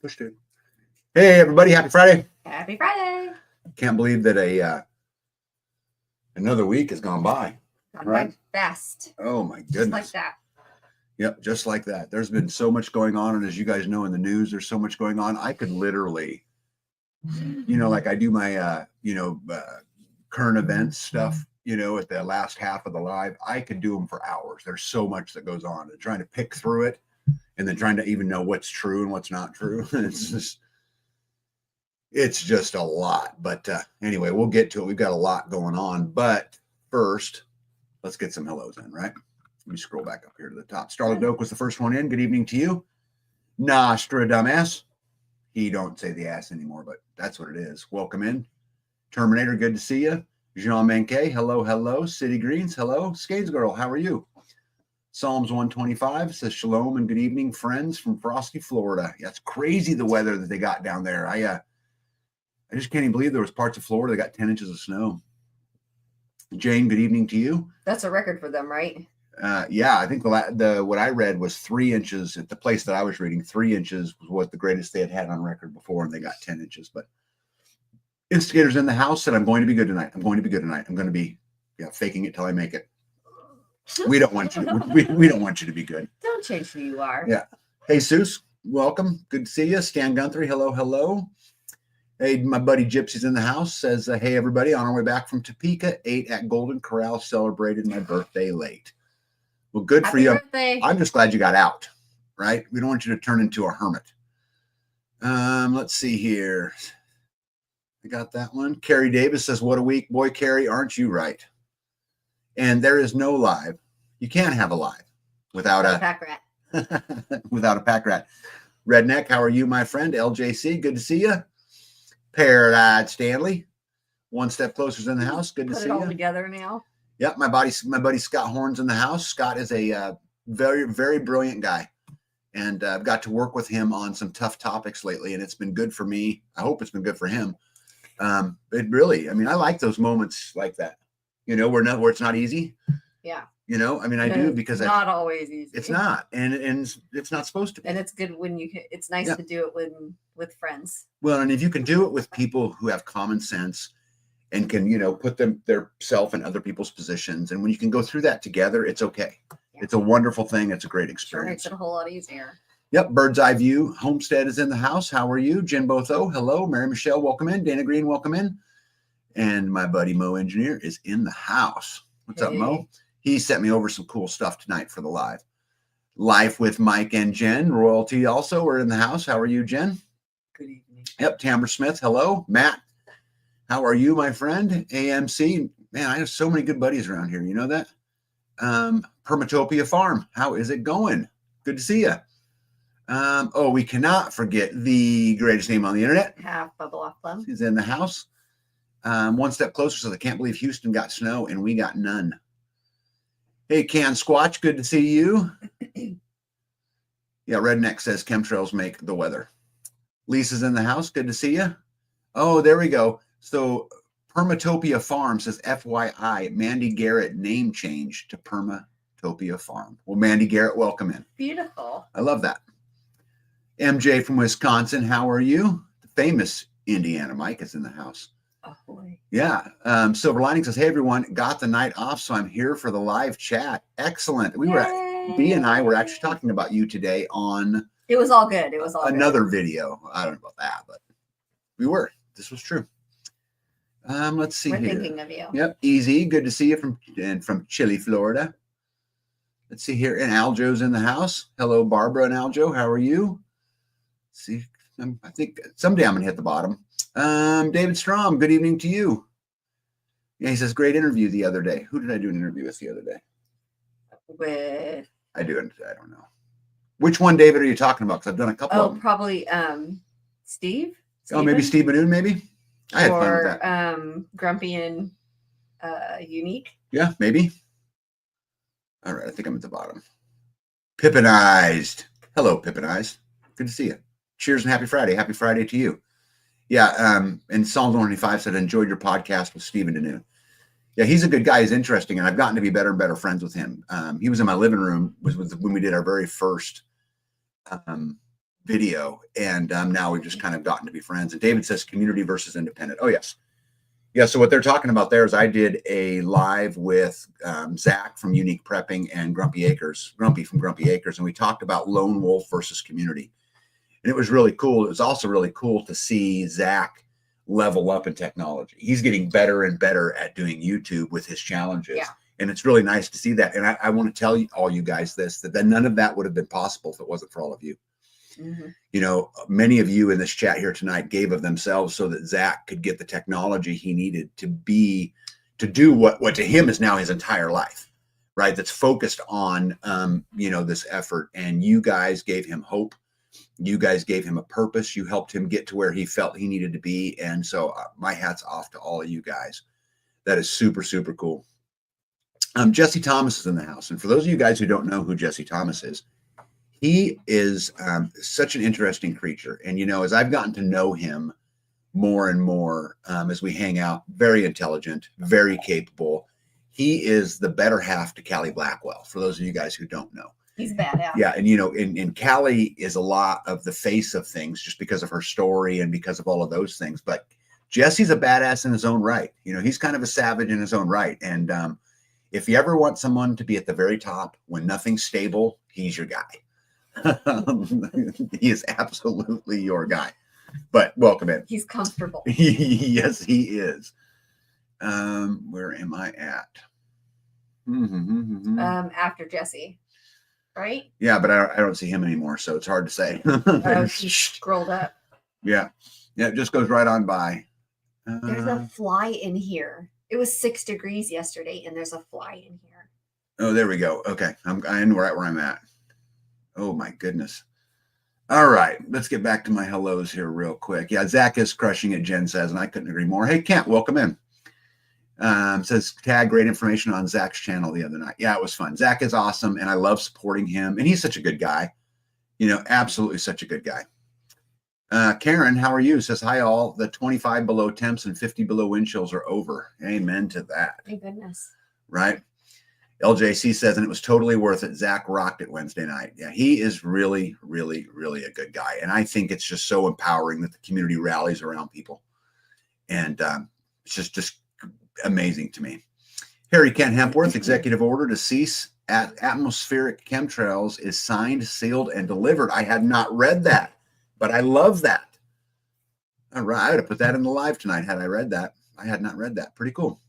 Push dude. Hey everybody, happy Friday. Happy Friday. Can't believe that another week has gone by. Gone by fast. Oh my goodness. Just like that. Yep, just like that. There's been so much going on, and as you guys know in the news, there's so much going on. I could literally, like I do my current events stuff, at the last half of the live. I could do them for hours. There's so much that goes on, and trying to pick through it, and then trying to even know what's true and what's not true. It's just a lot. But anyway, we'll get to it. We've got a lot going on. But first, let's get some hellos in, right? Let me scroll back up here to the top. Starlet Doak was the first one in. Good evening to you. Nostradamus. He don't say the ass anymore, but that's what it is. Welcome in. Terminator, good to see you. Jean Manquet, hello, hello. City Greens, hello. Skates Girl, how are you? Psalms 125 says shalom and good evening, friends from Frosty, Florida. Yeah, it's crazy the weather that they got down there. I just can't even believe there was parts of Florida that got 10 inches of snow. Jane, good evening to you. That's a record for them, right? Yeah, I think the what I read was 3 inches at the place that I was reading. 3 inches was what the greatest they had on record before, and they got 10 inches. But instigators in the house said, I'm going to be good tonight. I'm going to be good tonight. I'm going to be faking it till I make it. We don't want you to, we don't want you to be good. Don't change who you are. Yeah. Hey, Seuss, welcome. Good to see you. Stan Guthrie, hello, hello. Hey, my buddy Gypsy's in the house, says, hey, everybody, on our way back from Topeka, ate at Golden Corral, celebrated my birthday late. Well, good Happy for you. Birthday. I'm just glad you got out, right? We don't want you to turn into a hermit. Let's see here. I got that one. Carrie Davis says, what a week. Boy, Carrie, aren't you right? And there is no live. You can't have a live without a pack rat. without a pack rat. Redneck, how are you, my friend? LJC, good to see you. Paradise Stanley, one step closer is in the house. Good to see you. Put it all together now. Yep, my buddy Scott Horn's in the house. Scott is a very, very brilliant guy, and I've got to work with him on some tough topics lately, and it's been good for me. I hope it's been good for him. It really, I mean, I like those moments like that, where it's not easy. Yeah. I do because it's not always easy. It's not, and it's not supposed to be. And it's good when it's nice to do it with friends. Well, and if you can do it with people who have common sense and can, put their self in other people's positions, and when you can go through that together, it's okay. Yeah. It's a wonderful thing. It's a great experience. Sure makes it a whole lot easier. Yep. Bird's Eye View. Homestead is in the house. How are you? Jen Botho, hello. Mary Michelle, welcome in. Dana Green, welcome in. And my buddy Mo Engineer is in the house. What's up, Mo? He sent me over some cool stuff tonight for the live. Life with Mike and Jen. Royalty also are in the house. How are you, Jen? Good evening. Yep. Tamara Smith. Hello. Matt. How are you, my friend? AMC. Man, I have so many good buddies around here. You know that? Permatopia Farm. How is it going? Good to see you. We cannot forget the greatest name on the internet. Half Bubble Off Plum. He's in the house. One step closer says, I can't believe Houston got snow and we got none. Hey, Can Squatch, good to see you. Yeah, Redneck says chemtrails make the weather. Lisa's in the house. Good to see you. Oh, there we go. So Permatopia Farm says, FYI, Mandy Garrett name change to Permatopia Farm. Well, Mandy Garrett, welcome in. Beautiful. I love that. MJ from Wisconsin, how are you? The famous Indiana Mike is in the house. Oh, boy. Yeah. Silver Lining says, hey, everyone, got the night off, so I'm here for the live chat. Excellent. B and I were actually talking about you today on... It was all good. It was all another video. I don't know about that, but we were. This was true. Let's see We're here. thinking of you. Yep. Easy. Good to see you from Chile, Florida. Let's see here. And Aljo's in the house. Hello, Barbara and Aljo. How are you? Let's see. I think someday I'm going to hit the bottom. David Strom, good evening to you. Yeah, he says, great interview the other day. Who did I do an interview with the other day? With... I don't know. Which one, David, are you talking about? Because I've done a couple of them. Probably Steve. Oh, maybe Steve Manoon, maybe? I had fun with that. Grumpy and Unique. Yeah, maybe. All right, I think I'm at the bottom. Pippinized. Hello, Pippinized. Good to see you. Cheers and happy Friday. Happy Friday to you. Yeah, and Psalms 125 said, enjoyed your podcast with Stephen Danu. Yeah, he's a good guy. He's interesting, and I've gotten to be better and better friends with him. He was in my living room when we did our very first video, and now we've just kind of gotten to be friends. And David says community versus independent. Oh yes. Yeah, so what they're talking about there is I did a live with Zach from Unique Prepping and Grumpy from Grumpy Acres, and we talked about lone wolf versus community. And it was really cool. It was also really cool to see Zach level up in technology. He's getting better and better at doing YouTube with his challenges. Yeah. And it's really nice to see that. And I want to tell you, all you guys this, that none of that would have been possible if it wasn't for all of you. Mm-hmm. You know, many of you in this chat here tonight gave of themselves so that Zach could get the technology he needed to do what to him is now his entire life, right? That's focused on, this effort. And you guys gave him hope. You guys gave him a purpose. You helped him get to where he felt he needed to be. And so my hat's off to all of you guys. That is super, super cool. Jesse Thomas is in the house. And for those of you guys who don't know who Jesse Thomas is, he is such an interesting creature. And, as I've gotten to know him more and more as we hang out, very intelligent, very capable. He is the better half to Callie Blackwell, for those of you guys who don't know. He's badass. Yeah. And, and Callie is a lot of the face of things just because of her story and because of all of those things. But Jesse's a badass in his own right. He's kind of a savage in his own right. And if you ever want someone to be at the very top when nothing's stable, he's your guy. He is absolutely your guy, but welcome in. He's comfortable. Yes, he is. Where am I at? After Jesse, right? Yeah, but I don't see him anymore, so it's hard to say. He scrolled up. Yeah, it just goes right on by. There's a fly in here. It was 6 degrees yesterday, and there's a fly in here. Oh, there we go. Okay, I know right where I'm at. Oh my goodness. All right, let's get back to my hellos here real quick. Yeah, Zach is crushing it, Jen says, and I couldn't agree more. Hey, Kent, welcome in. Says, tag, great information on Zach's channel the other night. Yeah, it was fun. Zach is awesome, and I love supporting him, and he's such a good guy. Absolutely such a good guy. Karen, how are you? Says, hi all. The 25 below temps and 50 below wind chills are over. Amen to that. Thank goodness. Right? LJC says, and it was totally worth it. Zach rocked it Wednesday night. Yeah, he is really, really, really a good guy. And I think it's just so empowering that the community rallies around people. And it's just amazing to me. Harry Kent Hempworth, executive order to cease at atmospheric chemtrails is signed, sealed, and delivered. I had not read that, but I love that. All right, I would have put that in the live tonight had I read that. I had not read that. Pretty cool.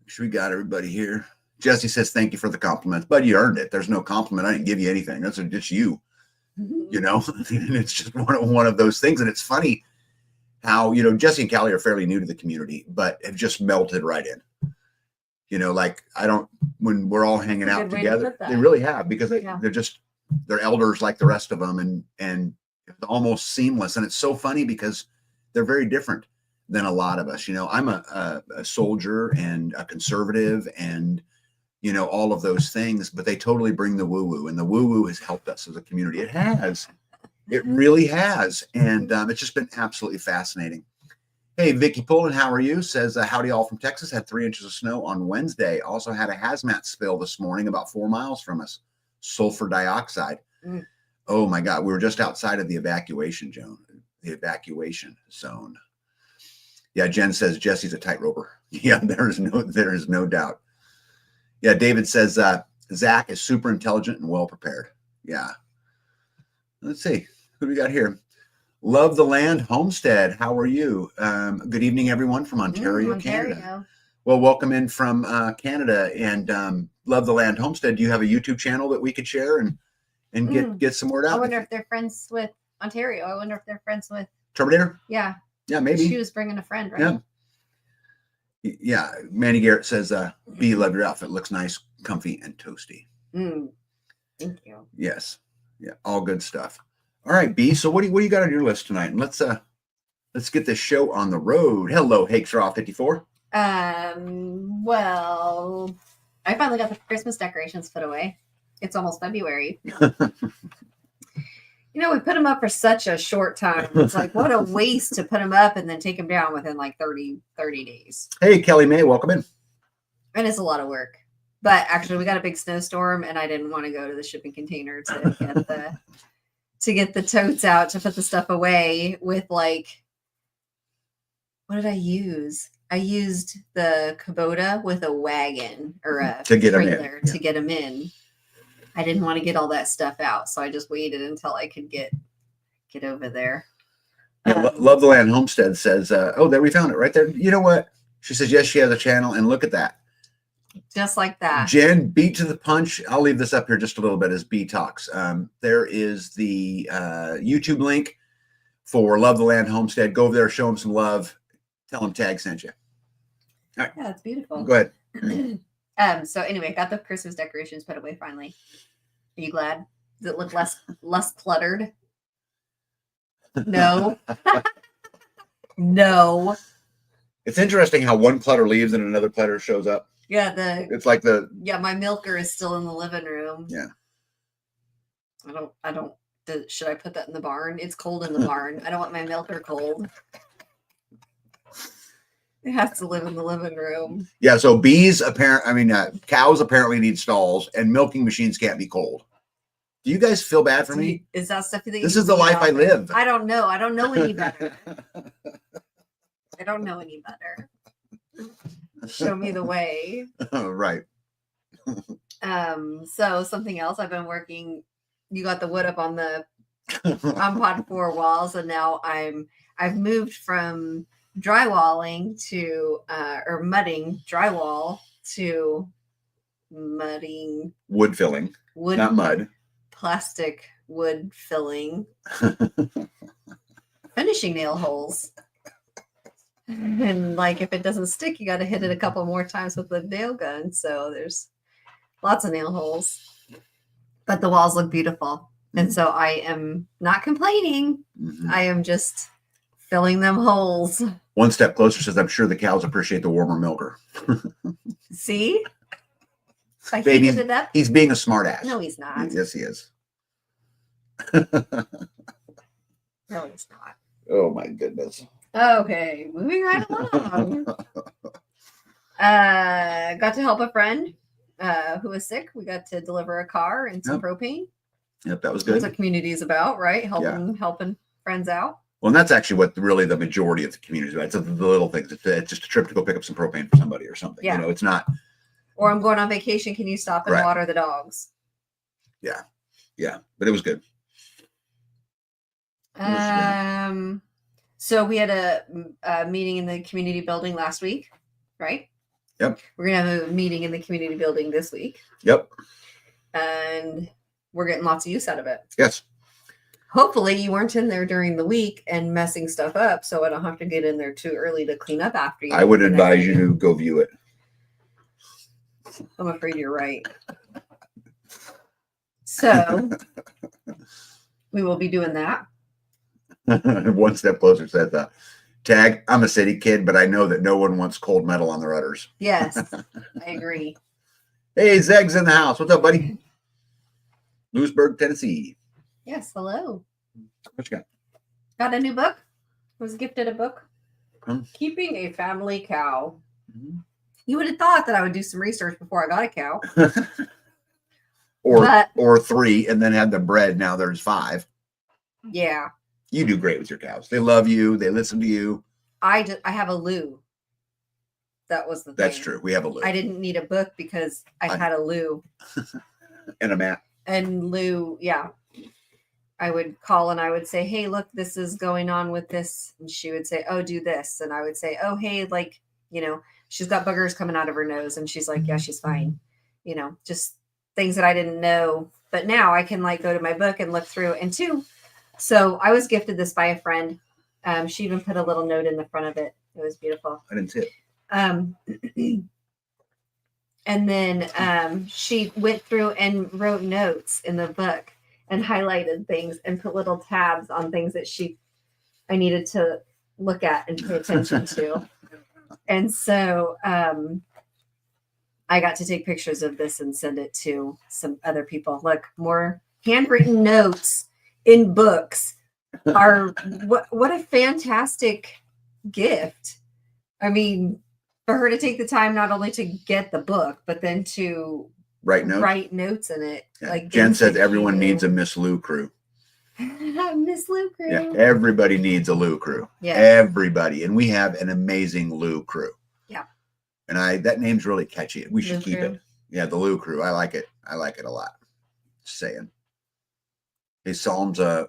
Sure we got everybody here. Jesse says, thank you for the compliments. But you earned it. There's no compliment. I didn't give you anything. That's just you. And it's just one of those things. And it's funny how, Jesse and Callie are fairly new to the community, but have just melted right in. When we're all hanging out together, they really have, because they're elders like the rest of them, and it's almost seamless. And it's so funny because they're very different than a lot of us. I'm a soldier and a conservative and, all of those things, but they totally bring the woo-woo, and the woo-woo has helped us as a community. It has. It really has. And it's just been absolutely fascinating. Hey, Vicky Pullen, how are you? Says, howdy all from Texas. Had 3 inches of snow on Wednesday. Also had a hazmat spill this morning about 4 miles from us. Sulfur dioxide. Oh my God. We were just outside of the evacuation zone. Yeah, Jen says Jesse's a tightroper. Yeah, there is no doubt. Yeah, David says Zach is super intelligent and well prepared. Yeah. Let's see. Who do we got here? Love the Land Homestead. How are you? Good evening, everyone from Ontario, Canada. Well, welcome in from Canada, and Love the Land Homestead. Do you have a YouTube channel that we could share and get some word out? I wonder if they're friends with Ontario. I wonder if they're friends with Terminator. Yeah. Yeah, maybe. She was bringing a friend, right? Yeah. Manny Garrett says, B, love your outfit. Looks nice, comfy, and toasty. Thank you. Yes. Yeah, all good stuff. All right, B. So what do you got on your list tonight? And let's get this show on the road. Hello, Hakesraw54. Well, I finally got the Christmas decorations put away. It's almost February. We put them up for such a short time. It's like, what a waste to put them up and then take them down within like 30 days. Hey, Kelly May, welcome in. And it's a lot of work. But actually, we got a big snowstorm, and I didn't want to go to the shipping container to get the totes out to put the stuff away with like, what did I use? I used the Kubota with a wagon or a To get 'em in, trailer to get them in. I didn't want to get all that stuff out, so I just waited until I could get over there. Yeah, Love the Land Homestead says, oh, there we found it right there. You know what? She says, yes, she has a channel, and look at that. Just like that. Jen, beat to the punch. I'll leave this up here just a little bit as B talks. There is the YouTube link for Love the Land Homestead. Go over there, show them some love. Tell them Tag sent you. All right. Yeah, it's beautiful. Go ahead. So anyway, got the Christmas decorations put away finally. Are you glad? Does it look less cluttered? No. No. It's interesting how one clutter leaves and another clutter shows up. Yeah, it's like my milker is still in the living room. Yeah. I don't should I put that in the barn? It's cold in the barn. I don't want my milker cold. It has to live in the living room. Yeah, so cows apparently need stalls, and milking machines can't be cold. Do you guys feel bad for me? Is that stuff that this is the life I live? I don't know. I don't know any better. I don't know any better. Show me the way. Right. So something else I've been working. You got the wood up on the pod 4 walls, and now I've moved from drywalling to or mudding drywall to mudding wood filling, not mud. Plastic wood filling, finishing nail holes. And like if it doesn't stick, you got to hit it a couple more times with the nail gun. So there's lots of nail holes, but the walls look beautiful. And so I am not complaining. Mm-hmm. I am just filling them holes. One step closer says, I'm sure the cows appreciate the warmer milker. See? I Baby, heated it up. He's being a smart ass. No, he's not. Yes, he is. No, he's not. Oh my goodness. Okay, moving right along. Got to help a friend who was sick. We got to deliver a car and some propane. Yep, that was good. That's what community is about, right? Helping friends out. Well, and that's actually what really the majority of the community is about. It's the little things. It's just a trip to go pick up some propane for somebody or something. Yeah. You know, it's not. Or I'm going on vacation. Can you stop and water the dogs? Yeah. Yeah. But it was good. So we had a meeting in the community building last week, right? Yep. We're going to have a meeting in the community building this week. Yep. And we're getting lots of use out of it. Yes. Hopefully you weren't in there during the week and messing stuff up, so I don't have to get in there too early to clean up after you. I would advise you to go view it. I'm afraid you're right. So we will be doing that. One step closer says that. Tag, I'm a city kid, but I know that no one wants cold metal on their udders. Yes, I agree. Hey, Zeg's in the house. What's up, buddy? Lewisburg, Tennessee. Yes, hello. What you got? Got a new book. Was gifted a book. Keeping a Family Cow. Mm-hmm. You would have thought that I would do some research before I got a cow. or 3 and then had the bread. Now there's 5. Yeah. You do great with your cows. They love you. They listen to you. I have a loo. That was the thing. That's true. We have a loo. I didn't need a book because I had a loo. And a mat. And loo, yeah. I would call and I would say, hey, look, this is going on with this. And she would say, oh, do this. And I would say, oh, hey, like, you know, she's got boogers coming out of her nose. And she's like, yeah, she's fine. You know, just things that I didn't know. But now I can like go to my book and look through. And 2, so I was gifted this by a friend. She even put a little note in the front of it. It was beautiful. I didn't see it. And then she went through and wrote notes in the book and highlighted things and put little tabs on things that I needed to look at and pay attention to. And so I got to take pictures of this and send it to some other people. Look, more handwritten notes in books are what a fantastic gift. I mean, for her to take the time not only to get the book, but then to Write notes in it. Yeah. Like Jen things says that everyone you- needs a Miss Lou crew. Miss Lou crew. Yeah, everybody needs a Lou crew. Yeah. Everybody. And we have an amazing Lou crew. Yeah. And that name's really catchy. We should Lou keep crew. it. Yeah, the Lou crew. I like it. I like it a lot. Just saying. Hey, Psalms, so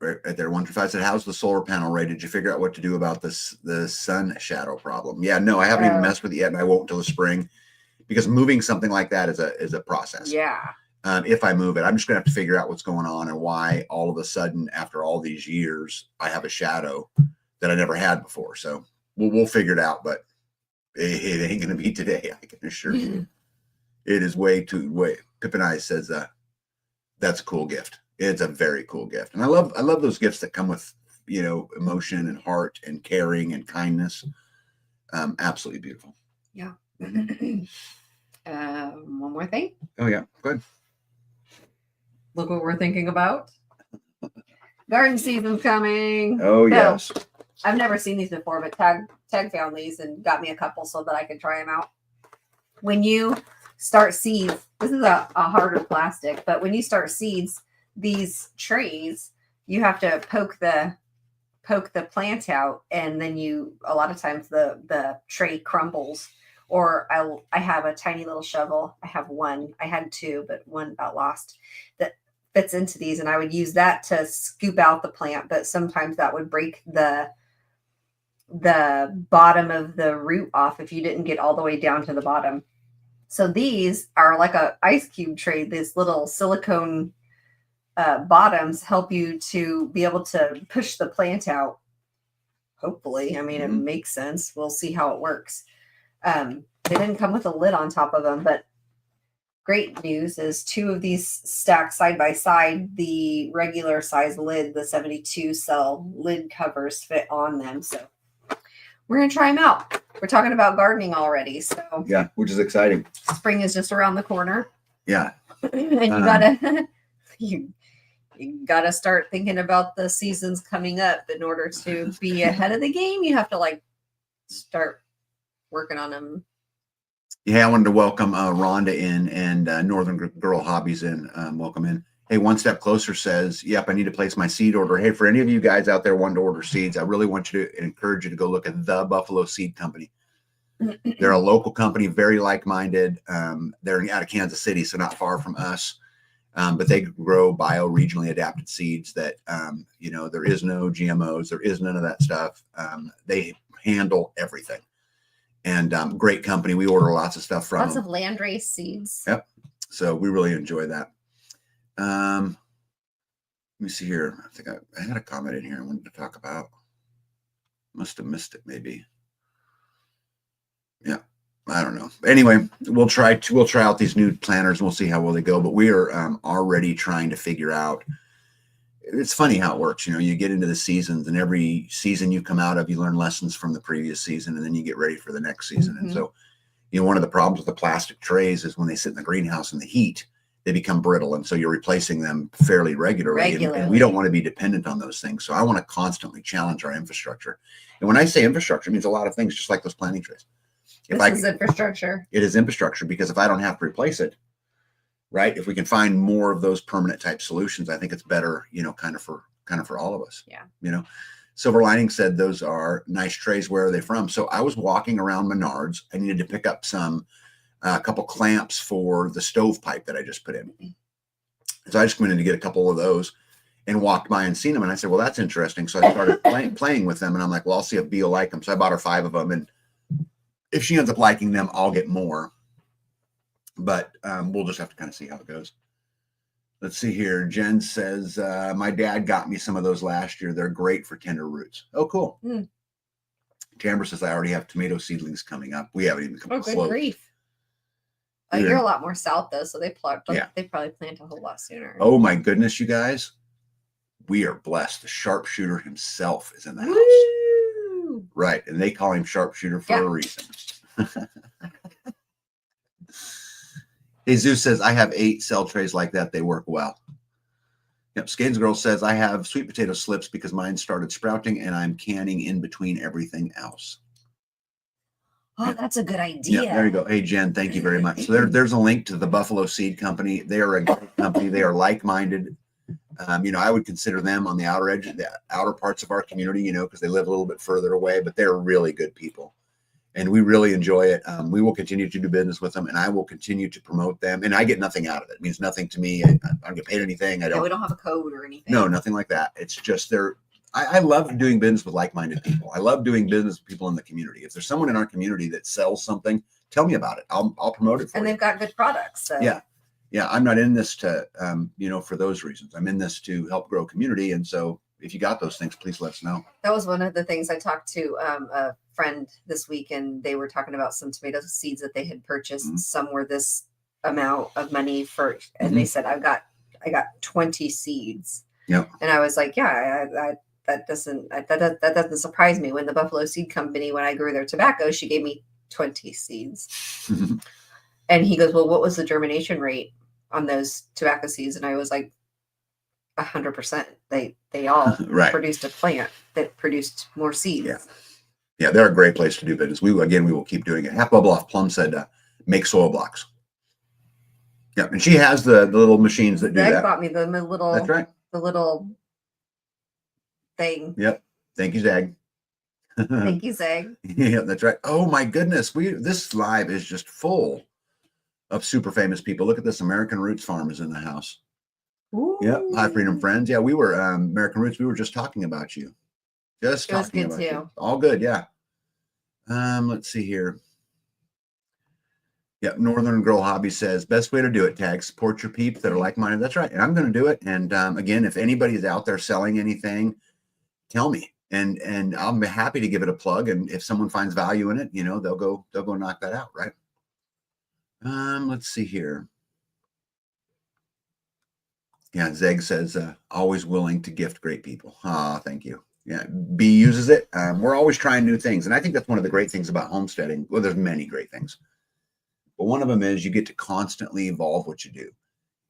right there, 135 said, how's the solar panel array? Did you figure out what to do about this the sun shadow problem? Yeah, no, I haven't even messed with it yet, and I won't until the spring, because moving something like that is a process. Yeah. If I move it, I'm just gonna have to figure out what's going on and why all of a sudden, after all these years, I have a shadow that I never had before. So we'll figure it out, but it ain't gonna be today. I can assure you. It is way. Pippin Eyes says that's a cool gift. It's a very cool gift, and I love those gifts that come with emotion and heart and caring and kindness. Absolutely beautiful. Yeah. One more thing. Oh yeah, good. Look what we're thinking about. Garden season's coming. Oh yes. I've never seen these before, but Tag found these and got me a couple so that I could try them out. When you start seeds, this is a harder plastic, but when you start seeds, these trays, you have to poke the plant out, and then a lot of times the tray crumbles. Or I have a tiny little shovel. I have one. I had two, but one got lost that fits into these, and I would use that to scoop out the plant, but sometimes that would break the bottom of the root off if you didn't get all the way down to the bottom. So these are like a ice cube tray. These little silicone bottoms help you to be able to push the plant out. Hopefully, I mean, it makes sense. We'll see how it works. They didn't come with a lid on top of them, but great news is two of these stacked side by side, the regular size lid, the 72 cell lid covers fit on them. So we're going to try them out. We're talking about gardening already. So yeah, which is exciting. Spring is just around the corner. Yeah. And you gotta start thinking about the seasons coming up. In order to be ahead of the game, you have to start working on them. Yeah, I wanted to welcome Rhonda in and Northern Girl Hobbies in. Welcome in. Hey, One Step Closer says, yep, I need to place my seed order. Hey, for any of you guys out there wanting to order seeds, I really want you to encourage you to go look at the Buffalo Seed Company. They're a local company, very like-minded. They're out of Kansas City, so not far from us. But they grow bio-regionally adapted seeds that, there is no GMOs. There is none of that stuff. They handle everything. And great company. We order lots of stuff from lots them. of landrace seeds. Yep. So we really enjoy that. Let me see here. I think I had a comment in here I wanted to talk about. Must have missed it, maybe. Yeah. I don't know. Anyway, we'll try out these new planters and we'll see how well they go. But we are already trying to figure out. It's funny how it works. You get into the seasons, and every season you come out of, you learn lessons from the previous season, and then you get ready for the next season. Mm-hmm. And so, one of the problems with the plastic trays is when they sit in the greenhouse in the heat, they become brittle. And so you're replacing them fairly regularly. And we don't want to be dependent on those things. So I want to constantly challenge our infrastructure. And when I say infrastructure, it means a lot of things, just like those planting trays. This is infrastructure. It is infrastructure, because if I don't have to replace it, right? If we can find more of those permanent type solutions, I think it's better, kind of for all of us. Yeah. Silver Lining said those are nice trays. Where are they from? So I was walking around Menards. I needed to pick up a couple clamps for the stovepipe that I just put in. So I just went in to get a couple of those and walked by and seen them. And I said, well, that's interesting. So I started playing with them, and I'm like, well, I'll see if Bea will like them. So I bought her 5 of them, and if she ends up liking them, I'll get more. But we'll just have to kind of see how it goes. Let's see here. Jen says, my dad got me some of those last year. They're great for tender roots. Oh, cool. Tamara says, I already have tomato seedlings coming up. We haven't even come close. Good grief. You're a lot more south, though, so they probably plant a whole lot sooner. Oh, my goodness, you guys. We are blessed. The sharpshooter himself is in the house. Woo! Right. And they call him sharpshooter for a reason. Jesus says, I have 8 cell trays like that. They work well. Yep. Skins Girl says, I have sweet potato slips because mine started sprouting and I'm canning in between everything else. Oh, Yeah. that's a good idea. Yeah, there you go. Hey, Jen, thank you very much. So there's a link to the Buffalo Seed Company. They are a great company. They are like-minded. I would consider them on the outer edge, the outer parts of our community, because they live a little bit further away, but they're really good people. And we really enjoy it. We will continue to do business with them, and I will continue to promote them. And I get nothing out of it. It means nothing to me. I don't get paid anything. We don't have a code or anything. No, nothing like that. It's just I love doing business with like-minded people. I love doing business with people in the community. If there's someone in our community that sells something, tell me about it. I'll promote it for you. And they've got good products. So. Yeah. I'm not in this to, for those reasons. I'm in this to help grow community. And so if you got those things, please let us know. That was one of the things I talked to a friend this week, and they were talking about some tomato seeds that they had purchased. Mm-hmm. Some were this amount of money for, and they said, I got 20 seeds. Yep. And I was like, that doesn't surprise me. When the Buffalo Seed Company, when I grew their tobacco, she gave me 20 seeds. And he goes, well, what was the germination rate on those tobacco seeds? And I was like, 100%. They all right. produced a plant that produced more seeds. Yeah, they're a great place to do business. We will keep doing it. Half Bubble Off Plum said, make soil blocks. Yeah, and she has the little machines that do that. Bought me the little. That's right. The little thing. Yep. Thank you, Zag. Thank you, Zag. Yeah, that's right. Oh my goodness, this live is just full of super famous people. Look at this. American Roots Farm is in the house. Ooh. Yep. Hi, Freedom Friends. Yeah, we were American Roots. We were just talking about you. Just talking about you. All good. Yeah. Let's see here. Yep. Northern Girl Hobby says best way to do it, Tag. Support your peeps that are like-minded. That's right. And I'm going to do it. And again, if anybody is out there selling anything, tell me. And I'll be happy to give it a plug. And if someone finds value in it, they'll go knock that out, right? Let's see here. Yeah, Zeg says, always willing to gift great people. Thank you. Yeah, B uses it. We're always trying new things. And I think that's one of the great things about homesteading. Well, there's many great things. But one of them is you get to constantly evolve what you do.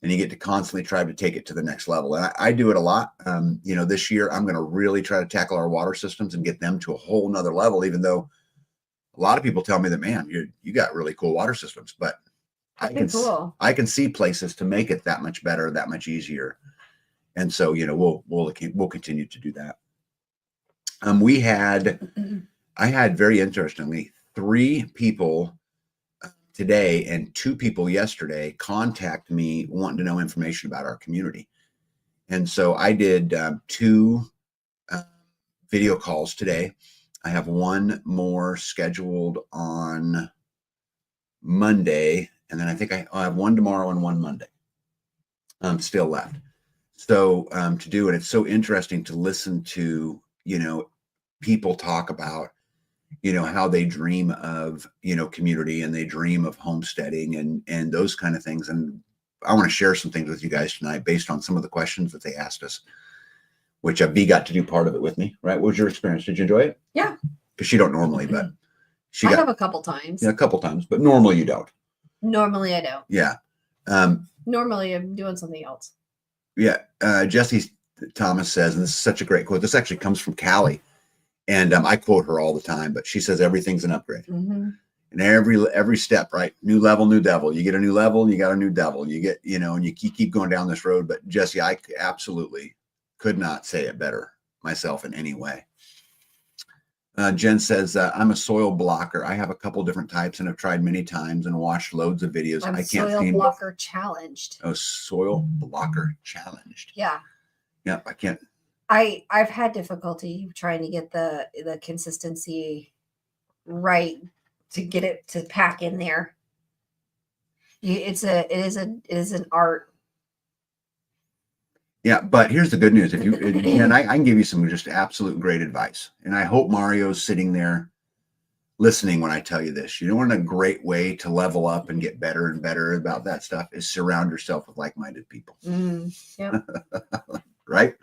And you get to constantly try to take it to the next level. And I do it a lot. This year, I'm going to really try to tackle our water systems and get them to a whole nother level, even though a lot of people tell me that, man, you got really cool water systems. But I can see places to make it that much better, that much easier. And so, we'll continue to do that. I had very interestingly 3 people today and 2 people yesterday contact me wanting to know information about our community. And so I did 2 video calls today. I have one more scheduled on Monday. And then I think I'll have one tomorrow and one Monday still left. So to do it, it's so interesting to listen to, people talk about, how they dream of, community, and they dream of homesteading and those kind of things. And I want to share some things with you guys tonight based on some of the questions that they asked us, which B got to do part of it with me, right? What was your experience? Did you enjoy it? Yeah. Because she don't normally, but I have a couple times. Yeah, a couple times, but normally you don't. Normally I don't. Yeah. Normally I'm doing something else. Yeah. Jesse Thomas says, and this is such a great quote. This actually comes from Callie. And I quote her all the time, but she says everything's an upgrade. Mm-hmm. And every step, right? New level, new devil. You get a new level and you got a new devil. You get, and you keep going down this road. But Jesse, I absolutely could not say it better myself in any way. Jen says, I'm a soil blocker. I have a couple different types and have tried many times and watched loads of videos. I can't soil blocker challenged. Oh, soil blocker challenged. Yeah. Yeah, I can't. I've had difficulty trying to get the consistency right to get it to pack in there. It is an art. Yeah, but here's the good news. If you and I can give you some just absolute great advice. And I hope Mario's sitting there listening when I tell you this. You know what a great way to level up and get better and better about that stuff is surround yourself with like-minded people. Yeah. Right?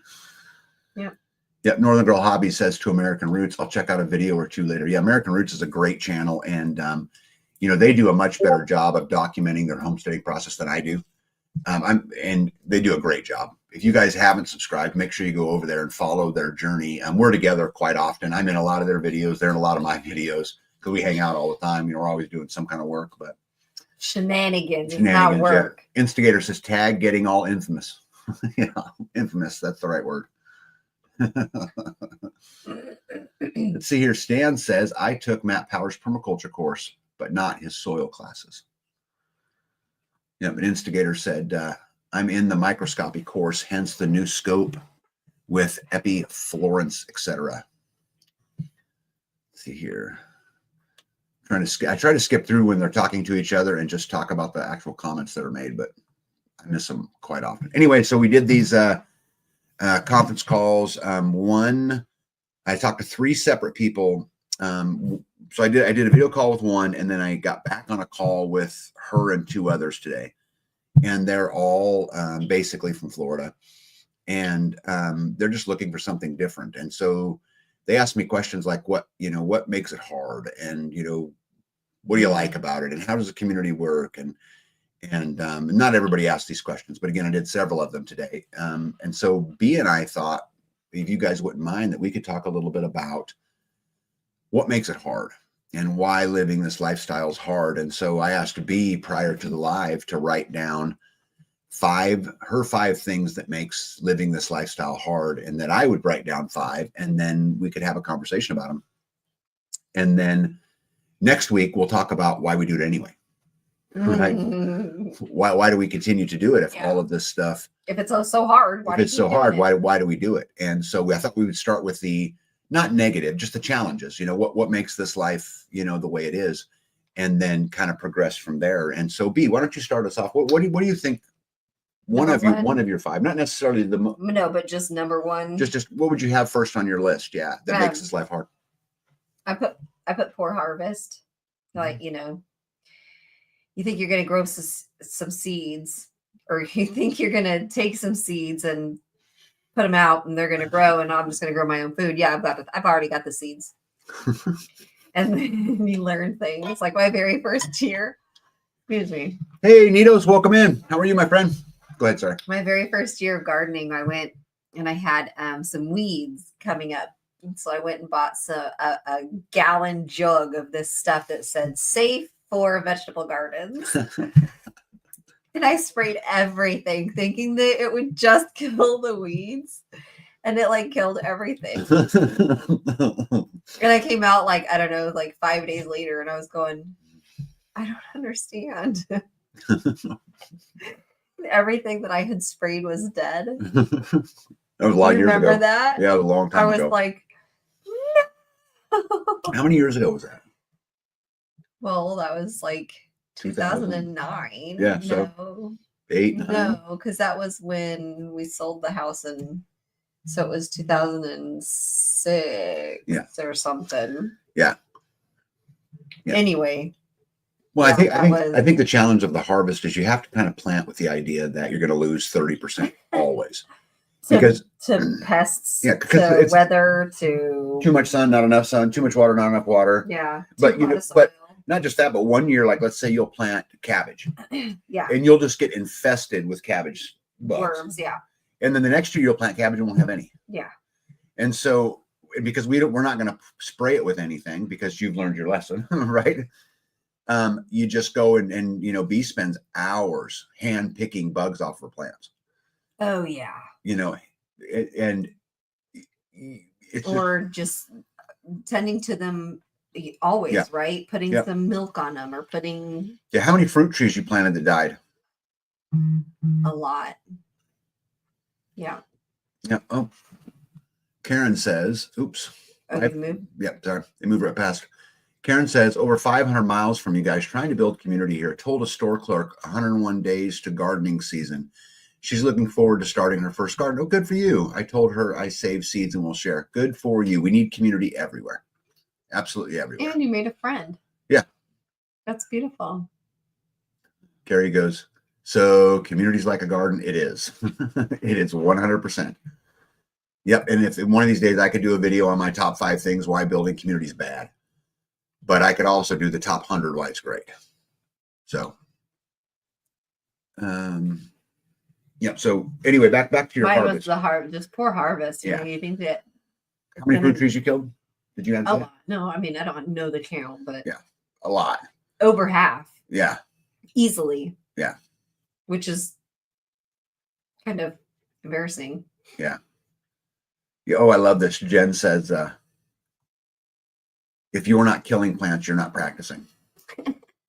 Yeah. Yep. Northern Girl Hobby says to American Roots, I'll check out a video or 2 later. Yeah, American Roots is a great channel. And, they do a much better job of documenting their homesteading process than I do. And they do a great job. If you guys haven't subscribed, make sure you go over there and follow their journey. We're together quite often. I'm in a lot of their videos. They're in a lot of my videos. because we hang out all the time. We're always doing some kind of work, but Shenanigans, not work. Yeah. Instigator says tag getting all infamous. Yeah, infamous. That's the right word. Let's see here. Stan says, I took Matt Power's permaculture course, but not his soil classes. Yeah, but Instigator said, I'm in the microscopy course, hence the new scope with epiflorence, etc. Let's see here. I try to skip through when they're talking to each other and just talk about the actual comments that are made, but I miss them quite often. Anyway, so we did these conference calls. One, I talked to 3 separate people. So I did a video call with one, and then I got back on a call with her and 2 others today, and they're all basically from Florida, and they're just looking for something different. And so they asked me questions like, what makes it hard, and what do you like about it, and how does the community work, and not everybody asked these questions, but again, I did several of them today. And so B and I thought, if you guys wouldn't mind, that we could talk a little bit about what makes it hard and why living this lifestyle is hard. And so I asked B prior to the live to write down 5 things that makes living this lifestyle hard, and that I would write down 5, and then we could have a conversation about them. And then next week we'll talk about why we do it anyway. Right? Why do we continue to do it if all of this stuff, if it's so hard, why do we do it? And so I thought we would start with the not negative, just the challenges, what makes this life, the way it is, and then kind of progress from there. And so B, why don't you start us off? What do you think one of your 5, not necessarily no, but just number 1, just what would you have first on your list? That makes this life hard. I put poor harvest. Like, you think you're going to grow some seeds, or you think you're going to take some seeds and put them out and they're going to grow, and I'm just going to grow my own food. Yeah, I've already got the seeds. And then you learn things like my very first year. Excuse me. Hey, Nitos, welcome in. How are you, my friend? Go ahead, sorry. My very first year of gardening, I went and I had some weeds coming up. And so I went and bought a gallon jug of this stuff that said safe for vegetable gardens. And I sprayed everything thinking that it would just kill the weeds. And it killed everything. And I came out 5 days later, and I was going, I don't understand. Everything that I had sprayed was dead. That was a lot of years ago. Remember that? Yeah, it was a long time ago. I was like, no. How many years ago was that? Well, that was 2009. Yeah, so 8, 9. No, because that was when we sold the house, and so it was 2006 or something. Yeah. Anyway. Well, I think the challenge of the harvest is you have to kind of plant with the idea that you're going to lose 30% always. Because to pests, to weather, to too much sun, not enough sun, too much water, not enough water. Yeah. But but not just that, but one year, let's say you'll plant cabbage. Yeah. And you'll just get infested with cabbage bugs. Worms, yeah. And then the next year you'll plant cabbage and won't have any. Yeah. And so because we're not going to spray it with anything because you've learned your lesson, right? You just go and B spends hours hand picking bugs off her plants. Oh yeah. And it's just tending to them always, right? Putting some milk on them, or putting. Yeah. How many fruit trees you planted that died? A lot. Yeah. Yeah. Oh, Karen says, oops. Oh, you moved? Yep. Sorry. They moved right past. Karen says, over 500 miles from you guys, trying to build community here. Told a store clerk 101 days to gardening season. She's looking forward to starting her first garden. Oh, good for you. I told her I save seeds and we'll share. Good for you. We need community everywhere. Absolutely everywhere. And you made a friend. Yeah. That's beautiful. Carrie goes, so community's like a garden. It is. It is 100%. Yep. And if one of these days I could do a video on my top 5 things why building community is bad. But I could also do the top 100 why it's great. So, yeah. So anyway, back to your harvest. Was the harvest, just poor harvest. Yeah. You think that? How many fruit trees you killed? Did you A answer? lot. No, I mean, I don't know the count, but Yeah. A lot. over half Yeah. easily. Yeah. Which is kind of embarrassing. Yeah. Oh, I love this. Jen says, if you're not killing plants, you're not practicing.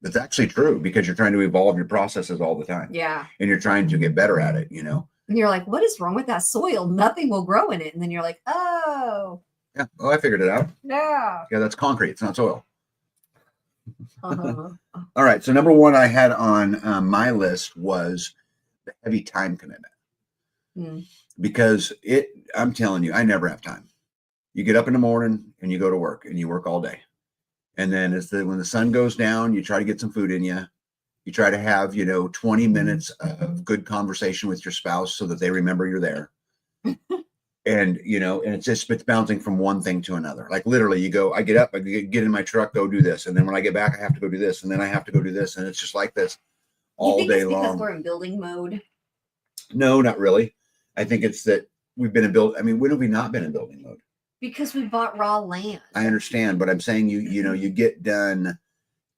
That's actually true because you're trying to evolve your processes all the time. Yeah. And you're trying to get better at it, you know? And you're like, what is wrong with that soil? Nothing will grow in it. And then you're like, oh. Yeah. Oh, I figured it out. Yeah. Yeah, that's concrete. It's not soil. Uh-huh. All right. So number one I had on my list was the heavy time commitment. Because I'm telling you, I never have time. You get up in the morning and you go to work and you work all day. And then when the sun goes down, you try to get some food in you. You try to have, 20 minutes of good conversation with your spouse so that they remember you're there. And, it's bouncing from one thing to another. Like literally I get up, I get in my truck, go do this. And then when I get back, I have to go do this. And then I have to go do this. And it's just like this all day long. Because we're in building mode? No, not really. I think it's that we've been in when have we not been in building mode? Because we bought raw land. I understand, but I'm saying you get done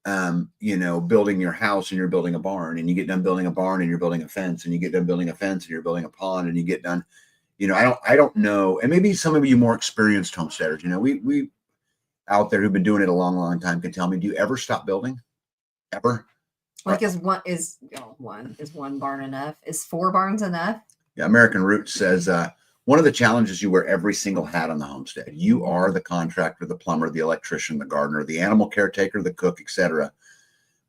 building your house and you're building a barn, and you get done building a barn and you're building a fence, and you get done building a fence and you're building a pond, and you get done, I don't know. And maybe some of you more experienced homesteaders, we out there who've been doing it a long, long time can tell me, do you ever stop building? Ever? Like is one barn enough? Is 4 barns enough? Yeah, American Roots says, one of the challenges, you wear every single hat on the homestead. You are the contractor, the plumber, the electrician, the gardener, the animal caretaker, the cook, etc.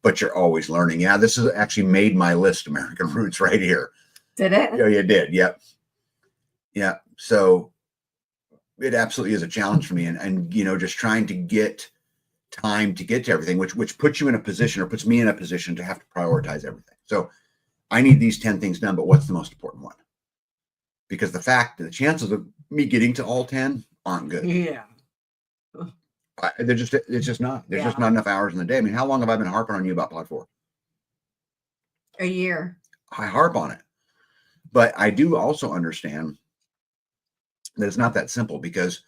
But you're always learning. Yeah, this has actually made my list, American Roots, right here. Did it? Yeah, you did. Yep. Yeah. So it absolutely is a challenge for me. And just trying to get time to get to everything, which puts you in a position, or puts me in a position to have to prioritize everything. So I need these 10 things done, but what's the most important one? Because the chances of me getting to all 10 aren't good. Yeah. It's just not. There's just not enough hours in the day. I mean, how long have I been harping on you about Plot 4? A year. I harp on it. But I do also understand that it's not that simple because,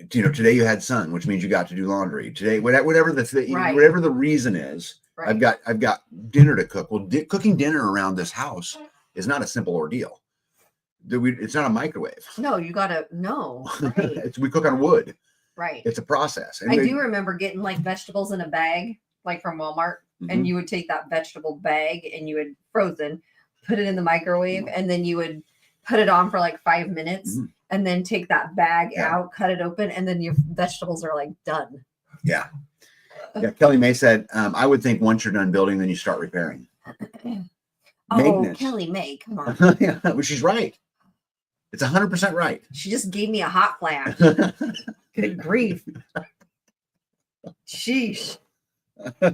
today you had sun, which means you got to do laundry. Today, whatever the reason is, right. I've got dinner to cook. Well, cooking dinner around this house is not a simple ordeal. It's not a microwave. No, you gotta Right. We cook on wood. Right. It's a process. I do remember getting like vegetables in a bag, like from Walmart, and you would take that vegetable bag and you would frozen, put it in the microwave, and then you would put it on for like 5 minutes, and then take that bag out, cut it open, and then your vegetables are like done. Yeah. Yeah. Kelly May said, I would think once you're done building, then you start repairing. Oh, Kelly May, come on. Yeah, well, she's right. It's 100% right. She just gave me a hot flash. Good grief. Sheesh. All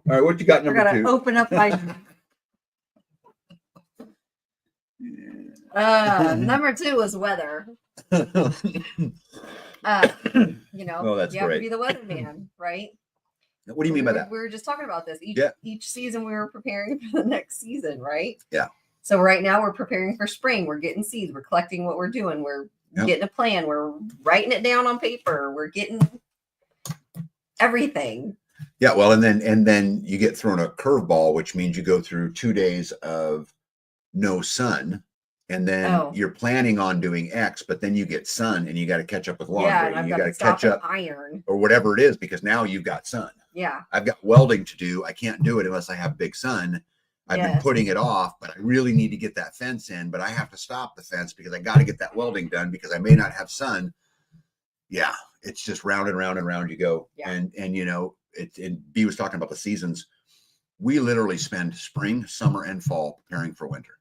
right, what you got number 2? I gotta open up my number 2 is weather. Oh, that's you have great. to be the weatherman, right? What do you mean by that? We were just talking about this. Each season we were preparing for the next season, right? Yeah. So right now we're preparing for spring. We're getting seeds. We're collecting what we're doing. We're getting a plan. We're writing it down on paper. We're getting everything. Yeah. Well, and then you get thrown a curveball, which means you go through 2 days of no sun. And then you're planning on doing X, but then you get sun and you got to catch up with laundry. Yeah, and I've you got to catch up iron or whatever it is, because now you've got sun. Yeah. I've got welding to do. I can't do it unless I have big sun. I've been putting it off, but I really need to get that fence in, but I have to stop the fence because I got to get that welding done because I may not have sun. Yeah. It's just round and round and round you go. Yeah. And B was talking about the seasons. We literally spend spring, summer, and fall preparing for winter.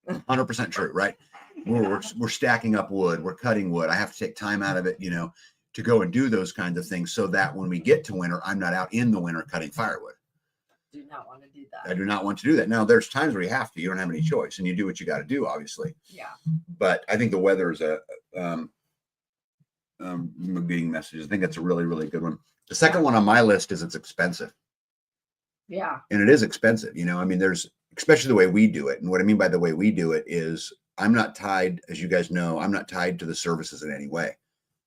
100% true, right? We're stacking up wood. We're cutting wood. I have to take time out of it, to go and do those kinds of things so that when we get to winter, I'm not out in the winter cutting firewood. Do not want to do that. I do not want to do that. Now, there's times where you have to. You don't have any choice, and you do what you got to do, obviously. Yeah. But I think the weather is being messages. I think that's a really, really good one. The second one on my list is it's expensive. Yeah. And it is expensive. There's, especially the way we do it. And what I mean by the way we do it is I'm not tied, as you guys know, I'm not tied to the services in any way.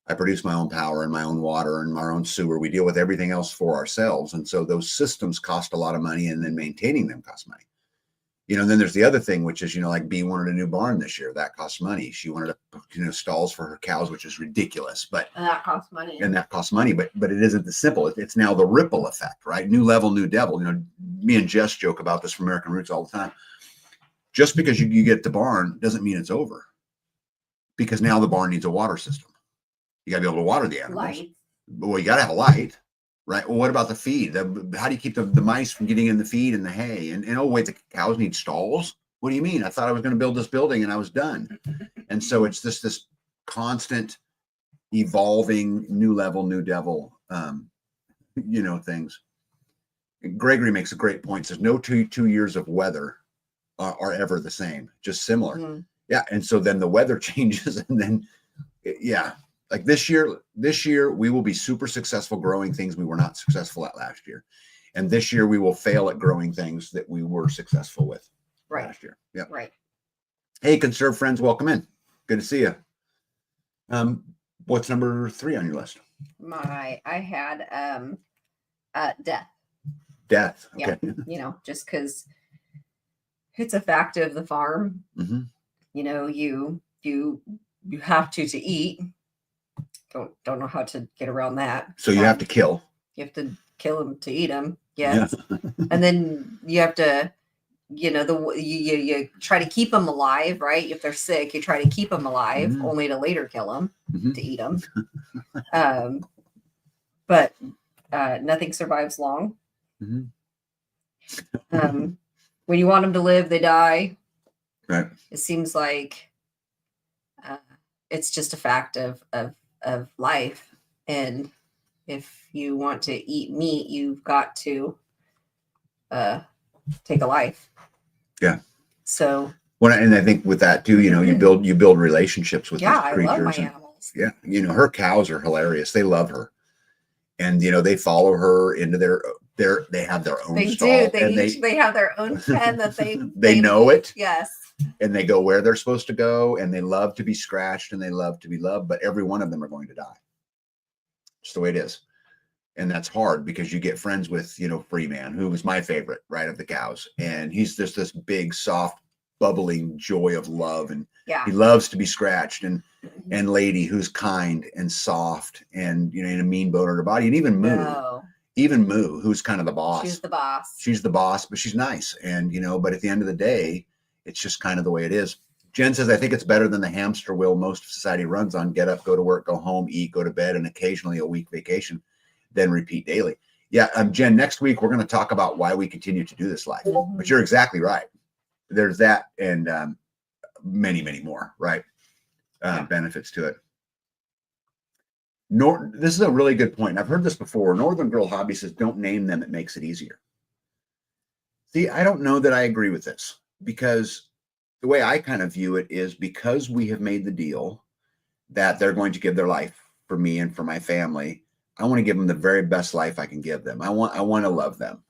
I produce my own power and my own water and our own sewer. We deal with everything else for ourselves. And so those systems cost a lot of money, and then maintaining them costs money. And then there's the other thing, which is, like B wanted a new barn this year. That costs money. She wanted stalls for her cows, which is ridiculous, but And that costs money. But it isn't the simple. It's now the ripple effect, right? New level, new devil. Me and Jess joke about this from American Roots all the time. Just because you get the barn doesn't mean it's over, because now the barn needs a water system. You got to be able to water the animals. Light. Well, you got to have a light. Right. Well, what about the feed? How do you keep the mice from getting in the feed and the hay? And oh, wait, the cows need stalls? What do you mean? I thought I was going to build this building and I was done. And so it's this constant evolving new level, new devil, things. Gregory makes a great point. Says no two years of weather are ever the same, just similar. Mm-hmm. Yeah. And so then the weather changes, and then, yeah. Like this year, we will be super successful growing things we were not successful at last year. And this year we will fail at growing things that we were successful with last year. Yeah. Right. Hey, conserve friends, welcome in. Good to see you. What's number 3 on your list? I had death. Death. Okay. Yeah. Just because it's a fact of the farm. Mm-hmm. You have to eat. Don't know how to get around that. So you have to kill. You have to kill them to eat them. Yes. Yeah. And then you have to, you try to keep them alive, right? If they're sick, you try to keep them alive, only to later kill them to eat them. But nothing survives long. Mm-hmm. When you want them to live, they die. Right. It seems like it's just a fact of life. And if you want to eat meat, you've got to take a life. Yeah. So and I think with that too, you build relationships with these creatures. I love my animals. Yeah. Her cows are hilarious. They love her. And they follow her into they have their own stall. They have their own pen that they know it. Yes. And they go where they're supposed to go, and they love to be scratched, and they love to be loved, but every one of them are going to die. It's the way it is. And that's hard, because you get friends with, Freeman, who was my favorite, right, of the cows. And he's just this big, soft, bubbling joy of love. And he loves to be scratched. And Lady, who's kind and soft and, in a mean bone in her body. And even Moo. No. Even Moo, who's kind of the boss. She's the boss. She's the boss, but she's nice. And, but at the end of the day, it's just kind of the way it is. Jen says, I think it's better than the hamster wheel most of society runs on. Get up, go to work, go home, eat, go to bed, and occasionally a week vacation, then repeat daily. Yeah, Jen, next week we're going to talk about why we continue to do this life. Mm-hmm. But you're exactly right. There's that and many, many more, right? Benefits to it. This is a really good point. I've heard this before. Northern Girl Hobby says, don't name them. It makes it easier. See, I don't know that I agree with this, because the way I kind of view it is, because we have made the deal that they're going to give their life for me and for my family, I want to give them the very best life I can give them. I want to love them.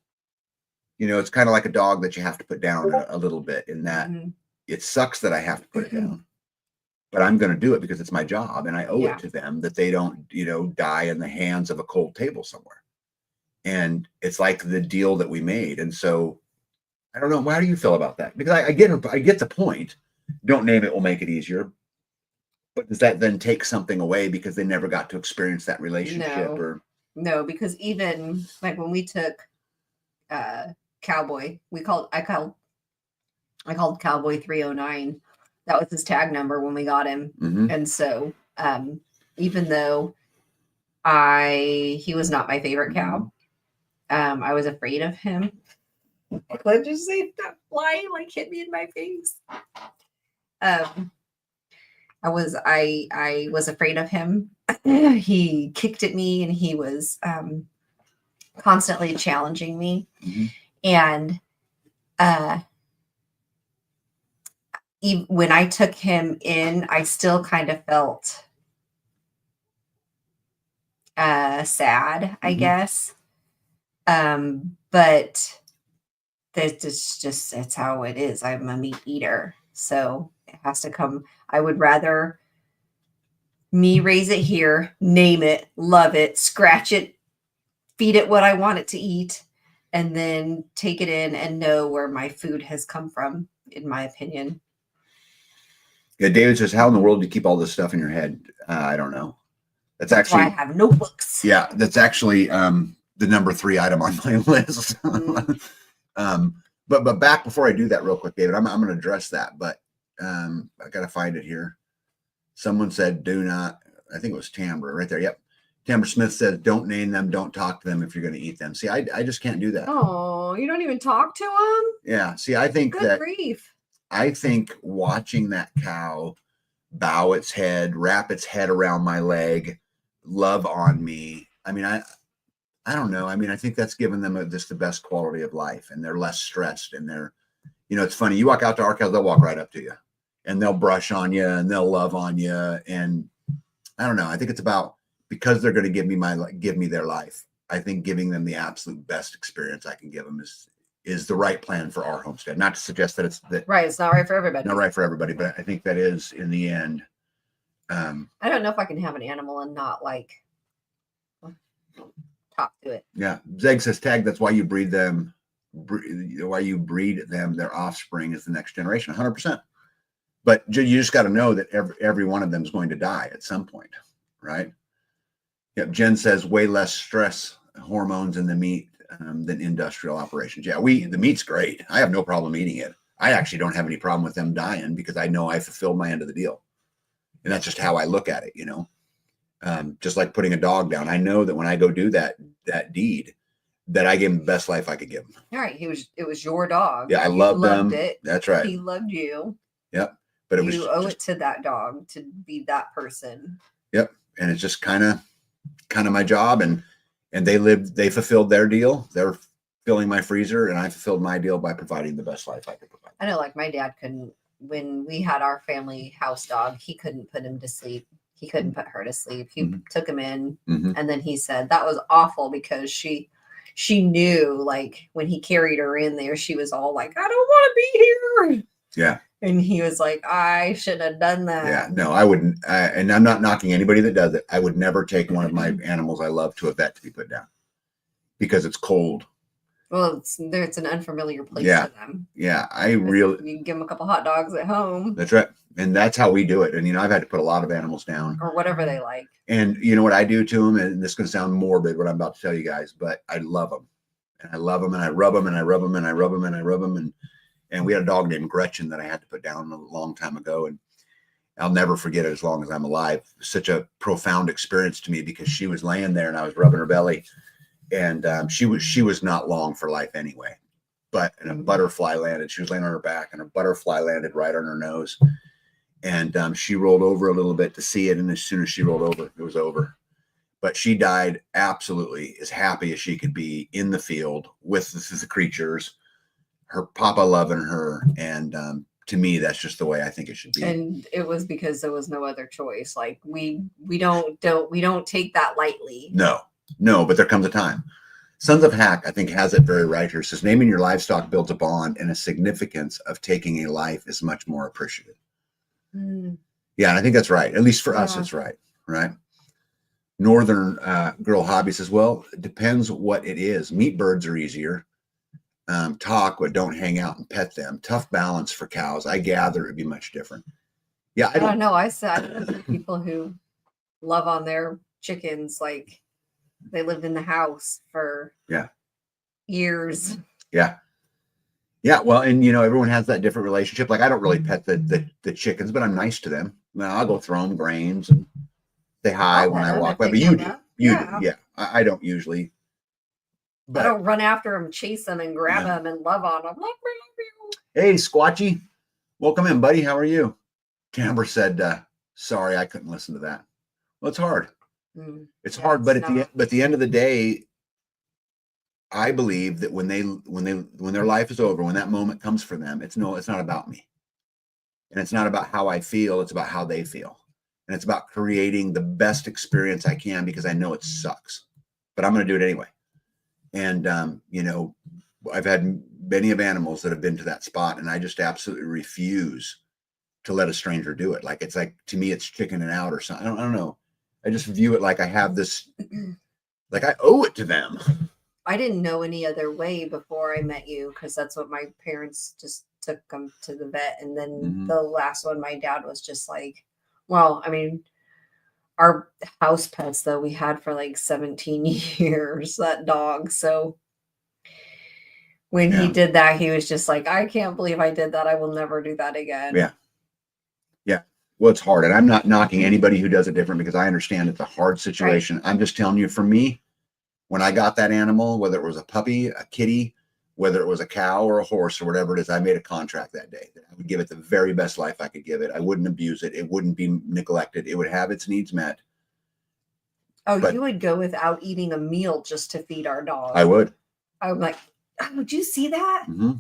It's kind of like a dog that you have to put down a little bit, in that it sucks that I have to put it down, but I'm going to do it because it's my job, and I owe it to them that they don't, die in the hands of a cold table somewhere. And it's like the deal that we made. And so I don't know. How do you feel about that? Because I get the point. Don't name it will make it easier. But does that then take something away because they never got to experience that relationship? No, because even like when we took Cowboy, I called Cowboy 309. That was his tag number when we got him. Mm-hmm. And so even though he was not my favorite cow, I was afraid of him. Let's just say that fly hit me in my face. I was afraid of him. He kicked at me, and he was constantly challenging me. Mm-hmm. And when I took him in, I still kind of felt sad, I guess. But that's how it is. I'm a meat eater, so it has to come. I would rather me raise it here, name it, love it, scratch it, feed it what I want it to eat, and then take it in and know where my food has come from, in my opinion. Yeah, David says, how in the world do you keep all this stuff in your head? I don't know. That's Why I actually, have notebooks. yeah, that's actually the number 3 item on my list. But back before I do that real quick, David, I'm going to address that, but I got to find it here. Someone said, do not, I think it was Tambra right there. Yep. Tambra Smith says, don't name them. Don't talk to them if you're going to eat them. See, I just can't do that. Oh, you don't even talk to them? Yeah. See, I think Good grief. I think watching that cow bow its head, wrap its head around my leg, love on me. I mean, I don't know. I mean, I think that's given them just the best quality of life, and they're less stressed, and they're, it's funny. You walk out to our cows, they'll walk right up to you and they'll brush on you and they'll love on you. And I don't know. I think it's about, because they're going to give me their life. I think giving them the absolute best experience I can give them is the right plan for our homestead. Not to suggest that it's right. It's not right for everybody. Not right for everybody, but I think that is in the end. I don't know if I can have an animal and not talk to it. Yeah. Zeg says, Tag, that's why you breed them. Why you breed them, their offspring is the next generation. 100%. But you just got to know that every one of them is going to die at some point, right? Yep. Jen says, way less stress hormones in the meat than industrial operations. Yeah, the meat's great. I have no problem eating it. I actually don't have any problem with them dying because I know I fulfilled my end of the deal. And that's just how I look at it, just like putting a dog down. I know that when I go do that deed, that I gave him the best life I could give him. All right. It was your dog. Yeah, I loved them. It. That's right. He loved you. Yep. But you owe it to that dog to be that person. Yep. And it's just kind of my job, and they fulfilled their deal. They're filling my freezer, and I fulfilled my deal by providing the best life I could provide. I know, like my dad couldn't, when we had our family house dog, he couldn't put him to sleep. He couldn't put her to sleep. He took him in, and then he said that was awful because she knew, like, when he carried her in there, she was all like, I don't want to be here. Yeah. And he was like, I shouldn't have done that. Yeah, no, I wouldn't. And I'm not knocking anybody that does it. I would never take one of my animals I love to a vet to be put down because it's cold. Well, it's an unfamiliar place for them. Yeah, you can give them a couple hot dogs at home. That's right. And that's how we do it. And, I've had to put a lot of animals down. Or whatever they like. And you know what I do to them? And this is going to sound morbid, what I'm about to tell you guys, but I love them. And I love them, and I rub them, and I rub them, and I rub them, and I rub them. And we had a dog named Gretchen that I had to put down a long time ago. And I'll never forget it as long as I'm alive. Such a profound experience to me because she was laying there and I was rubbing her belly. And she was not long for life anyway. But a butterfly landed. She was laying on her back, and a butterfly landed right on her nose. And she rolled over a little bit to see it. And as soon as she rolled over, it was over. But she died absolutely as happy as she could be in the field with the creatures, her papa loving her. And to me, that's just the way I think it should be. And it was because there was no other choice. Like we don't take that lightly. No, but there comes a time. Sons of Hack, I think, has it very right here. It says, naming your livestock builds a bond, and a significance of taking a life is much more appreciated. Yeah, and I think that's right. At least for us, it's right. Northern Girl Hobby says, well, it depends what it is. Meat birds are easier. Talk, but don't hang out and pet them. Tough balance for cows. I gather it would be much different. Yeah, I don't know. I said people who love on their chickens like they lived in the house for years. Yeah. Well, and everyone has that different relationship. Like I don't really pet the chickens, but I'm nice to them. I'll go throw them grains and say hi when I walk by. But you do. You do. Yeah. I don't usually. But I don't run after them, chase them, and grab them and love on them. Hey, Squatchy. Welcome in, buddy. How are you? Tambra said, sorry, I couldn't listen to that. Well, it's hard. It's hard, but at the end of the day, I believe that when their life is over, when that moment comes for them, it's not about me. And it's not about how I feel, it's about how they feel. And it's about creating the best experience I can because I know it sucks. But I'm going to do it anyway. And I've had many of animals that have been to that spot, and I just absolutely refuse to let a stranger do it. Like, it's like, to me, it's chickening out or something. I don't know. I just view it like I have this, like I owe it to them. I didn't know any other way before I met you, because that's what my parents just took them to the vet. And then the last one, my dad was just like, well, I mean, our house pets though, we had for like 17 years, that dog. So when he did that, he was just like, I can't believe I did that. I will never do that again. Yeah. Yeah. Well, it's hard. And I'm not knocking anybody who does it different, because I understand it's a hard situation. Right. I'm just telling you, for me, when I got that animal, whether it was a puppy, a kitty, whether it was a cow or a horse or whatever it is, I made a contract that day that I would give it the very best life I could give it. I wouldn't abuse it. It wouldn't be neglected. It would have its needs met. Oh, but you would go without eating a meal just to feed our dog. I would. I'm like, oh, would you see that? Mm-hmm.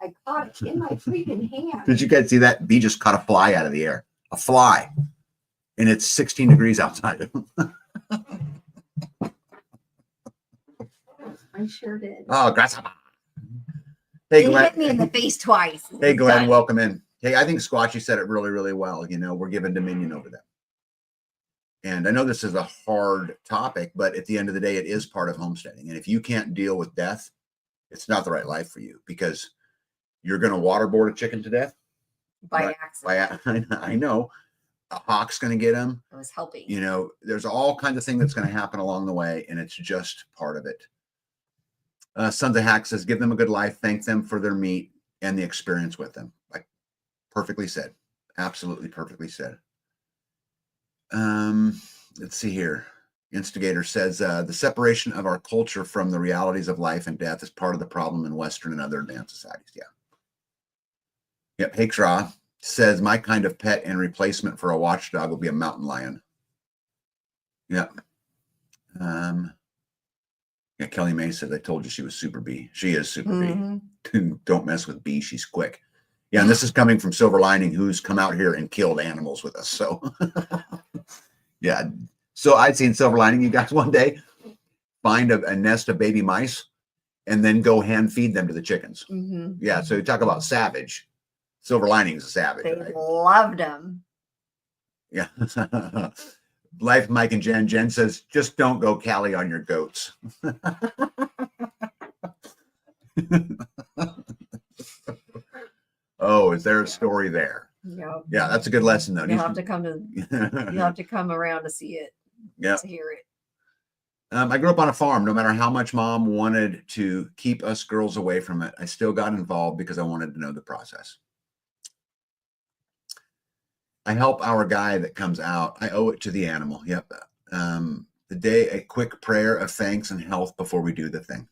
I caught it in my freaking hand. Did you guys see that? Bee just caught a fly out of the air. A fly. And it's 16 degrees outside. I sure did. Oh, grasshopper. Hey, Glenn. Hit me in the face twice. Hey, Glenn, welcome in. Hey, I think Squatchy said it really, really well. You know, we're giving dominion over them. And I know this is a hard topic, but at the end of the day, it is part of homesteading. And if you can't deal with death, it's not the right life for you, because you're going to waterboard a chicken to death. By accident. I know. A hawk's going to get him. I was helping. You know, there's all kinds of things that's going to happen along the way, and it's just part of it. Sons of Hack says, give them a good life. Thank them for their meat and the experience with them. Like, perfectly said. Absolutely perfectly said. Let's see here. Instigator says, the separation of our culture from the realities of life and death is part of the problem in Western and other advanced societies. Yeah. Yep. Hakesra says, my kind of pet and replacement for a watchdog will be a mountain lion. Yep. Yeah, Kelly May said, I told you she was super bee. She is super bee. Don't mess with bee. She's quick. Yeah, and this is coming from Silver Lining, who's come out here and killed animals with us. So, yeah. So I'd seen Silver Lining, you guys, one day find a nest of baby mice and then go hand feed them to the chickens. Yeah, so you talk about savage. Silver Lining is a savage. They right? loved them. Yeah. Life, Mike and Jen. Jen says, just don't go Callie on your goats. Oh, is there a story there? Yep. Yeah, that's a good lesson, though. You'll have to come around to see it. Yeah. To hear it. I grew up on a farm. No matter how much mom wanted to keep us girls away from it, I still got involved because I wanted to know the process. I help our guy that comes out. I owe it to the animal. Yep. The day, a quick prayer of thanks and health before we do the thing.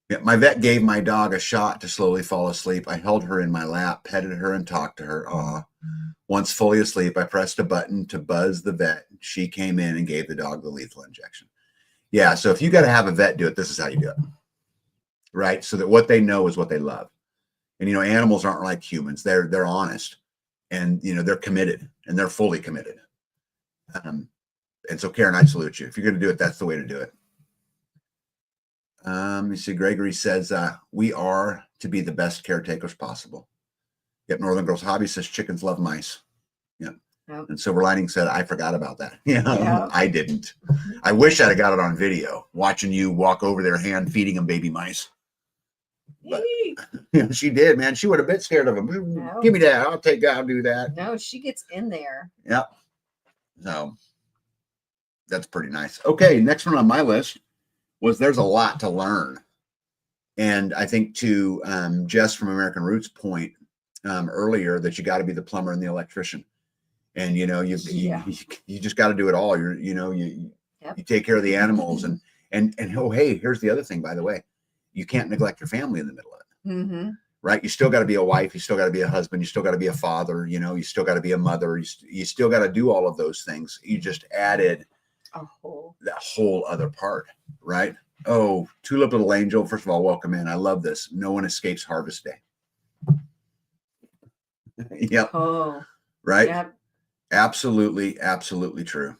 Yeah, my vet gave my dog a shot to slowly fall asleep. I held her in my lap, petted her, and talked to her. Aw. Once fully asleep, I pressed a button to buzz the vet. She came in and gave the dog the lethal injection. Yeah, so if you got to have a vet do it, this is how you do it. Right? So that what they know is what they love. And, you know, animals aren't like humans. They're honest. And, you know, they're committed, and they're fully committed. And so, Karen, I salute you. If you're going to do it, that's the way to do it. You see, Gregory says, we are to be the best caretakers possible. Yep. Northern Girls Hobby says chickens love mice. Yep. And Silver Lining said, I forgot about that. Yeah, I didn't. I wish I'd have got it on video, watching you walk over there hand feeding them baby mice. But yeah, she did, man. She would have been scared of them. No. Give me that. I'll do that. No, she gets in there. Yep. So that's pretty nice. Okay. Next one on my list was there's a lot to learn. And I think to Jess from American Roots point earlier that you got to be the plumber and the electrician. And, you know, you just got to do it all. You take care of the animals and oh, hey, here's the other thing, by the way, you can't neglect your family in the middle of it. Right. You still got to be a wife. You still got to be a husband. You still got to be a father. You know, you still got to be a mother. You still got to do all of those things. You just added that whole other part. Right. Oh, Tulip Little Angel. First of all, welcome in. I love this. No one escapes harvest day. Yep. Oh, right. Yep. Absolutely. Absolutely true.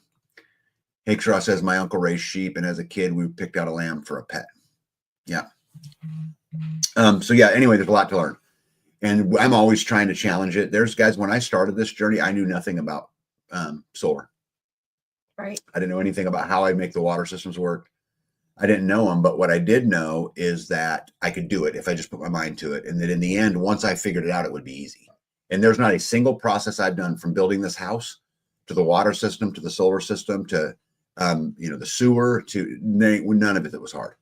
Hakeshaw says, my uncle raised sheep, and as a kid, we picked out a lamb for a pet. Yeah. So yeah, anyway, there's a lot to learn. And I'm always trying to challenge it. There's guys, when I started this journey, I knew nothing about solar. Right. I didn't know anything about how I make the water systems work. I didn't know them, but what I did know is that I could do it if I just put my mind to it. And that in the end, once I figured it out, it would be easy. And there's not a single process I've done from building this house to the water system, to the solar system, to, the sewer, to none of it that was hard.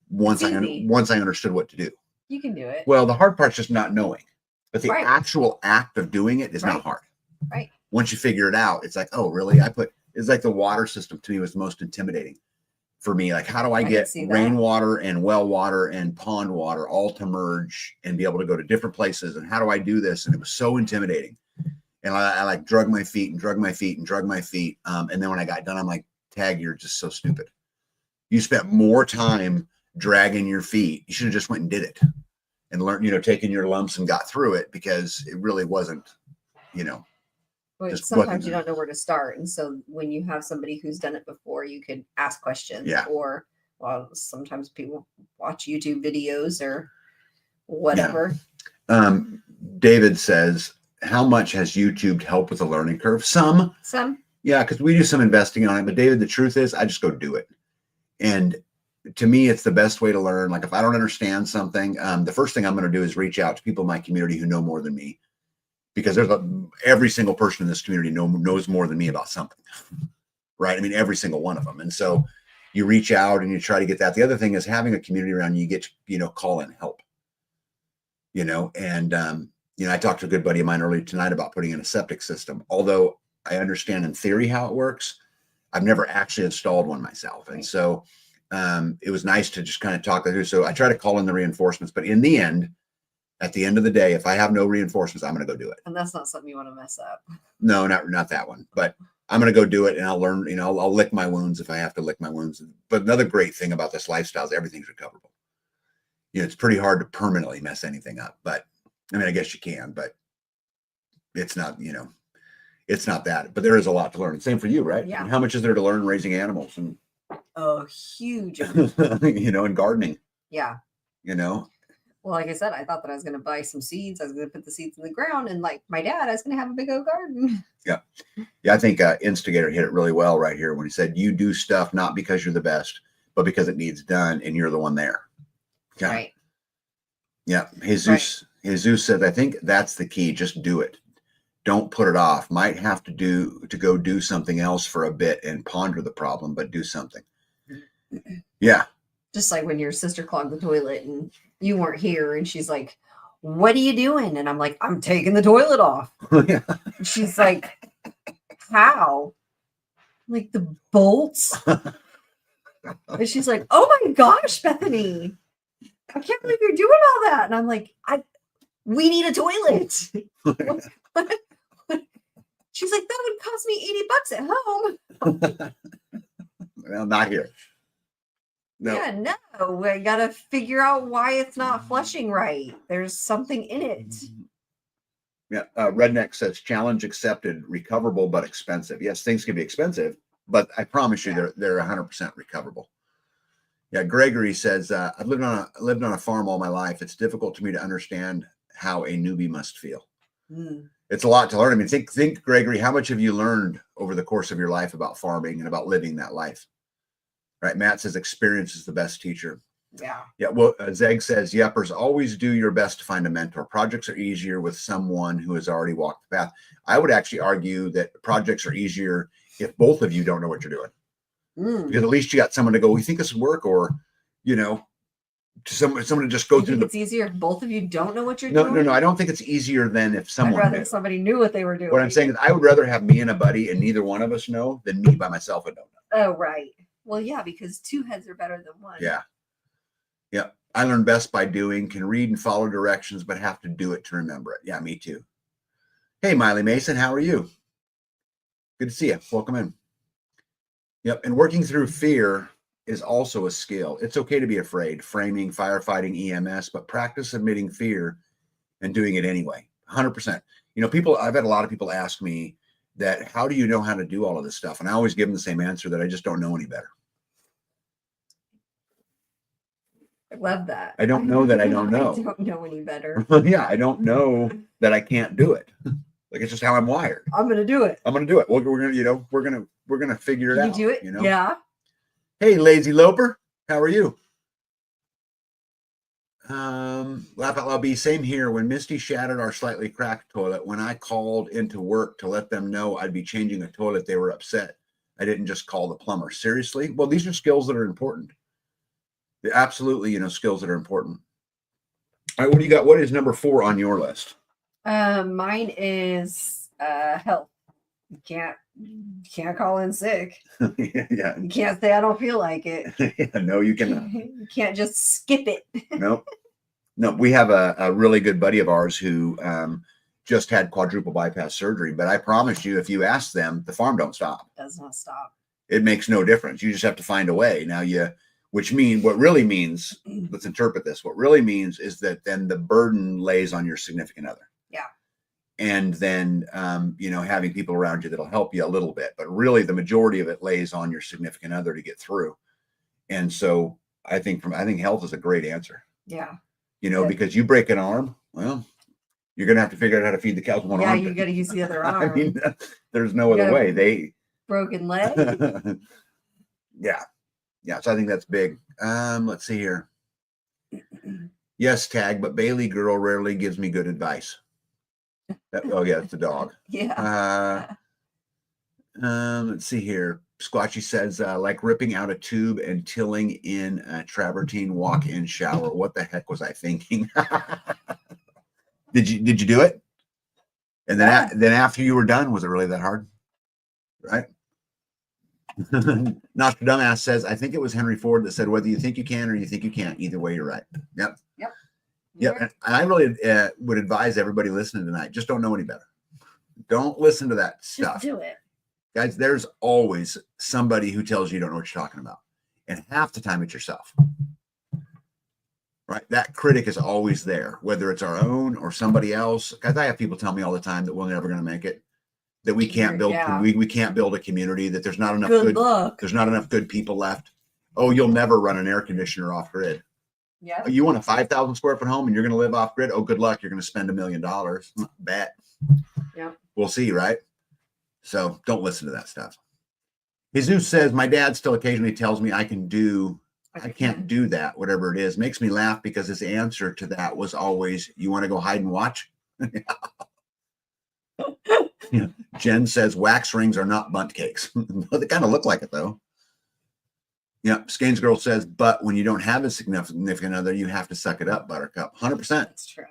Once I understood what to do. You can do it. Well, the hard part's just not knowing, but the Right. actual act of doing it is Right. not hard. Right. Once you figure it out, it's like, oh, really? It's like the water system to me was the most intimidating for me. Like, how do I get rainwater and well water and pond water all to merge and be able to go to different places? And how do I do this? And it was so intimidating. And I like drug my feet. And then when I got done, I'm like, Tag, you're just so stupid. You spent more time dragging your feet. You should have just went and did it and learned, taking your lumps and got through it, because it really wasn't, But sometimes you don't know where to start. And so when you have somebody who's done it before, you could ask questions. Yeah. Or, well, sometimes people watch YouTube videos or whatever. Yeah. David says, how much has YouTube helped with the learning curve? Some. Yeah, because we do some investing on it. But David, the truth is, I just go do it. And to me, it's the best way to learn. Like, if I don't understand something, the first thing I'm going to do is reach out to people in my community who know more than me, because every single person in this community knows more than me about something, right? I mean, every single one of them. And so you reach out and you try to get that. The other thing is having a community around you get to, call in help, and, I talked to a good buddy of mine earlier tonight about putting in a septic system. Although I understand in theory how it works, I've never actually installed one myself. And so it was nice to just kind of talk through. So I try to call in the reinforcements, but at the end of the day, if I have no reinforcements, I'm going to go do it. And that's not something you want to mess up. No, not that one, but I'm going to go do it, and I'll learn, I'll lick my wounds if I have to lick my wounds. But another great thing about this lifestyle is everything's recoverable. It's pretty hard to permanently mess anything up, but I mean, I guess you can, but it's not, it's not that, but there is a lot to learn. And same for you, right? Yeah. And how much is there to learn raising animals and huge, and gardening? Yeah. Well, like I said, I thought that I was going to buy some seeds. I was going to put the seeds in the ground, and like my dad, I was going to have a big old garden. Yeah. I think Instigator hit it really well right here when he said, you do stuff not because you're the best, but because it needs done and you're the one there. Yeah. Right. Yeah. Jesus said, I think that's the key. Just do it. Don't put it off. Might have to go do something else for a bit and ponder the problem, but do something. Yeah. Just like when your sister clogged the toilet and you weren't here, and she's like, what are you doing? And I'm like, I'm taking the toilet off. Yeah. She's like, how? I'm like, the bolts? And she's like, oh my gosh, Bethany, I can't believe you're doing all that. And I'm like, we need a toilet. She's like, that would cost me $80 at home. Well, not here. No. Yeah, no. I gotta figure out why it's not flushing right. There's something in it. Yeah. Redneck says, challenge accepted, recoverable but expensive. Yes, things can be expensive, but I promise you, they're 100% recoverable. Yeah. Gregory says, I've lived on a farm all my life. It's difficult to me to understand how a newbie must feel. It's a lot to learn. I mean, think, Gregory, how much have you learned over the course of your life about farming and about living that life? Right. Matt says, experience is the best teacher. Yeah. Yeah. Well, Zeg says, Yeppers, always do your best to find a mentor. Projects are easier with someone who has already walked the path. I would actually argue that projects are easier if both of you don't know what you're doing. Because at least you got someone to go, you think this would work? Or, someone to just go through. It's easier if both of you don't know what you're doing? No. I don't think it's easier than if someone I'd rather somebody knew what they were doing. What I'm saying is I would rather have me and a buddy and neither one of us know than me by myself and don't know. Oh, right. Well, yeah, because two heads are better than one. Yeah. Yeah. I learn best by doing, can read and follow directions, but have to do it to remember it. Yeah, me too. Hey, Miley Mason, how are you? Good to see you. Welcome in. Yep. And working through fear is also a skill. It's okay to be afraid, framing, firefighting, EMS, but practice admitting fear and doing it anyway. 100%. I've had a lot of people ask me that, how do you know how to do all of this stuff? And I always give them the same answer, that I just don't know any better. I love that. I don't know that I don't know. I don't know any better. Yeah, I don't know that I can't do it. Like it's just how I'm wired. I'm gonna do it. I'm gonna do it. We're gonna, we're gonna figure it Can out. you do it? Yeah. Hey, lazy loper, how are you? Laugh out loud. Be same here. When Misty shattered our slightly cracked toilet, when I called into work to let them know I'd be changing a toilet, they were upset. I didn't just call the plumber. Seriously? Well, these are skills that are important. They're absolutely, skills that are important. All right, what do you got? What is number 4 on your list? Mine is health. You can't call in sick. Yeah. You can't say I don't feel like it. Yeah, no, you cannot. You can't just skip it. No, we have a really good buddy of ours who just had quadruple bypass surgery. But I promise you, if you ask them, the farm don't stop. Does not stop. It makes no difference. You just have to find a way. Now, what really means, let's interpret this. What really means is that then the burden lays on your significant other. Yeah. And then, having people around you that'll help you a little bit. But really, the majority of it lays on your significant other to get through. And so I think health is a great answer. Yeah. Because you break an arm, well, you're going to have to figure out how to feed the cows one arm. Yeah, you got to use the other arm. I mean, there's no other way. Broken leg. Yeah. So I think that's big. Let's see here. Yes, tag, but Bailey girl rarely gives me good advice. It's the dog. Yeah. Let's see here. Squatchy says, like ripping out a tube and tilling in a travertine walk-in shower. What the heck was I thinking? Did you do it? And then after you were done, was it really that hard? Right? Nostradamus says, I think it was Henry Ford that said, whether you think you can or you think you can't, either way, you're right. Yep. And I really would advise everybody listening tonight, just don't know any better. Don't listen to that stuff. Just do it. Guys, there's always somebody who tells you don't know what you're talking about. And half the time it's yourself. Right? That critic is always there, whether it's our own or somebody else. Guys, I have people tell me all the time that we're never going to make it, that we can't build we can't build a community, that there's not enough there's not enough good people left. Oh, you'll never run an air conditioner off grid. Yeah. You want a 5,000 square foot home and you're going to live off grid? Oh, good luck. You're going to spend $1 million. Bet. Yeah. We'll see, right? So don't listen to that stuff. Jesus says, my dad still occasionally tells me I can't do that, whatever it is. Makes me laugh because his answer to that was always, you want to go hide and watch? Jen says, wax rings are not bunt cakes. They kind of look like it, though. Scanes Girl says, but when you don't have a significant other, you have to suck it up, Buttercup. 100%. That's true.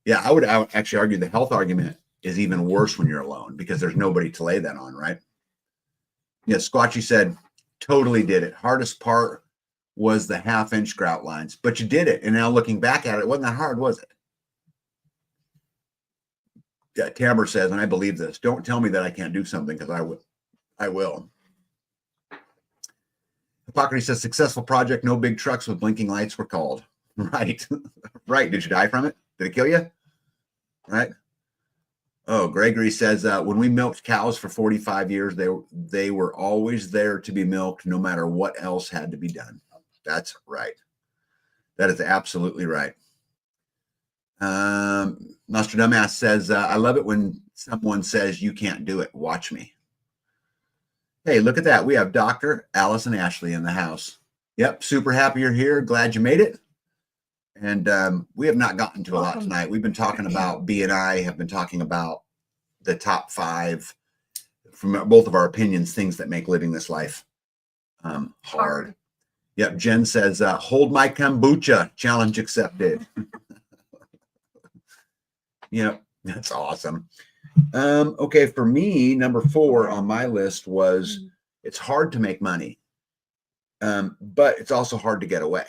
Yeah, I would actually argue the health argument is even worse when you're alone because there's nobody to lay that on, right? Yes, Squatchy said, totally did it. Hardest part was the 1/2-inch grout lines, but you did it. And now looking back at it, wasn't that hard, was it? Yeah, Tamber says, and I believe this, don't tell me that I can't do something because I will. Hippocrates says, successful project, no big trucks with blinking lights were called. Right. Right. Did you die from it? Did it kill you? Right. Oh, Gregory says, when we milked cows for 45 years, they were always there to be milked no matter what else had to be done. That's right. That is absolutely right. Nostradamus says, I love it when someone says you can't do it. Watch me. Hey, look at that. We have Dr. Alice and Ashley in the house. Yep. Super happy you're here. Glad you made it. And we have not gotten to a lot tonight. We've been talking about, B and I have been talking about the top 5 from both of our opinions, things that make living this life hard. Yep. Jen says, hold my kombucha, challenge accepted. Yep. That's awesome. Okay. For me, number 4 on my list was it's hard to make money, but it's also hard to get away.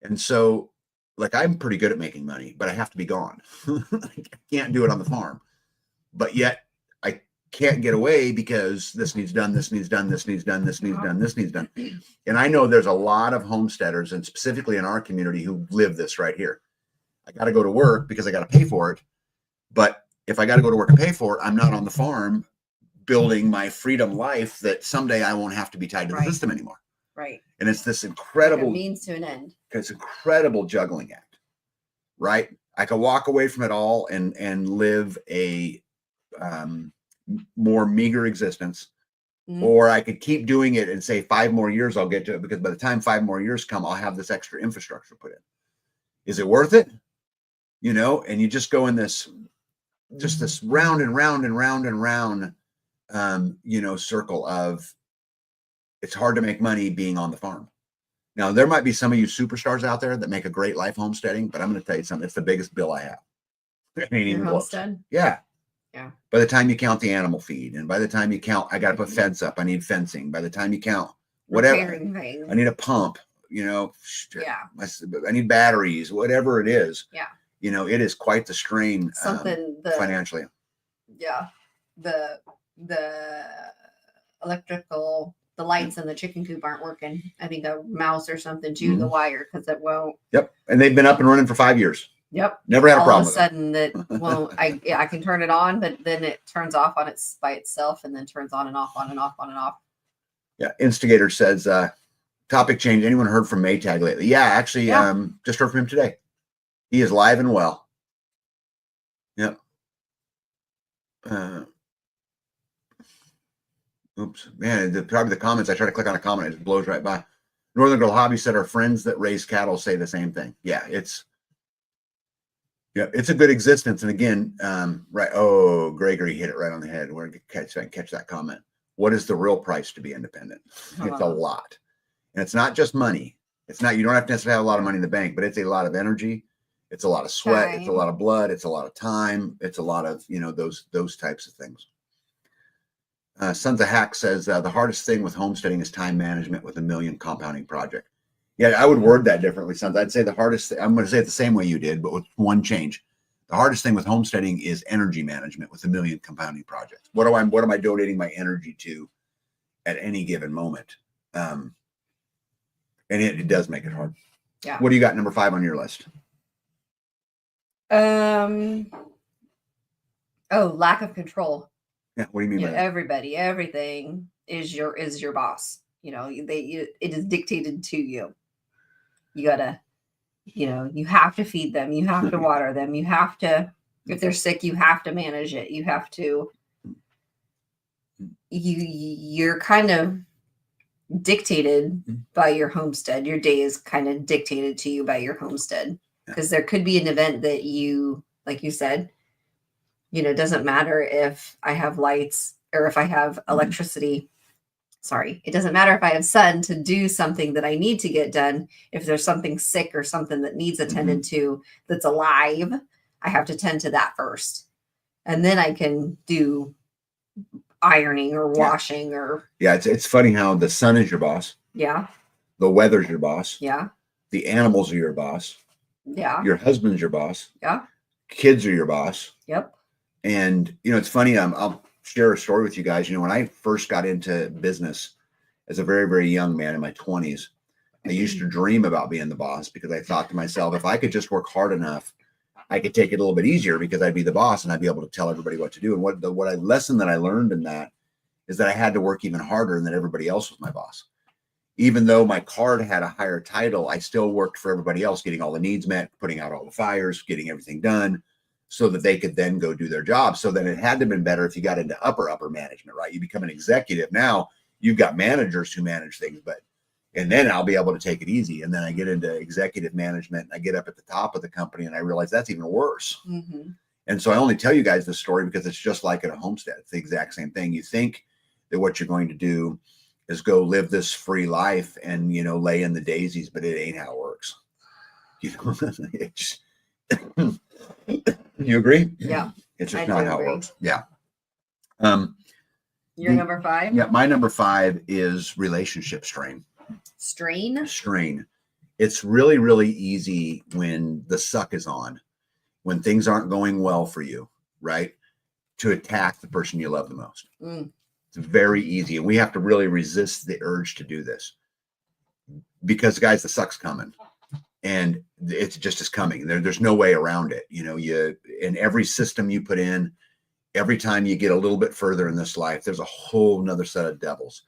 And so, like, I'm pretty good at making money, but I have to be gone. I can't do it on the farm. But yet, I can't get away because this needs done, this needs done, this needs done, this needs done, this needs done. And I know there's a lot of homesteaders, and specifically in our community, who live this right here. I got to go to work because I got to pay for it. But if I got to go to work and pay for it, I'm not on the farm building my freedom life that someday I won't have to be tied to the system anymore. Right. And it's this Like a incredible, means to an end. it's incredible juggling act, right? I could walk away from it all and live a more meager existence, or I could keep doing it and say 5 more years I'll get to it, because by the time 5 more years come, I'll have this extra infrastructure put in. Is it worth it? You know, and you just go in this, just this round and round and round and round, you know, circle of, it's hard to make money being on the farm. Now, there might be some of you superstars out there that make a great life homesteading, but I'm going to tell you something. It's the biggest bill I have. It ain't even close. Homestead? Yeah. Yeah. By the time you count the animal feed, and by the time you count, I got to put fence up. I need fencing. By the time you count whatever, I need a pump, you know, yeah, I need batteries, whatever it is. Yeah. You know, it is quite the strain financially. Yeah. The electrical, the lights in the chicken coop aren't working. I think a mouse or something chewed the wire because it won't. Yep. And they've been up and running for 5 years. Yep. Never had a problem. All of a sudden that won't, I can turn it on, but then it turns off on its by itself and then turns on and off, on and off, on and off. Yeah. Instigator says, topic change. Anyone heard from Maytag lately? Yeah, actually, just heard from him today. He is live and well. Yep. Oops, man, probably the comments. I try to click on a comment, it just blows right by. Northern Girl Hobby said our friends that raise cattle say the same thing. Yeah, it's a good existence. And again, right. Oh, Gregory hit it right on the head. We're going to catch that comment. What is the real price to be independent? It's a lot. And it's not just money. It's not, you don't have to necessarily have a lot of money in the bank, but it's a lot of energy. It's a lot of sweat. It's a lot of blood. It's a lot of time. It's a lot of, you know, those types of things. Sons of Hack says the hardest thing with homesteading is time management with a million compounding project. Yeah, I would word that differently, Sons. I'd say the hardest, I'm going to say it the same way you did, but with one change. The hardest thing with homesteading is energy management with a million compounding projects. What am I donating my energy to at any given moment? And it does make it hard. Yeah. What do you got number 5 on your list? Lack of control. Yeah, what do you mean by that? Everything is your boss. You know, it is dictated to you. You gotta, you know, you have to feed them, you have to water them, you have to, if they're sick, you have to manage it. You have to, you're kind of dictated by your homestead. Your day is kind of dictated to you by your homestead, because there could be an event that you, like you said, you know, it doesn't matter if I have lights or if I have electricity. Sorry, it doesn't matter if I have sun to do something that I need to get done. If there's something sick or something that needs attended to that's alive, I have to tend to that first. And then I can do ironing or washing or. Yeah, it's funny how the sun is your boss. Yeah. The weather's your boss. Yeah. The animals are your boss. Yeah. Your husband's your boss. Yeah. Kids are your boss. Yep. And, you know, it's funny. I'll share a story with you guys. You know, when I first got into business as a very, very young man in my 20s, I used to dream about being the boss, because I thought to myself, if I could just work hard enough, I could take it a little bit easier, because I'd be the boss and I'd be able to tell everybody what to do. And what lesson that I learned in that is that I had to work even harder, and that everybody else was my boss. Even though my card had a higher title, I still worked for everybody else, getting all the needs met, putting out all the fires, getting everything done, so that they could then go do their job. So then it had to have been better if you got into upper management, right? You become an executive. Now you've got managers who manage things, and then I'll be able to take it easy. And then I get into executive management, and I get up at the top of the company, and I realize that's even worse. And so I only tell you guys this story because it's just like at a homestead. It's the exact same thing. You think that what you're going to do is go live this free life and, you know, lay in the daisies, but it ain't how it works. You know, it's you agree? Yeah. It's just not how it works. Yeah. Your number 5? Yeah. My number 5 is relationship strain. Strain. It's really, really easy when the suck is on, when things aren't going well for you, right? To attack the person you love the most. It's very easy. And we have to really resist the urge to do this, because guys, the suck's coming. And it's just is coming. There's no way around it. You know, in every system you put in, every time you get a little bit further in this life, there's a whole nother set of devils.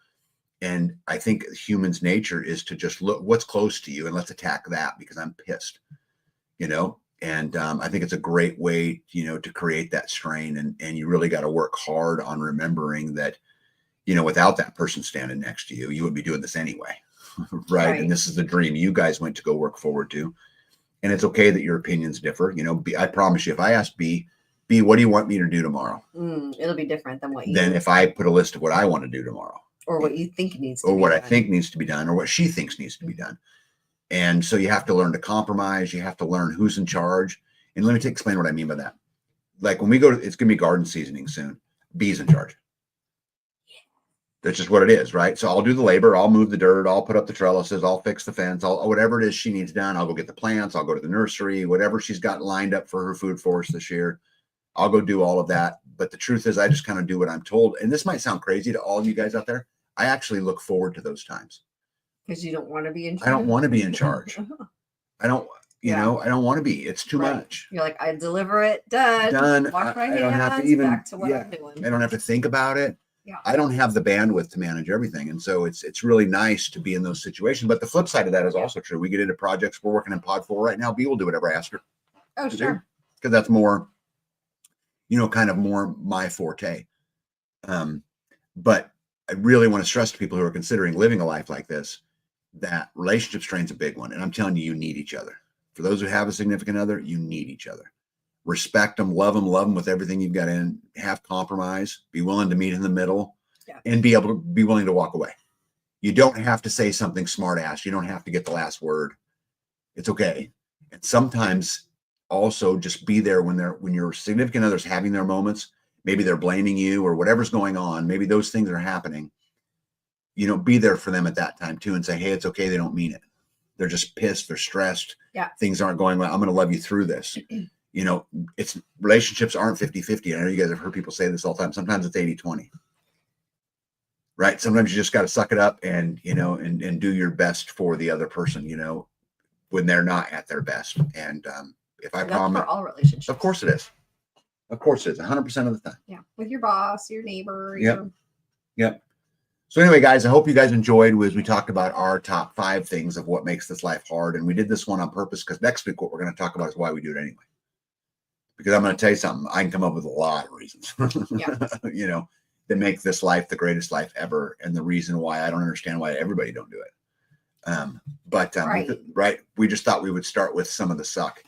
And I think humans' nature is to just look what's close to you and let's attack that because I'm pissed, you know? And I think it's a great way, you know, to create that strain. And you really got to work hard on remembering that, you know, without that person standing next to you, you would be doing this anyway. Right. And this is the dream you guys went to go work forward to. And it's okay that your opinions differ. You know, B, I promise you, if I ask B, what do you want me to do tomorrow? It'll be different than what you Then if I put a list of what I want to do tomorrow. Or what you think needs to or be what done. I think needs to be done, or what she thinks needs to be done. And so you have to learn to compromise. You have to learn who's in charge. And let me explain what I mean by that. Like when we go to, it's going to be garden seasoning soon. B's in charge. That's just what it is, right? So I'll do the labor. I'll move the dirt. I'll put up the trellises. I'll fix the fence. I'll whatever it is she needs done. I'll go get the plants. I'll go to the nursery. Whatever she's got lined up for her food forest this year, I'll go do all of that. But the truth is, I just kind of do what I'm told. And this might sound crazy to all of you guys out there. I actually look forward to those times. Because you don't want to be in charge. I don't want to be in charge. I don't, you know, I don't want to be. It's too much. You're like, I deliver it, done. Wash my hands, don't have to even, back to what I'm doing. I don't have to think about it. Yeah. I don't have the bandwidth to manage everything. And so it's really nice to be in those situations. But the flip side of that is also true. We get into projects. We're working in pod 4 right now. B will do whatever I ask her. Oh, sure. Because that's more, you know, kind of more my forte. But I really want to stress to people who are considering living a life like this, that relationship strain's a big one. And I'm telling you, you need each other. For those who have a significant other, you need each other. Respect them, love them with everything you've got in, have compromise, be willing to meet in the middle, and be able to be willing to walk away. You don't have to say something smart ass. You don't have to get the last word. It's okay. And sometimes also just be there when your significant other's having their moments. Maybe they're blaming you or whatever's going on. Maybe those things are happening. You know, be there for them at that time too and say, hey, it's okay. They don't mean it. They're just pissed. They're stressed. Yeah. Things aren't going well. I'm going to love you through this. You know, relationships aren't 50-50. I know you guys have heard people say this all the time. Sometimes it's 80-20. Right? Sometimes you just got to suck it up and, you know, and do your best for the other person, you know, when they're not at their best. And if I promise, for all relationships. Of course it is. Of course it is. 100% of the time. Yeah. With your boss, your neighbor. Yep. So anyway, guys, I hope you guys enjoyed as we talked about our top 5 things of what makes this life hard. And we did this one on purpose because next week, what we're going to talk about is why we do it anyway. Because I'm going to tell you something, I can come up with a lot of reasons, you know, that make this life the greatest life ever. And the reason why I don't understand why everybody don't do it. Right. We just thought we would start with some of the suck.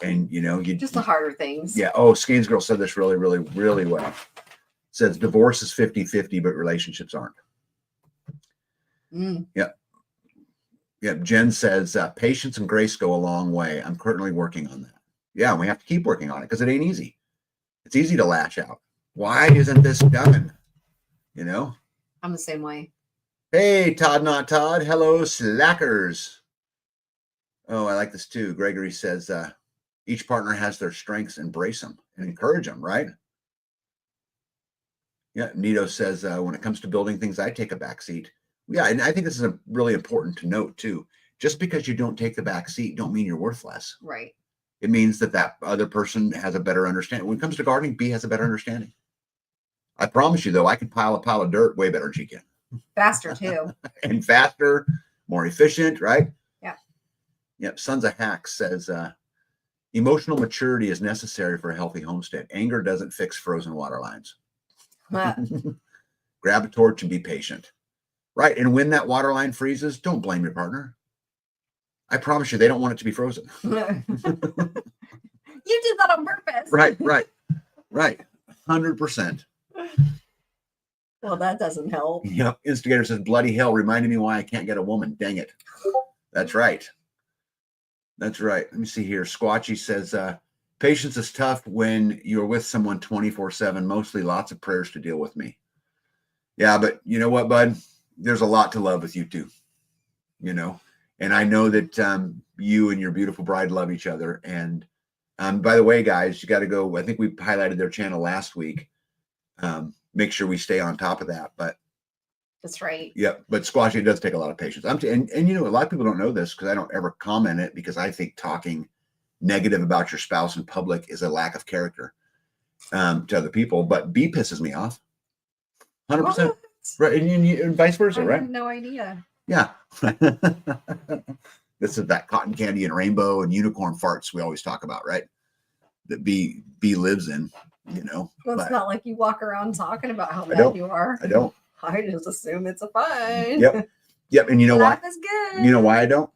And, you know, just the harder things. Yeah. Oh, Skeens Girl said this really, really, really well. Says divorce is 50-50, but relationships aren't. Yep. Jen says patience and grace go a long way. I'm currently working on that. Yeah, we have to keep working on it because it ain't easy. It's easy to lash out. Why isn't this done? You know? I'm the same way. Hey, Todd, not Todd. Hello, slackers. Oh, I like this too. Gregory says each partner has their strengths. Embrace them and encourage them, right? Yeah, Nito says when it comes to building things, I take a back seat. Yeah, and I think this is really important to note too. Just because you don't take the back seat don't mean you're worth less. Right. It means that other person has a better understanding. When it comes to gardening, B has a better understanding. I promise you, though, I can pile a pile of dirt way better than she can. Faster, too. And faster, more efficient, right? Yeah. Yep. Sons of Hacks says, emotional maturity is necessary for a healthy homestead. Anger doesn't fix frozen water lines. Grab a torch and be patient. Right. And when that water line freezes, don't blame your partner. I promise you, they don't want it to be frozen. You did that on purpose. Right. 100%. Well, that doesn't help. Yep. Instigator says, bloody hell, reminding me why I can't get a woman. Dang it. That's right. Let me see here. Squatchy says, patience is tough when you're with someone 24/7, mostly lots of prayers to deal with me. Yeah, but you know what, bud? There's a lot to love with you too, you know? And I know that you and your beautiful bride love each other. And by the way, guys, you got to go. I think we highlighted their channel last week. Make sure we stay on top of that. But that's right. Yeah. But squashing, it does take a lot of patience. And you know, a lot of people don't know this because I don't ever comment it because I think talking negative about your spouse in public is a lack of character to other people. But B pisses me off. 100%. Right, and vice versa, I right? had no idea. Yeah. This is that cotton candy and rainbow and unicorn farts we always talk about, right? That bee lives in, you know. Well, it's But not like you walk around talking about how I mad don't. you are. I don't. I just assume it's a fine. Yep. Yep. And you know why? Life is good. You know why I don't?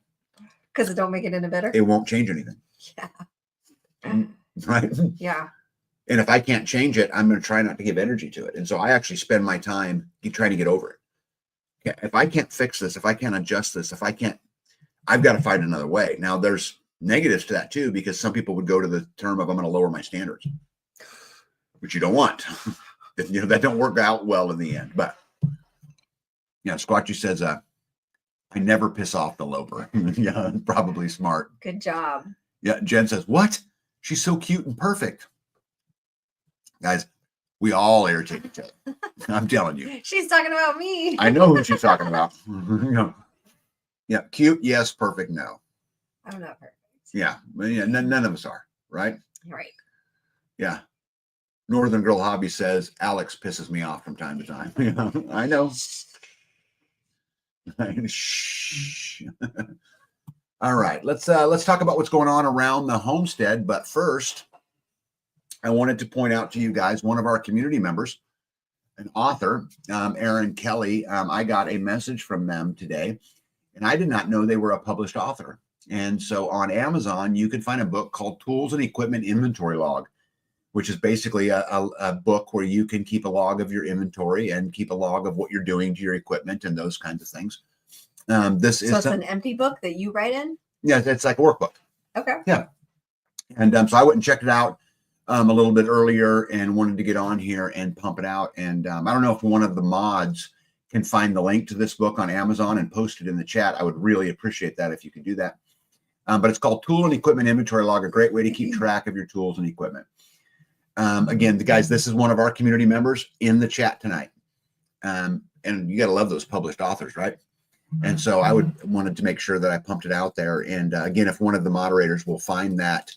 Because it don't make it any better. It won't change anything. Yeah. Right? Yeah. And if I can't change it, I'm going to try not to give energy to it. And so I actually spend my time trying to get over it. Okay, if I can't fix this, if I can't adjust this, if I can't, I've got to find another way. Now, there's negatives to that too, because some people would go to the term of I'm going to lower my standards, which you don't want. You know, that don't work out well in the end. But yeah, Squatchy says, I never piss off the lover. Yeah, probably smart. Good job. Yeah, Jen says, what? She's so cute and perfect. Guys, we all irritate each other. I'm telling you. She's talking about me. I know who she's talking about. Yeah, cute, yes. Perfect, no. I'm not perfect. Yeah, none of us are, right? Right. Yeah. Northern Girl Hobby says Alex pisses me off from time to time. Yeah, I know. Shh. All right, let's talk about what's going on around the homestead. But first, I wanted to point out to you guys one of our community members, an author, Aaron Kelly. I got a message from them today, and I did not know they were a published author. And so on Amazon, you can find a book called Tools and Equipment Inventory Log, which is basically a book where you can keep a log of your inventory and keep a log of what you're doing to your equipment and those kinds of things. So it's an empty book that you write in? Yeah, it's like a workbook. Okay. Yeah. And so I went and checked it out a little bit earlier and wanted to get on here and pump it out. And I don't know if one of the mods can find the link to this book on Amazon and post it in the chat. I would really appreciate that if you could do that. But it's called Tool and Equipment Inventory Log, a great way to keep track of your tools and equipment. Again, guys, this is one of our community members in the chat tonight. And you got to love those published authors, right? And so I wanted to make sure that I pumped it out there. And again, if one of the moderators will find that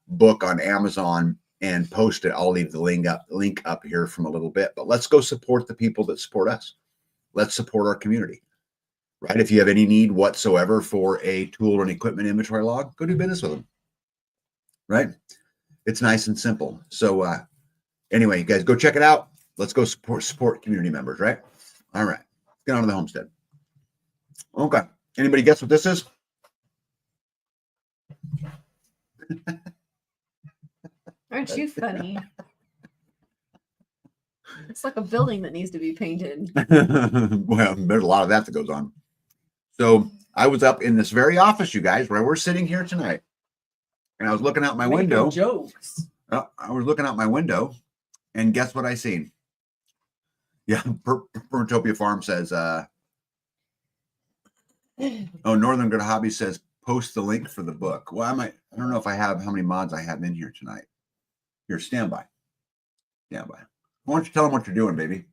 book on Amazon and post it, I'll leave the link up here from a little bit. But let's go support the people that support us. Let's support our community, right? If you have any need whatsoever for a tool or an equipment inventory log, go do business with them, right? It's nice and simple. So anyway, you guys go check it out. Let's go support community members, right? All right, let's get on to the homestead. Okay. Anybody guess what this is? Aren't you funny? It's like a building that needs to be painted. Well, there's a lot of that goes on. So I was up in this very office, you guys, where we're sitting here tonight. And I was looking out my window. Jokes. I was looking out my window, and guess what I seen? Yeah, Pertopia Farm says, Northern Good Hobby says, post the link for the book. Well, I don't know if I have how many mods I have in here tonight. Here, stand by. Stand by. Why don't you tell them what you're doing, baby?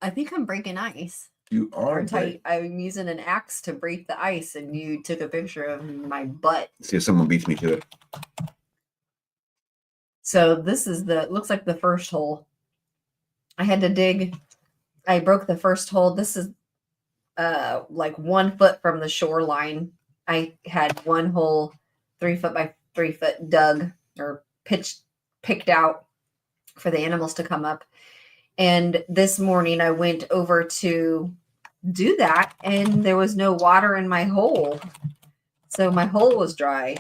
I think I'm breaking ice. You are. I'm using an axe to break the ice, and you took a picture of my butt. See if someone beats me to it. So this is looks like the first hole. I had to dig. I broke the first hole. This is like 1 foot from the shoreline. I had one hole 3 foot by 3 foot dug or picked out for the animals to come up. And this morning I went over to do that, and there was no water in my hole. So my hole was dry.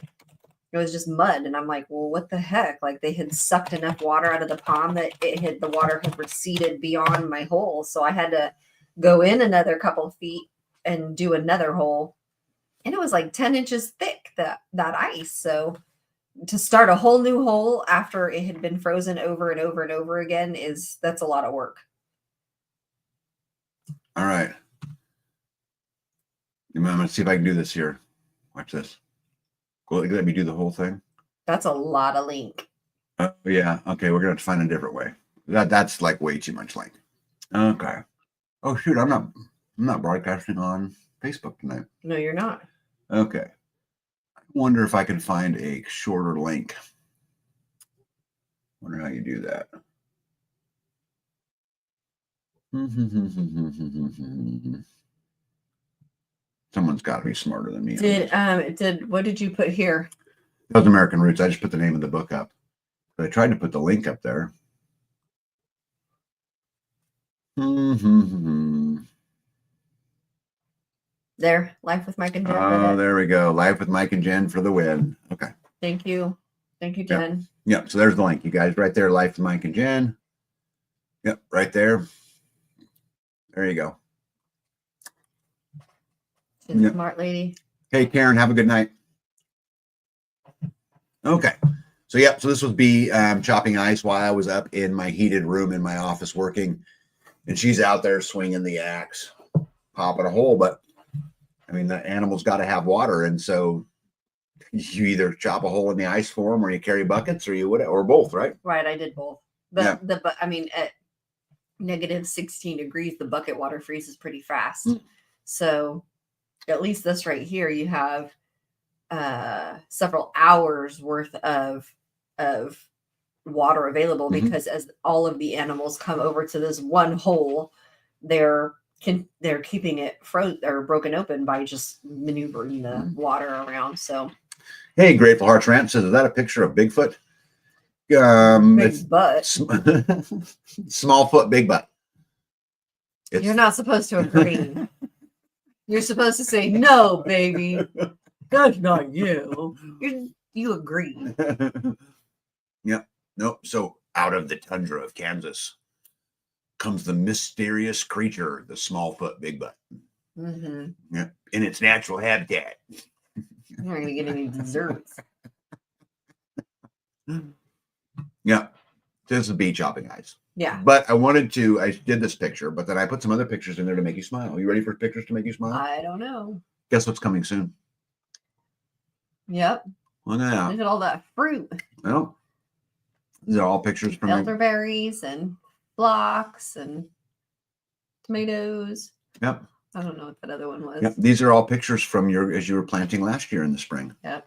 It was just mud. And I'm like, well, what the heck? Like, they had sucked enough water out of the pond that the water had receded beyond my hole. So I had to go in another couple of feet and do another hole. And it was like 10 inches thick, that ice. So to start a whole new hole after it had been frozen over and over and over again that's a lot of work. All right. I'm going to see if I can do this here. Watch this. Let me do the whole thing. That's a lot of link. Yeah. Okay. We're going to have to find a different way. That's like way too much link. Okay. Oh, shoot. I'm not broadcasting on Facebook tonight. No, you're not. Okay. I wonder if I can find a shorter link. Wonder how you do that. Someone's got to be smarter than me. What did you put here? Those American Roots. I just put the name of the book up. But I tried to put the link up there. There, Life with Mike and Jen. Oh, there we go. Life with Mike and Jen for the win. Okay. Thank you, Jen. Yep. So there's the link, you guys, right there. Life with Mike and Jen. Yep, right there. There you go. She's a smart lady. Hey, Karen, have a good night. Okay. So, yep. So this was B chopping ice while I was up in my heated room in my office working. And she's out there swinging the axe, popping a hole. But, I mean, the animal's got to have water. And so you either chop a hole in the ice for them or you carry buckets or you would, or both, right? Right. I did both. But I mean, at negative 16 degrees, the bucket water freezes pretty fast. So at least this right here, you have several hours worth of water available because as all of the animals come over to this one hole, they're keeping it frozen or broken open by just maneuvering the water around. So, hey, Grateful Hearts Rant says, is that a picture of Bigfoot? Big butt. Small foot, big butt. You're not supposed to agree. You're supposed to say, no, baby. That's not you. You agree. Yep. Nope. So out of the tundra of Kansas comes the mysterious creature, the small foot, big butt. Yeah. In its natural habitat. You're not going to get any desserts. Yeah. This is bee chopping ice. Yeah. But I did this picture, but then I put some other pictures in there to make you smile. Are you ready for pictures to make you smile? I don't know. Guess what's coming soon? Yep. Look at that. Look at all that fruit. Well, these are all pictures from elderberries and blocks and tomatoes. Yep. I don't know what that other one was. Yep. These are all pictures from as you were planting last year in the spring. Yep.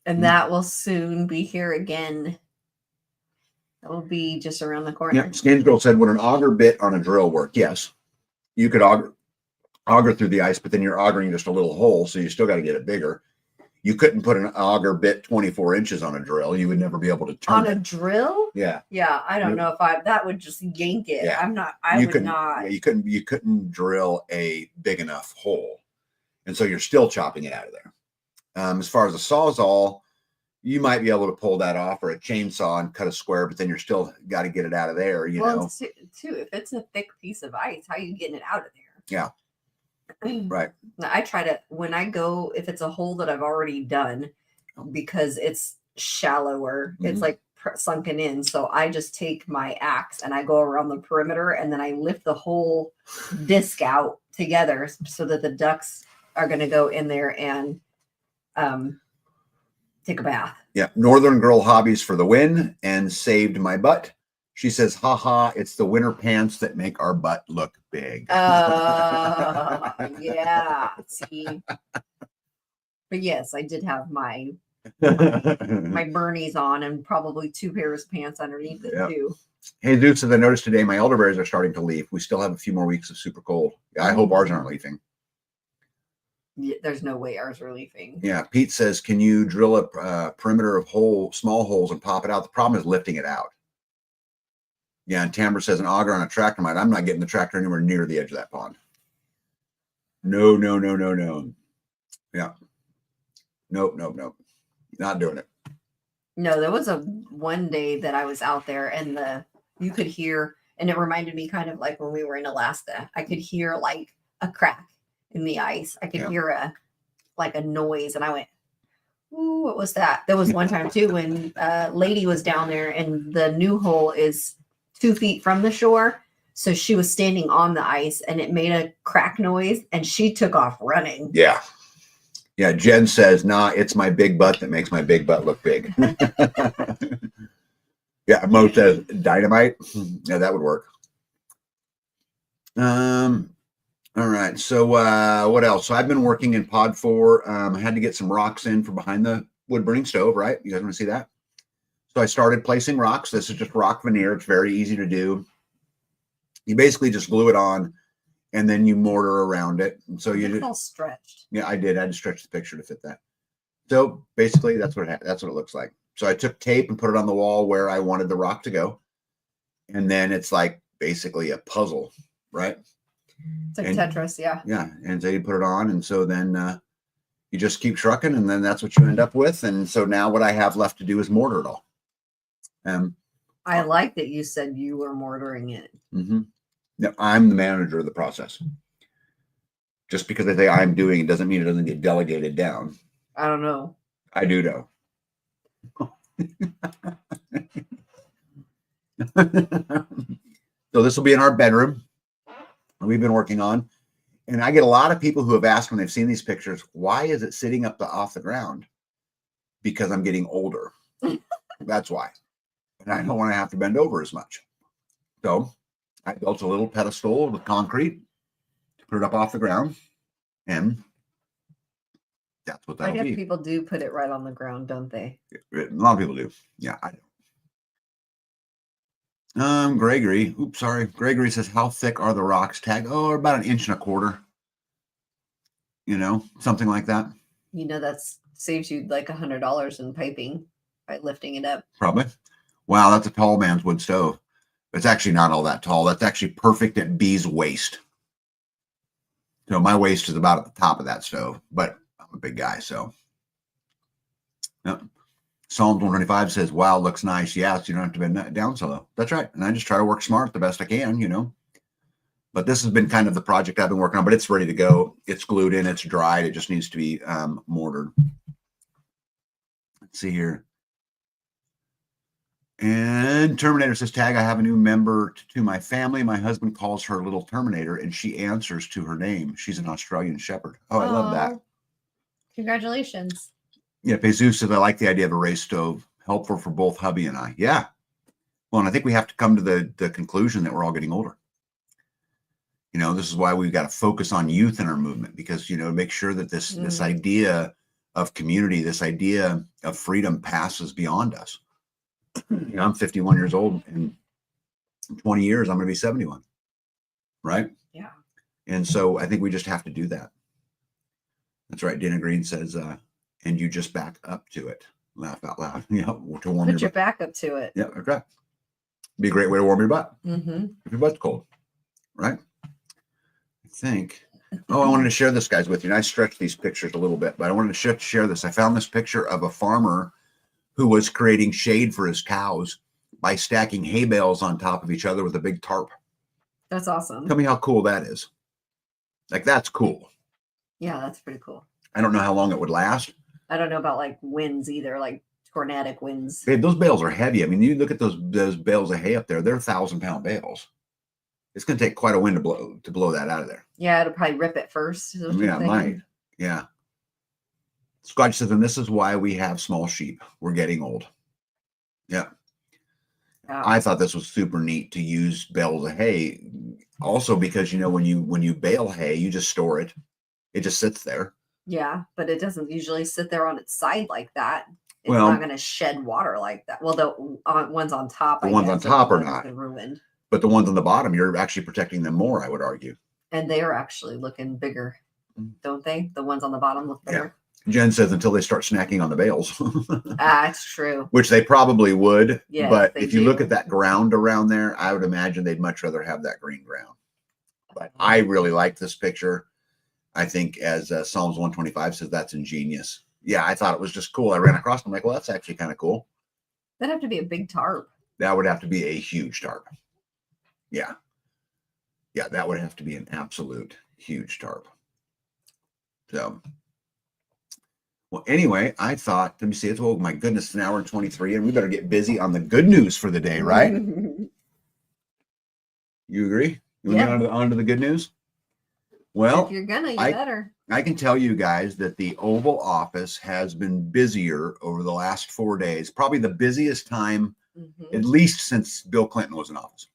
And that will soon be here again. That will be just around the corner. Yeah. Skins Girl said, would an auger bit on a drill work? Yes. You could auger through the ice, but then you're augering just a little hole, so you still got to get it bigger. You couldn't put an auger bit 24 inches on a drill. You would never be able to turn on a drill. Yeah. Yeah. I don't know if that would just yank it. Yeah. I would not. Yeah, you couldn't drill a big enough hole. And so you're still chopping it out of there. As far as a sawzall, you might be able to pull that off, or a chainsaw and cut a square, but then you're still got to get it out of there. You know, too, if it's a thick piece of ice, how are you getting it out of there? Yeah. Right. I try to, when I go, if it's a hole that I've already done, because it's shallower, it's like sunken in. So I just take my axe and I go around the perimeter, and then I lift the whole disc out together so that the ducks are going to go in there and take a bath. Yeah. Northern Girl Hobbies for the win and saved my butt. She says, haha, it's the winter pants that make our butt look big. Yeah. See. But yes, I did have my Bernies on and probably 2 pairs of pants underneath it too. Hey, Duke says, I noticed today my elderberries are starting to leaf. We still have a few more weeks of super cold. I hope ours aren't leafing. Yeah, there's no way ours are leafing. Yeah. Pete says, can you drill a perimeter of small holes and pop it out? The problem is lifting it out. Yeah. And Tamber says, an auger on a tractor might. I'm not getting the tractor anywhere near the edge of that pond. No. Yeah. Nope. Not doing it. No, there was one day that I was out there and you could hear, and it reminded me kind of like when we were in Alaska. I could hear like a crack in the ice. I could hear a noise, and I went, ooh, what was that? There was one time too when a lady was down there, and the new hole is 2 feet from the shore. So she was standing on the ice, and it made a crack noise, and she took off running. Yeah. Yeah. Jen says, nah, it's my big butt that makes my big butt look big. Yeah. Mo says, dynamite. Yeah, that would work. All right. So what else? So I've been working in pod 4. I had to get some rocks in for behind the wood burning stove, right? You guys want to see that? So I started placing rocks. This is just rock veneer. It's very easy to do. You basically just glue it on and then you mortar around it. And so you It's all stretched. Yeah, I did. I had to stretch the picture to fit that. So basically that's what it looks like. So I took tape and put it on the wall where I wanted the rock to go. And then it's like basically a puzzle, right? It's like Tetris, yeah. Yeah. And so you put it on. And so then you just keep trucking and then that's what you end up with. And so now what I have left to do is mortar it all. I like that you said you were mortaring it. No, I'm the manager of the process. Just because I say I'm doing it doesn't mean it doesn't get delegated down. I don't know. I do know. So this will be in our bedroom. We've been working on. And I get a lot of people who have asked when they've seen these pictures, why is it sitting up off the ground? Because I'm getting older. That's why. And I don't want to have to bend over as much. So I built a little pedestal with concrete to put it up off the ground. And that's what that'll I guess be. people do put it right on the ground, don't they? A lot of people do. Yeah, I don't. Gregory. Oops, sorry. Gregory says, how thick are the rocks? Tag. Oh, about 1.25 inches. Something like that. That saves you like $100 in piping by lifting it up. Probably. Wow, that's a tall man's wood stove. It's actually not all that tall. That's actually perfect at B's waist. So my waist is about at the top of that stove, but I'm a big guy, so. Yep. Psalms 125 says, wow, looks nice. Yes, you don't have to bend down so low. That's right. And I just try to work smart the best I can. But this has been kind of the project I've been working on, but it's ready to go. It's glued in, it's dried. It just needs to be mortared. Let's see here. And Terminator says, tag, I have a new member to my family. My husband calls her Little Terminator, and she answers to her name. She's an Australian Shepherd. Oh, I love that. Congratulations. Yeah, Jesus says, I like the idea of a raised stove. Helpful for both hubby and I. Yeah. Well, and I think we have to come to the conclusion that we're all getting older. This is why we've got to focus on youth in our movement, because, make sure that this idea of community, this idea of freedom passes beyond us. I'm 51 years old, and in 20 years, I'm going to be 71. Right? Yeah. And so I think we just have to do that. That's right. Dana Green says, and you just back up to it. Laugh out loud. To warm Put your back up to it. Yeah, okay. Be a great way to warm your butt. If your butt's cold. Right? I think. Oh, I wanted to share this, guys, with you. And I stretched these pictures a little bit, but I wanted to share this. I found this picture of a farmer who was creating shade for his cows by stacking hay bales on top of each other with a big tarp. That's awesome. Tell me how cool that is. Like, that's cool. Yeah, that's pretty cool. I don't know how long it would last. I don't know about like winds either, like tornadic winds. Babe, those bales are heavy. I mean, you look at those bales of hay up there, they're 1,000-pound bales. It's going to take quite a wind to blow that out of there. Yeah, it'll probably rip it first. Yeah, it might. Yeah. Scotch says, and this is why we have small sheep. We're getting old. Yeah. Wow. I thought this was super neat to use bales of hay. Also, because when you bale hay, you just store it. It just sits there. Yeah, but it doesn't usually sit there on its side like that. It's not going to shed water like that. Well, the ones on top, the ones on top are not ruined. But the ones on the bottom, you're actually protecting them more, I would argue. And they are actually looking bigger, don't they? The ones on the bottom look bigger. Yeah. Jen says until they start snacking on the bales. It's true. Which they probably would. Yes, but if you look at that ground around there, I would imagine they'd much rather have that green ground. But I really like this picture. I think, as Psalms 125 says, that's ingenious. Yeah, I thought it was just cool. I ran across it. I'm like, well, that's actually kind of cool. That'd have to be a big tarp. That would have to be a huge tarp. Yeah. Yeah, that would have to be an absolute huge tarp. So, well, anyway, I thought, let me see, oh my goodness, it's an hour and 23, and we better get busy on the good news for the day, right? You agree? You want to get on to the good news? Well, if you're gonna, you better. I can tell you guys that the Oval Office has been busier over the last 4 days, probably the busiest time, at least since Bill Clinton was in office.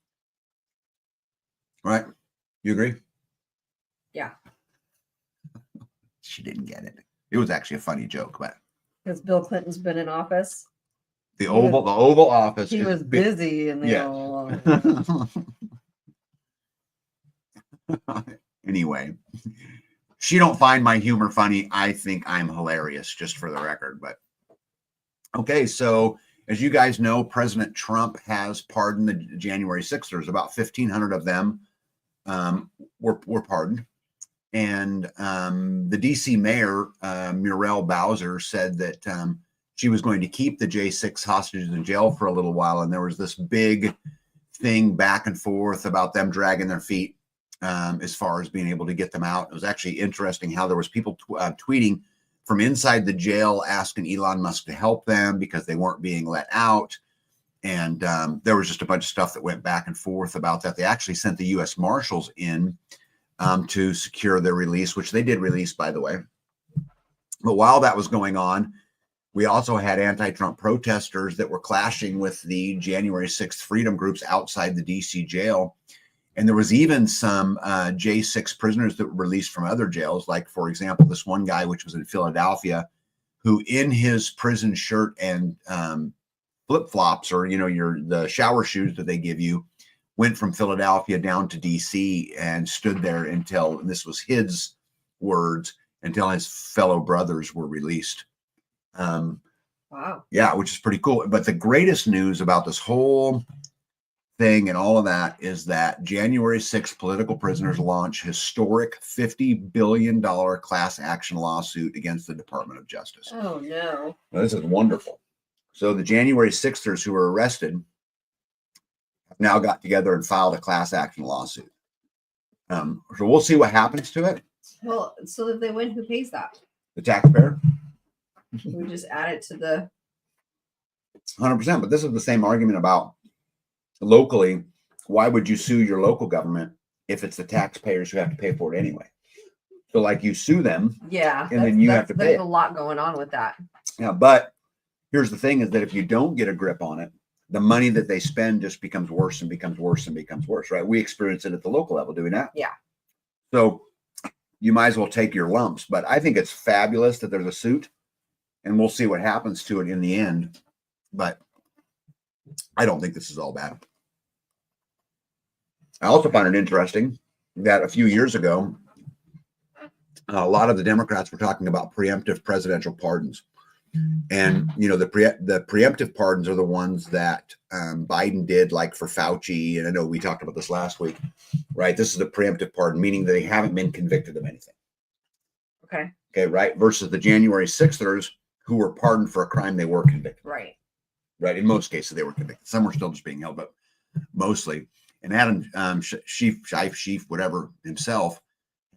Right? You agree? Yeah. She didn't get it. It was actually a funny joke, but because Bill Clinton's been in office. The Oval Office. He was busy in the Yeah. Oval Office. Anyway, she don't find my humor funny. I think I'm hilarious, just for the record. But okay, so as you guys know, President Trump has pardoned the January 6th. There's about 1,500 of them were pardoned. And the DC mayor, Muriel Bowser, said that she was going to keep the J6 hostages in jail for a little while. And there was this big thing back and forth about them dragging their feet as far as being able to get them out. It was actually interesting how there was people tweeting from inside the jail asking Elon Musk to help them because they weren't being let out. And there was just a bunch of stuff that went back and forth about that. They actually sent the U.S. Marshals in to secure their release, which they did release, by the way. But while that was going on, we also had anti-Trump protesters that were clashing with the January 6th freedom groups outside the DC jail. And there was even some J6 prisoners that were released from other jails. Like, for example, this one guy, which was in Philadelphia, who in his prison shirt and flip-flops, or, the shower shoes that they give you, went from Philadelphia down to DC and stood there until, and this was his words, until his fellow brothers were released. Wow. Yeah, which is pretty cool. But the greatest news about this whole thing and all of that is that January 6th political prisoners launch historic $50 billion class action lawsuit against the Department of Justice. Oh, no. Now, this is wonderful. So the January 6thers who were arrested now got together and filed a class action lawsuit. So we'll see what happens to it. Well, so if they win, who pays that? The taxpayer. We just add it to the 100%. But this is the same argument about locally. Why would you sue your local government if it's the taxpayers who have to pay for it anyway? So, like, you sue them. Yeah. And then you have to pay. There's a lot going on with that. Yeah. But here's the thing is that if you don't get a grip on it, the money that they spend just becomes worse and becomes worse and becomes worse, right? We experience it at the local level, do we not? Yeah. So you might as well take your lumps. But I think it's fabulous that there's a suit, and we'll see what happens to it in the end. But I don't think this is all bad. I also find it interesting that a few years ago, a lot of the Democrats were talking about preemptive presidential pardons. And, the preemptive pardons are the ones that Biden did, like for Fauci. And I know we talked about this last week, right? This is the preemptive pardon, meaning that they haven't been convicted of anything. Okay. Okay, right? Versus the January 6thers who were pardoned for a crime they were convicted. Right. Right. In most cases, they were convicted. Some were still just being held, but mostly. And Adam Schiff, whatever, himself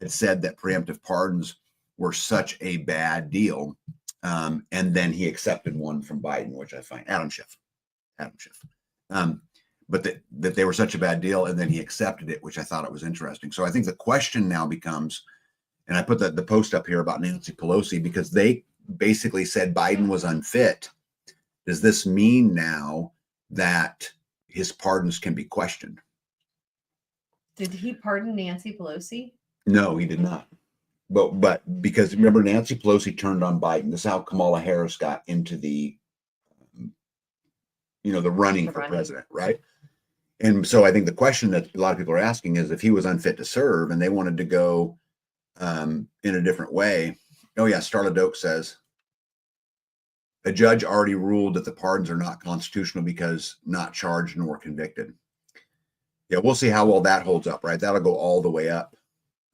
had said that preemptive pardons were such a bad deal. And then he accepted one from Biden, which I find Adam Schiff. But that they were such a bad deal, and then he accepted it, which I thought it was interesting. So I think the question now becomes, and I put the post up here about Nancy Pelosi, because they basically said Biden was unfit. Does this mean now that his pardons can be questioned? Did he pardon Nancy Pelosi? No, he did not. But because remember, Nancy Pelosi turned on Biden. This is how Kamala Harris got into the running for president, right? And so I think the question that a lot of people are asking is, if he was unfit to serve and they wanted to go in a different way. Oh yeah, Starla Doak says a judge already ruled that the pardons are not constitutional because not charged nor convicted. Yeah, we'll see how well that holds up, right? That'll go all the way up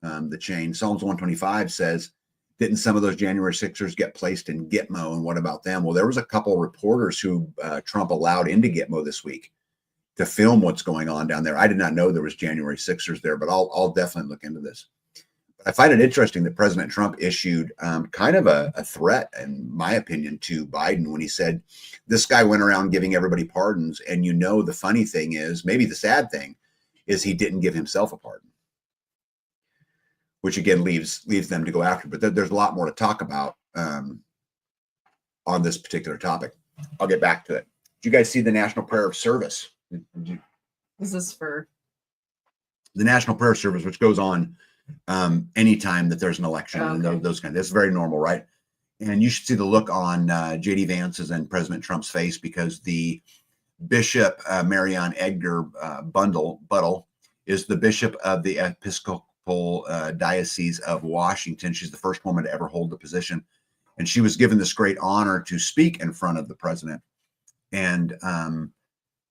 the chain. Psalms 125 says, didn't some of those January 6ers get placed in Gitmo? And what about them? Well, there was a couple of reporters who Trump allowed into Gitmo this week to film what's going on down there. I did not know there was January 6ers there, but I'll definitely look into this. I find it interesting that President Trump issued kind of a threat, in my opinion, to Biden when he said, this guy went around giving everybody pardons. And the funny thing is, maybe the sad thing is, he didn't give himself a pardon, which again leaves them to go after. But there's a lot more to talk about on this particular topic. I'll get back to it. Did you guys see the National Prayer of Service? Is this for the National Prayer Service, which goes on anytime that there's an election? Okay. And those kind of, that's very normal, right? And you should see the look on J.D. Vance's and President Trump's face, because the Bishop Marianne Edgar Buttle is the bishop of the Episcopal Diocese of Washington. She's the first woman to ever hold the position. And she was given this great honor to speak in front of the president. And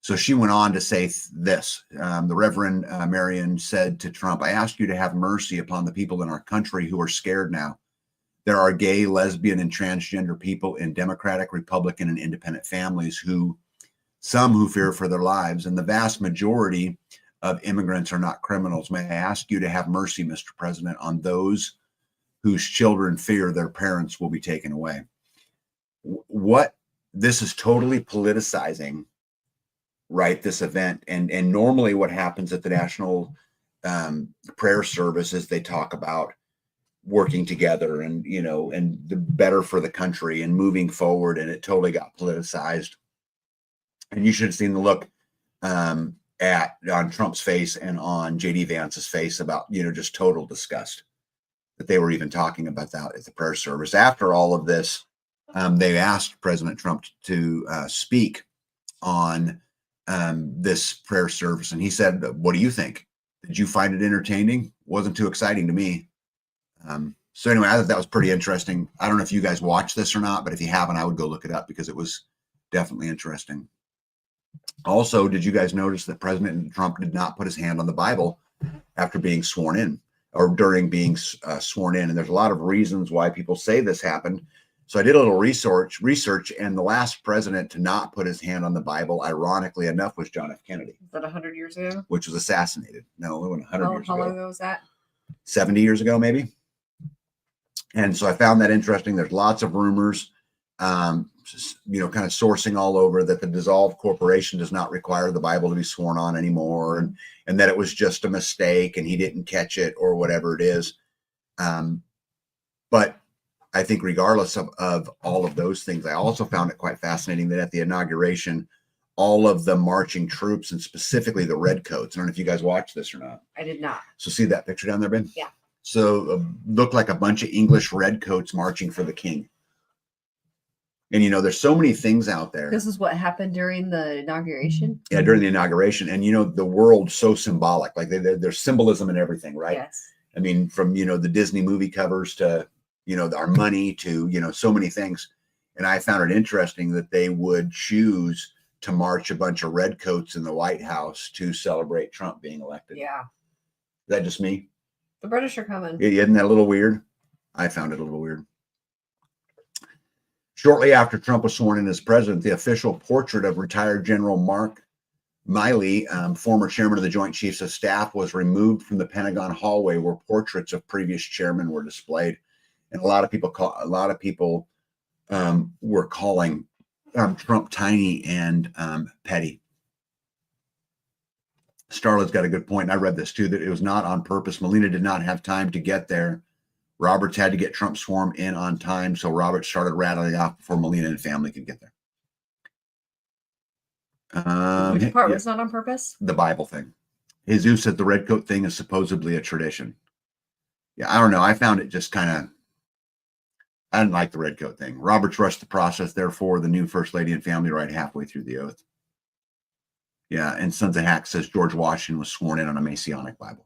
so she went on to say this. The Reverend Marian said to Trump, "I ask you to have mercy upon the people in our country who are scared now. There are gay, lesbian, and transgender people in Democratic, Republican, and independent families some who fear for their lives, and the vast majority of immigrants are not criminals. May I ask you to have mercy, Mr. President, on those whose children fear their parents will be taken away." This is totally politicizing, right, this event. And normally what happens at the National Prayer Service is they talk about working together and the better for the country and moving forward, and it totally got politicized. And you should have seen the look on Trump's face and on J.D. Vance's face about just total disgust that they were even talking about that at the prayer service. After all of this, they asked President Trump to speak on this prayer service, and he said, "What do you think? Did you find it entertaining? Wasn't too exciting to me." So anyway, I thought that was pretty interesting. I don't know if you guys watched this or not, but if you haven't, I would go look it up because it was definitely interesting. Also, did you guys notice that President Trump did not put his hand on the Bible after being sworn in, or during being sworn in? And there's a lot of reasons why people say this happened. So I did a little research, and the last president to not put his hand on the Bible, ironically enough, was John F. Kennedy. Is that 100 years ago? Which was assassinated. No, it wasn't 100 years ago. How long ago was that? 70 years ago, maybe. And so I found that interesting. There's lots of rumors, kind of sourcing all over, that the dissolved corporation does not require the Bible to be sworn on anymore, and that it was just a mistake and he didn't catch it or whatever it is. But I think regardless of all of those things, I also found it quite fascinating that at the inauguration, all of the marching troops, and specifically the redcoats, I don't know if you guys watched this or not. I did not. So see that picture down there, Ben? Yeah. So looked like a bunch of English redcoats marching for the king. And, there's so many things out there. This is what happened during the inauguration? Yeah, during the inauguration. And, the world's so symbolic. Like there's symbolism in everything, right? Yes. I mean, from, the Disney movie covers to, our money to, so many things. And I found it interesting that they would choose to march a bunch of redcoats in the White House to celebrate Trump being elected. Yeah. Is that just me? The British are coming. Isn't that a little weird? I found it a little weird. Shortly after Trump was sworn in as president, the official portrait of retired General Mark Milley, former chairman of the Joint Chiefs of Staff, was removed from the Pentagon hallway, where portraits of previous chairmen were displayed. And a lot of people were calling Trump tiny and petty. Starla's got a good point. And I read this too, that it was not on purpose. Melina did not have time to get there. Roberts had to get Trump sworn in on time, so Roberts started rattling off before Melina and family could get there. Which part was not on purpose? The Bible thing. Jesus said the redcoat thing is supposedly a tradition. Yeah, I don't know. I found it just I didn't like the redcoat thing. Roberts rushed the process, therefore the new First Lady and family right halfway through the oath. Yeah, and Sons of Hack says George Washington was sworn in on a Masonic Bible.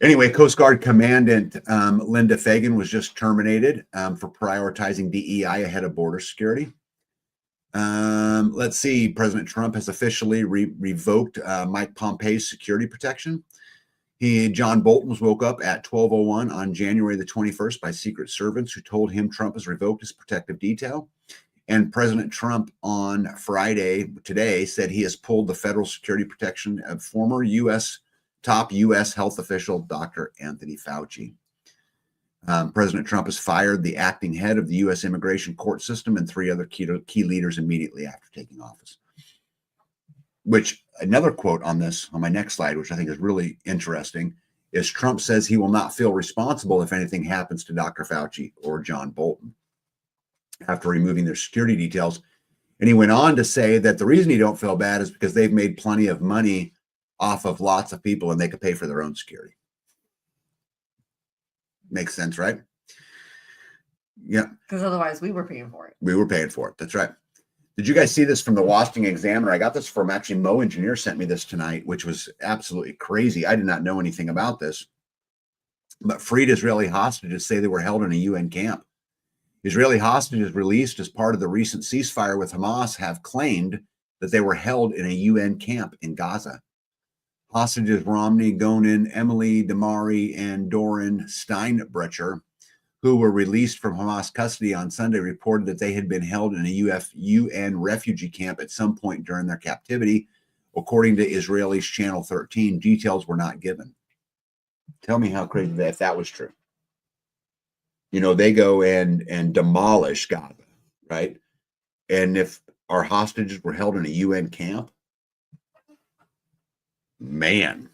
Anyway, Coast Guard Commandant Linda Fagan was just terminated for prioritizing DEI ahead of border security. Let's see. President Trump has officially revoked Mike Pompeo's security protection. John Bolton was woke up at 12:01 on January the 21st by Secret Servants who told him Trump has revoked his protective detail. And President Trump on Friday today said he has pulled the federal security protection of former top U.S. health official, Dr. Anthony Fauci. President Trump has fired the acting head of the U.S. immigration court system and 3 other key leaders immediately after taking office. Which, another quote on my next slide, which I think is really interesting, is Trump says he will not feel responsible if anything happens to Dr. Fauci or John Bolton after removing their security details. And he went on to say that the reason he don't feel bad is because they've made plenty of money off of lots of people and they could pay for their own security. Makes sense, right? Yeah. Because otherwise we were paying for it. We were paying for it. That's right. Did you guys see this from the Washington Examiner? I got this from actually Mo Engineer sent me this tonight, which was absolutely crazy. I did not know anything about this. But freed Israeli hostages say they were held in a UN camp. Israeli hostages released as part of the recent ceasefire with Hamas have claimed that they were held in a UN camp in Gaza. Hostages Romney Gonen, Emily Damari, and Doran Steinbrecher, who were released from Hamas custody on Sunday, reported that they had been held in a UN refugee camp at some point during their captivity. According to Israelis Channel 13, details were not given. Tell me how crazy that if that was true. You know, they go and demolish Gaza, right? And if our hostages were held in a UN camp, man,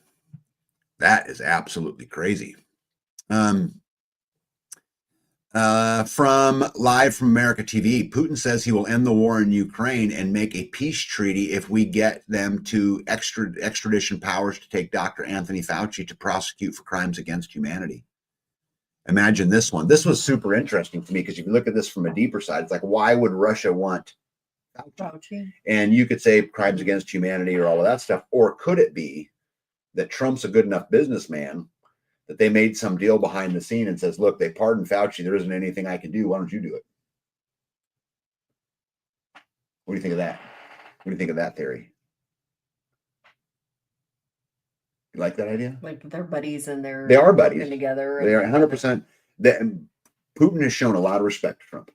that is absolutely crazy. From Live from America TV, Putin says he will end the war in Ukraine and make a peace treaty if we get them to extradition powers to take Dr. Anthony Fauci to prosecute for crimes against humanity. Imagine this one. This was super interesting to me because if you look at this from a deeper side, it's like, why would Russia want Fauci? And you could say crimes against humanity or all of that stuff. Or could it be that Trump's a good enough businessman that they made some deal behind the scene and says, look, they pardoned Fauci. There isn't anything I can do. Why don't you do it? What do you think of that? What do you think of that theory? You like that idea? Like they're buddies and they are buddies together. They are 100%. Putin has shown a lot of respect to Trump,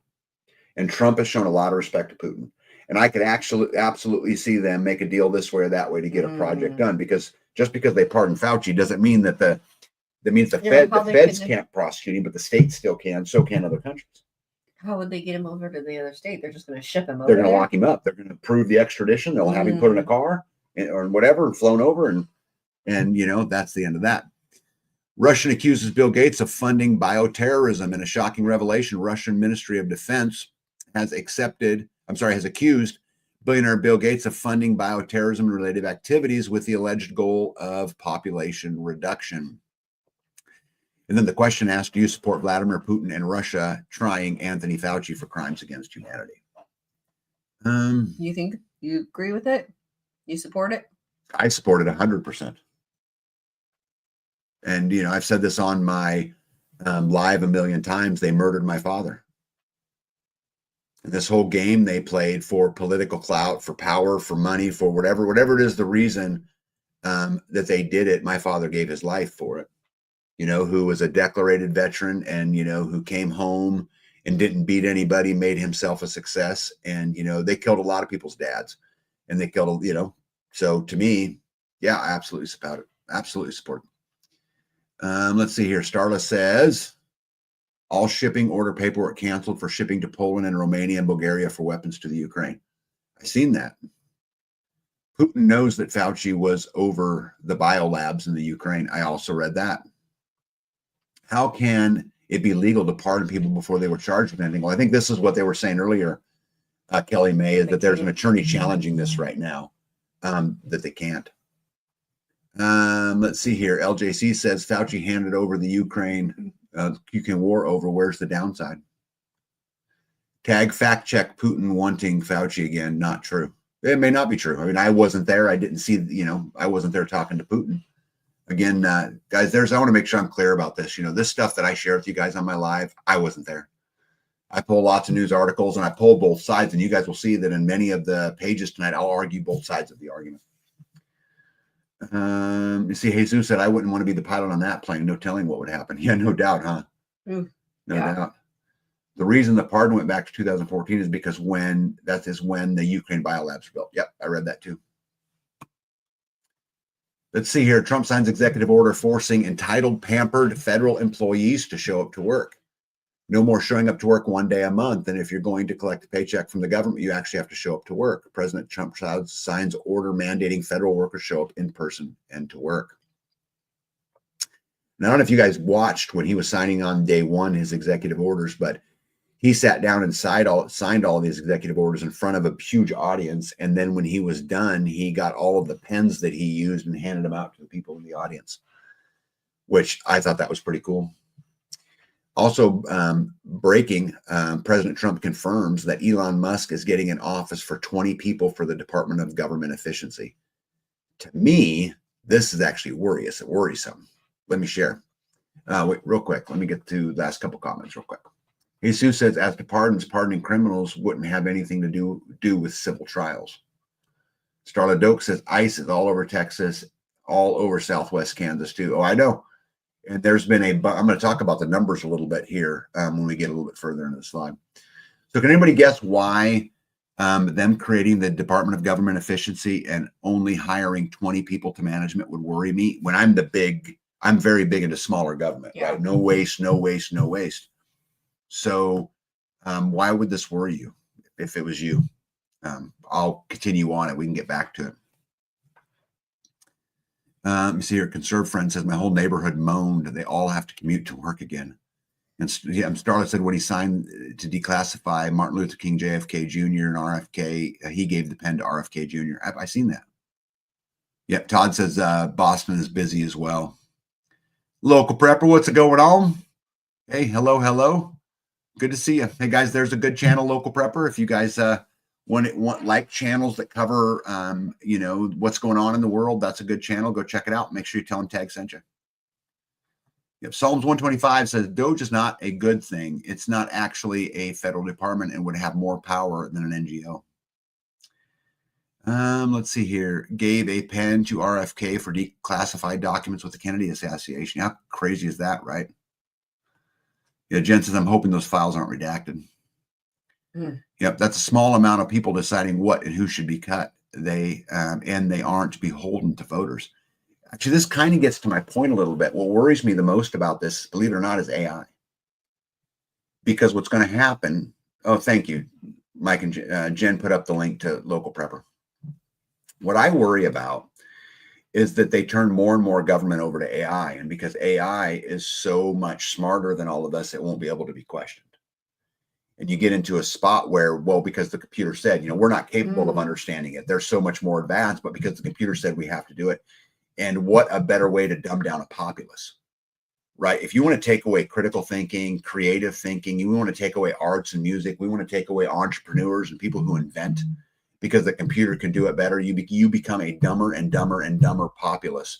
and Trump has shown a lot of respect to Putin. And I could actually absolutely see them make a deal this way or that way to get a project done, because just because they pardon Fauci doesn't mean that the feds can't prosecute him, but the states still can. So can other countries. How would they get him over to the other state? They're just going to ship him over. They're going to lock him up. They're going to approve the extradition. They'll have him put in a car or whatever and flown over, and you know, that's the end of that. Russian accuses Bill Gates of funding bioterrorism. In a shocking revelation, Russian Ministry of Defense has accused billionaire Bill Gates of funding bioterrorism and related activities with the alleged goal of population reduction. And then the question asked, do you support Vladimir Putin and Russia trying Anthony Fauci for crimes against humanity? You think you agree with it? You support it? I support it 100%. And, you know, I've said this on my live a million times. They murdered my father. And this whole game they played for political clout, for power, for money, for whatever it is, the reason that they did it, my father gave his life for it. You know, who was a declared veteran and, you know, who came home and didn't beat anybody, made himself a success. And, you know, they killed a lot of people's dads, and they killed, you know, so to me, yeah, I absolutely support it. Absolutely support it. Let's see here. Starla says all shipping order paperwork canceled for shipping to Poland and Romania and Bulgaria for weapons to the Ukraine. I've seen that. Putin knows that Fauci was over the biolabs in the Ukraine. I also read that. How can it be legal to pardon people before they were charged with anything? Well, I think this is what they were saying earlier, Kelly May, is that there's an attorney challenging this right now, that they can't. Let's see here. LJC says Fauci handed over the Ukraine war over. Where's the downside? Tag fact check Putin wanting Fauci again. Not true. It may not be true. I mean, I wasn't there. I didn't see, you know, I wasn't there talking to Putin. Again, guys, I want to make sure I'm clear about this. You know, this stuff that I share with you guys on my live, I wasn't there. I pull lots of news articles and I pull both sides, and you guys will see that in many of the pages tonight, I'll argue both sides of the argument. You see, Jesus said, I wouldn't want to be the pilot on that plane. No telling what would happen. Yeah, no doubt, huh? No doubt. The reason the pardon went back to 2014 is because when the Ukraine biolabs were built. Yep, I read that too. Let's see here. Trump signs executive order forcing entitled, pampered federal employees to show up to work. No more showing up to work one day a month. And if you're going to collect a paycheck from the government, you actually have to show up to work. President Trump signs order mandating federal workers show up in person and to work. Now, I don't know if you guys watched when he was signing on day one his executive orders, but he sat down and signed all of these executive orders in front of a huge audience. And then when he was done, he got all of the pens that he used and handed them out to the people in the audience, which I thought that was pretty cool. Also, breaking, President Trump confirms that Elon Musk is getting an office for 20 people for the Department of Government Efficiency. To me, this is actually worrisome. Let me share. Wait, real quick. Let me get to the last couple comments real quick. Jesus says, as to pardons, pardoning criminals wouldn't have anything to do with civil trials. Starla Doak says, ICE is all over Texas, all over Southwest Kansas too. Oh, I know. And there's been I'm going to talk about the numbers a little bit here when we get a little bit further into the slide. So can anybody guess why them creating the Department of Government Efficiency and only hiring 20 people to management would worry me when I'm very big into smaller government, right? No waste, no waste, no waste. So why would this worry you if it was you? I'll continue on it. We can get back to it. Let me see here. Conserve friend says, my whole neighborhood moaned. They all have to commute to work again. And Starla said when he signed to declassify Martin Luther King, JFK Jr. and RFK, he gave the pen to RFK Jr. I've seen that. Yep. Todd says Boston is busy as well. Local prepper, what's going on? Hey, hello. Good to see you. Hey guys, there's a good channel, Local Prepper. If you guys want like channels that cover what's going on in the world, that's a good channel. Go check it out. Make sure you tell them Tag sent you. Yep. Psalms 125 says Doge is not a good thing. It's not actually a federal department and would have more power than an NGO. Let's see here. Gave a pen to RFK for declassified documents with the Kennedy assassination. How crazy is that, right? Yeah, Jen says, I'm hoping those files aren't redacted. Yep, that's a small amount of people deciding what and who should be cut. And they aren't beholden to voters. Actually, this kind of gets to my point a little bit. What worries me the most about this, believe it or not, is AI. Because what's going to happen, oh, thank you, Mike and Jen put up the link to Local Prepper. What I worry about is that they turn more and more government over to AI. And because AI is so much smarter than all of us, it won't be able to be questioned. And you get into a spot where, well, because the computer said, we're not capable of understanding it. They're so much more advanced, but because the computer said we have to do it. And what a better way to dumb down a populace, right? If you want to take away critical thinking, creative thinking, you want to take away arts and music, we want to take away entrepreneurs and people who invent, because the computer can do it better, you become a dumber and dumber and dumber populace.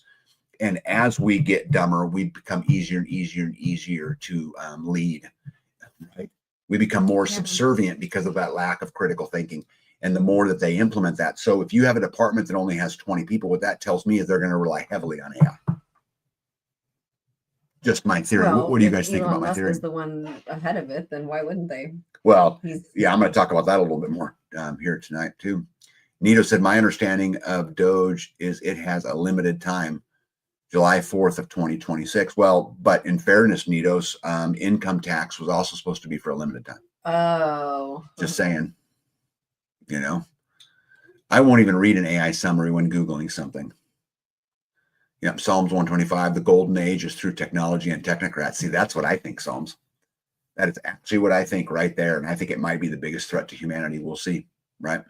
And as we get dumber, we become easier and easier and easier to lead, right? We become more subservient because of that lack of critical thinking. And the more that they implement that. So if you have a department that only has 20 people, what that tells me is they're going to rely heavily on AI. Just my theory. Well, what do you guys think about my Musk theory? is the one ahead of it, then why wouldn't they? Well, yeah, I'm going to talk about that a little bit more here tonight too. Nito said, my understanding of Doge is it has a limited time, July 4th of 2026. Well, but in fairness, Nito's income tax was also supposed to be for a limited time. Oh. Just saying, I won't even read an AI summary when Googling something. Yep, Psalms 125, the golden age is through technology and technocrats. See, that's what I think, Psalms. That is actually what I think right there. And I think it might be the biggest threat to humanity. We'll see, right?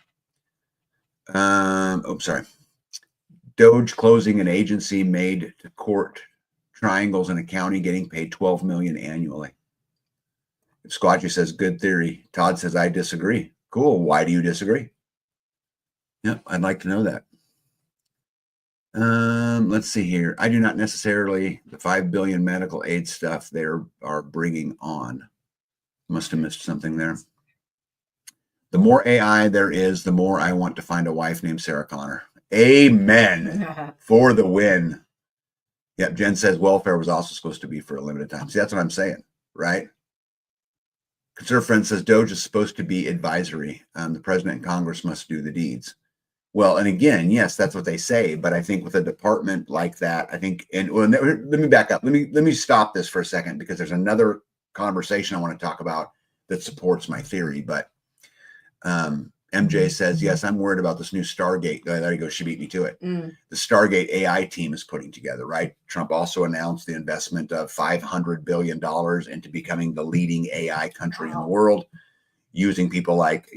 Sorry. Doge closing an agency made to court triangles in a county getting paid $12 million annually. Squatchy says, good theory. Todd says, I disagree. Cool. Why do you disagree? Yep, I'd like to know that. Let's see here. I do not necessarily the 5 billion medical aid stuff they are bringing on. Must have missed something there. The more AI there is, the more I want to find a wife named Sarah Connor. Amen. For the win. Yep. Jen says welfare was also supposed to be for a limited time. See, that's what I'm saying, right? Conservative friend says Doge is supposed to be advisory. The president and Congress must do the deeds. Well, and again, yes, that's what they say. But I think with a department like that, I think, and well, let me back up. Let me stop this for a second, because there's another conversation I want to talk about that supports my theory. But MJ says, yes, I'm worried about this new Stargate. There you go. She beat me to it. The Stargate AI team is putting together, right? Trump also announced the investment of $500 billion into becoming the leading AI country in the world, using people like,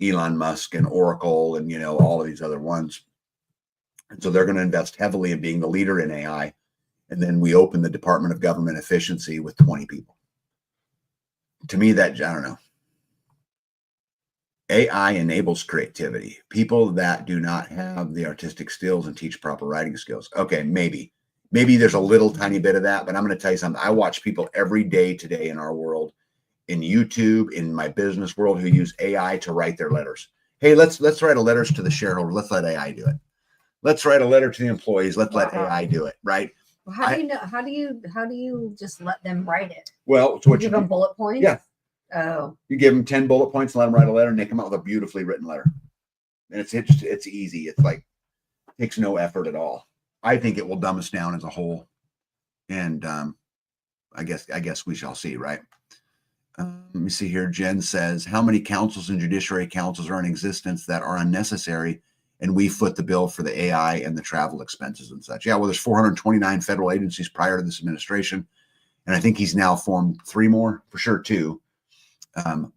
Elon Musk and Oracle and, all of these other ones. And so they're going to invest heavily in being the leader in AI. And then we open the Department of Government Efficiency with 20 people. To me, that, I don't know. AI enables creativity. People that do not have the artistic skills and teach proper writing skills. Okay, maybe there's a little tiny bit of that, but I'm going to tell you something. I watch people every day today in our world, in YouTube, in my business world, who use AI to write their letters. Hey, let's write a letters to the shareholder. Let's let AI do it. Let's write a letter to the employees. Let's let AI do it. Right? Well, how do you know? How do you just let them write it? Well, it's what you give them bullet points. Yeah. Oh. You give them 10 bullet points and let them write a letter, and they come out with a beautifully written letter. And it's easy. It's like, it takes no effort at all. I think it will dumb us down as a whole. And I guess we shall see, right? Let me see here. Jen says, how many councils and judiciary councils are in existence that are unnecessary, and we foot the bill for the AI and the travel expenses and such? Yeah, well, there's 429 federal agencies prior to this administration, and I think he's now formed 3 more, for sure 2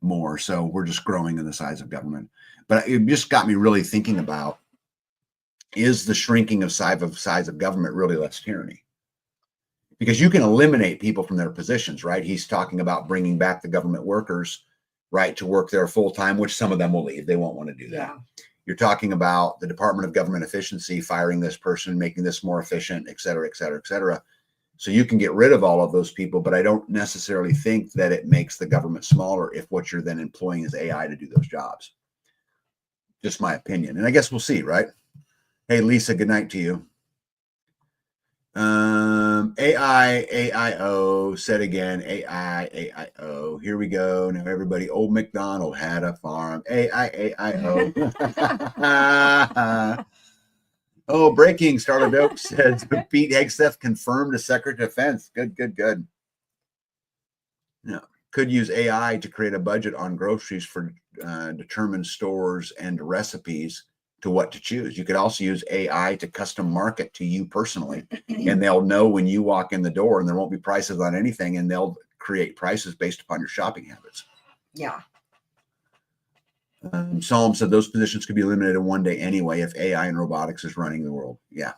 more. So we're just growing in the size of government. But it just got me really thinking about, is the shrinking of size of government really less tyranny? Because you can eliminate people from their positions, right? He's talking about bringing back the government workers, right, to work there full time, which some of them will leave. They won't want to do that. Yeah. You're talking about the Department of Government Efficiency, firing this person, making this more efficient, et cetera, et cetera, et cetera. So you can get rid of all of those people, but I don't necessarily think that it makes the government smaller if what you're then employing is AI to do those jobs. Just my opinion. And I guess we'll see, right? Hey, Lisa, good night to you. AIO said again, AIO. Here we go. Now everybody, old MacDonald had a farm. AIO. Oh, breaking. Starlet Oak says Pete Hegseth confirmed as Secretary of Defense. Good. Yeah. Could use AI to create a budget on groceries for determine stores and recipes to what to choose. You could also use AI to custom market to you personally, and they'll know when you walk in the door, and there won't be prices on anything, and they'll create prices based upon your shopping habits. Yeah. Psalm said those positions could be eliminated one day anyway if AI and robotics is running the world. Yeah.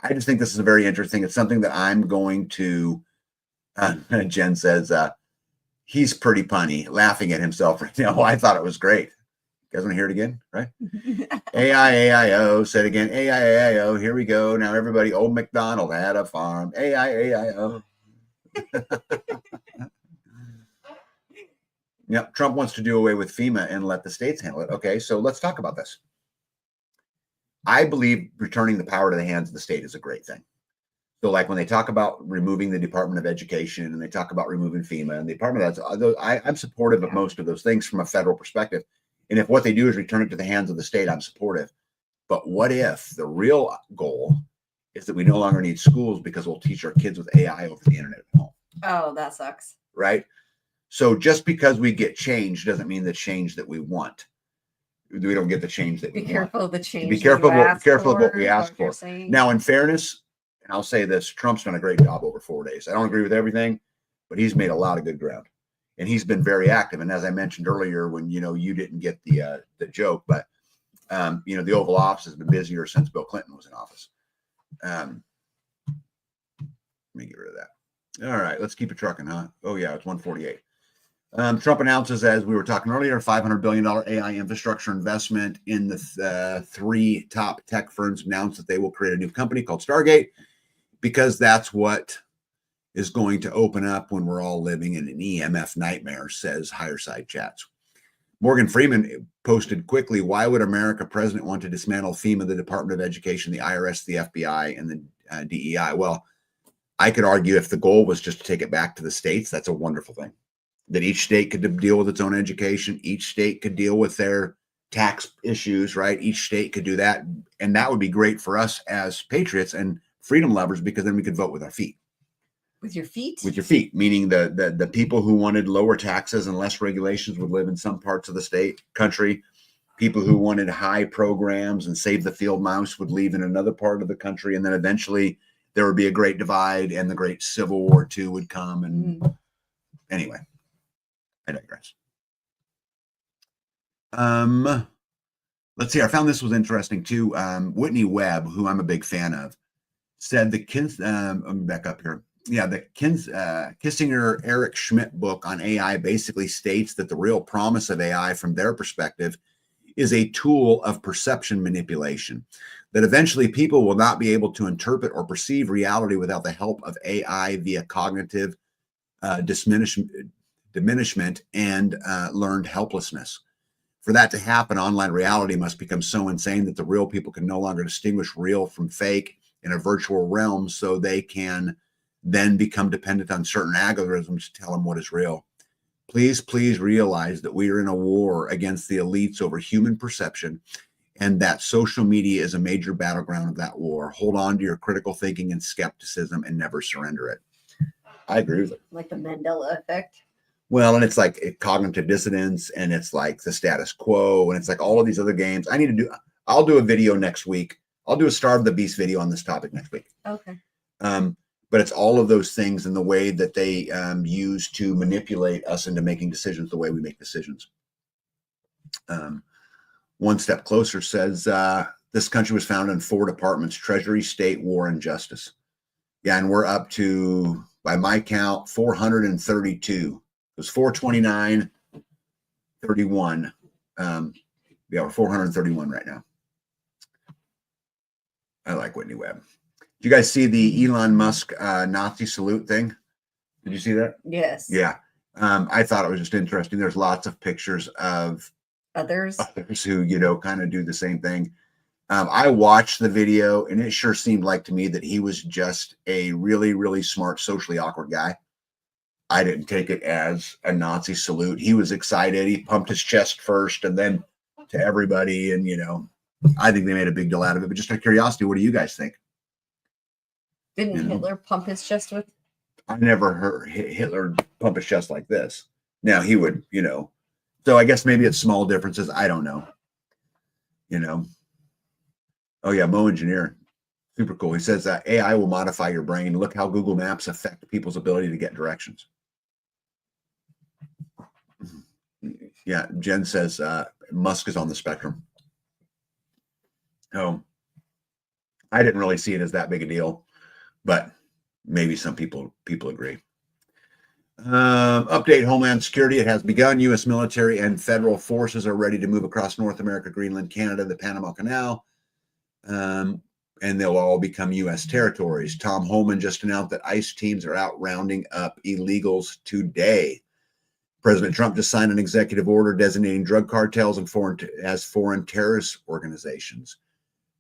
I just think this is a very interesting. It's something that I'm going to. Jen says he's pretty punny, laughing at himself right now. I thought it was great. You guys want to hear it again, right? AIAIO said again, AIAIO. Here we go. Now everybody, old MacDonald had a farm. AIAIO. Yep. Trump wants to do away with FEMA and let the states handle it. Okay, so let's talk about this. I believe returning the power to the hands of the state is a great thing. So like when they talk about removing the Department of Education and they talk about removing FEMA and the Department of I'm supportive of most of those things from a federal perspective. And if what they do is return it to the hands of the state, I'm supportive. But what if the real goal is that we no longer need schools because we'll teach our kids with AI over the internet at home? Oh, that sucks. Right? So just because we get change doesn't mean the change that we want. We don't get the change that we want. Be careful of the change. Be careful of what we ask for. Now, in fairness, and I'll say this, Trump's done a great job over 4 days. I don't agree with everything, but he's made a lot of good ground. And he's been very active. And as I mentioned earlier, when you didn't get the joke, but the Oval Office has been busier since Bill Clinton was in office. Let me get rid of that. All right, let's keep it trucking, huh? Oh yeah, it's 148. Trump announces, as we were talking earlier, $500 billion AI infrastructure investment. In the 3 top tech firms announced that they will create a new company called Stargate, because that's what is going to open up when we're all living in an EMF nightmare, says Higher Side Chats. Morgan Freeman posted quickly, why would America president want to dismantle FEMA, the Department of Education, the IRS, the FBI, and the DEI? Well, I could argue if the goal was just to take it back to the states, that's a wonderful thing. That each state could deal with its own education. Each state could deal with their tax issues, right? Each state could do that. And that would be great for us as patriots and freedom lovers, because then we could vote with our feet. With your feet? With your feet, meaning the people who wanted lower taxes and less regulations would live in some parts of the country. People who wanted high programs and save the field mouse would leave in another part of the country. And then eventually there would be a great divide and the great Civil War II would come. And anyway, I digress. Let's see. I found this was interesting too. Whitney Webb, who I'm a big fan of, said let me back up here. Yeah, the Kissinger Eric Schmidt book on AI basically states that the real promise of AI from their perspective is a tool of perception manipulation, that eventually people will not be able to interpret or perceive reality without the help of AI via cognitive diminishment and learned helplessness. For that to happen, online reality must become so insane that the real people can no longer distinguish real from fake in a virtual realm, so they can then become dependent on certain algorithms to tell them what is real. Please realize that we are in a war against the elites over human perception, and that social media is a major battleground of that war. Hold on to your critical thinking and skepticism and never surrender it. I agree with it. Like the Mandela effect. Well, and it's like cognitive dissonance, and it's like the status quo, and it's like all of these other games. I'll do a video next week. I'll do a Starve the Beast video on this topic next week. Okay. But it's all of those things and the way that they use to manipulate us into making decisions the way we make decisions. One Step Closer says this country was founded in 4 departments: Treasury, State, War, and Justice. Yeah, and we're up to, by my count, 432. It was 429, 31. Yeah, we're 431 right now. I like Whitney Webb. Did you guys see the Elon Musk Nazi salute thing? Did you see that? Yes. Yeah. I thought it was just interesting. There's lots of pictures of Others who, kind of do the same thing. I watched the video, and it sure seemed like to me that he was just a really, really smart, socially awkward guy. I didn't take it as a Nazi salute. He was excited. He pumped his chest first and then to everybody. And, I think they made a big deal out of it. But just out of curiosity, what do you guys think? Didn't Hitler pump his chest with? I never heard Hitler pump his chest like this. Now he would, So I guess maybe it's small differences. I don't know. Oh yeah, Mo Engineer. Super cool. He says that AI will modify your brain. Look how Google Maps affect people's ability to get directions. Yeah, Jen says Musk is on the spectrum. Oh, I didn't really see it as that big a deal, but maybe some people agree. Update Homeland Security. It has begun. U.S. military and federal forces are ready to move across North America, Greenland, Canada, the Panama Canal, and they'll all become U.S. territories. Tom Homan just announced that ICE teams are out rounding up illegals today. President Trump just signed an executive order designating drug cartels and foreign terrorist organizations.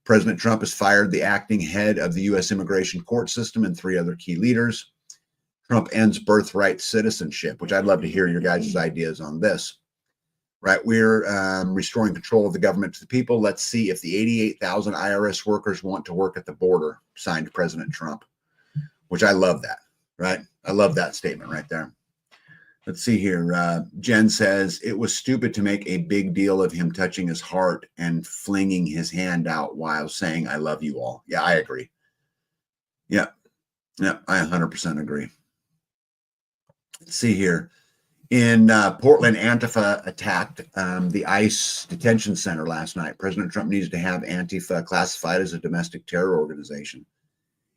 President Trump has fired the acting head of the U.S. immigration court system and 3 other key leaders. Trump ends birthright citizenship, which I'd love to hear your guys' ideas on this. Right, we're restoring control of the government to the people. Let's see if the 88,000 IRS workers want to work at the border, signed President Trump, which I love that, right? I love that statement right there. Let's see here. Jen says, it was stupid to make a big deal of him touching his heart and flinging his hand out while saying, I love you all. Yeah, I agree. Yeah, I 100% agree. Let's see here. In Portland, Antifa attacked the ICE detention center last night. President Trump needs to have Antifa classified as a domestic terror organization.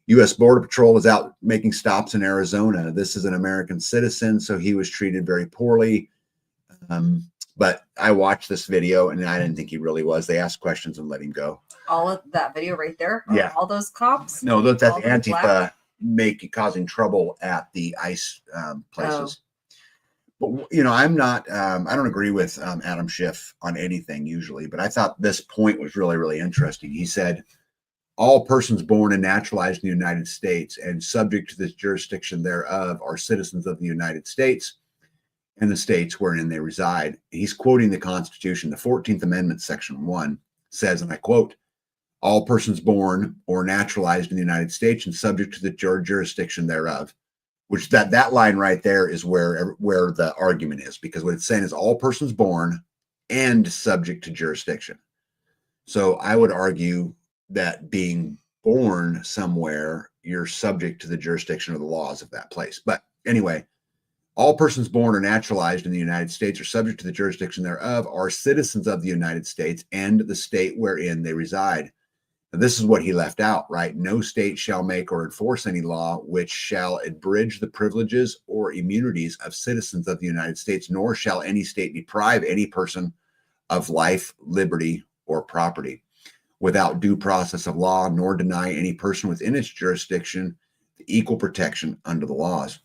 U.S. Border Patrol is out making stops in Arizona. This is an American citizen, so he was treated very poorly. But I watched this video, and I didn't think he really was. They asked questions and let him go. All of that video right there? Yeah. All those cops? No, that's Antifa causing trouble at the ICE places. But, I'm not, I don't agree with Adam Schiff on anything usually, but I thought this point was really, really interesting. He said, all persons born and naturalized in the United States and subject to this jurisdiction thereof are citizens of the United States and the states wherein they reside. He's quoting the Constitution. The 14th Amendment, Section 1 says, and I quote, all persons born or naturalized in the United States and subject to the jurisdiction thereof, which that line right there is where the argument is, because what it's saying is all persons born and subject to jurisdiction. So I would argue that being born somewhere, you're subject to the jurisdiction of the laws of that place. But anyway, all persons born or naturalized in the United States are subject to the jurisdiction thereof, are citizens of the United States and the state wherein they reside. This is what he left out, right? No state shall make or enforce any law which shall abridge the privileges or immunities of citizens of the United States, nor shall any state deprive any person of life, liberty, or property without due process of law, nor deny any person within its jurisdiction the equal protection under the laws.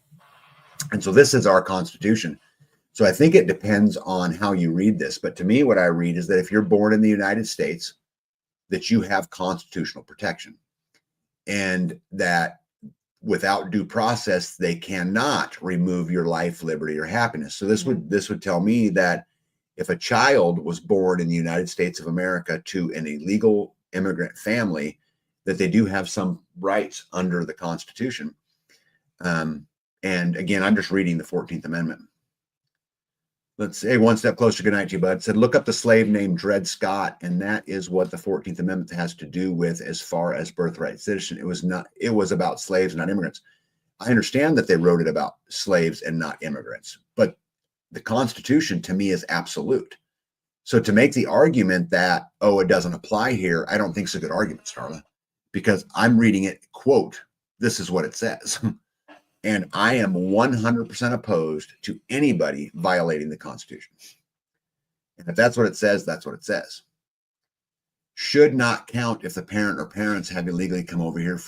And so this is our Constitution. So I think it depends on how you read this. But to me, what I read is that if you're born in the United States, that you have constitutional protection, and that without due process, they cannot remove your life, liberty, or happiness. So this would tell me that if a child was born in the United States of America to an illegal immigrant family, that they do have some rights under the Constitution. And again, I'm just reading the 14th Amendment. Let's say one step closer. Good night to you, bud. Said, look up the slave named Dred Scott, and that is what the 14th Amendment has to do with as far as birthright citizenship. It was about slaves, not immigrants. I understand that they wrote it about slaves and not immigrants, but the Constitution to me is absolute. So to make the argument that, oh, it doesn't apply here, I don't think it's a good argument, Starla, because I'm reading it, quote, this is what it says. And I am 100% opposed to anybody violating the Constitution. And if that's what it says, that's what it says. Should not count if the parent or parents have illegally come over here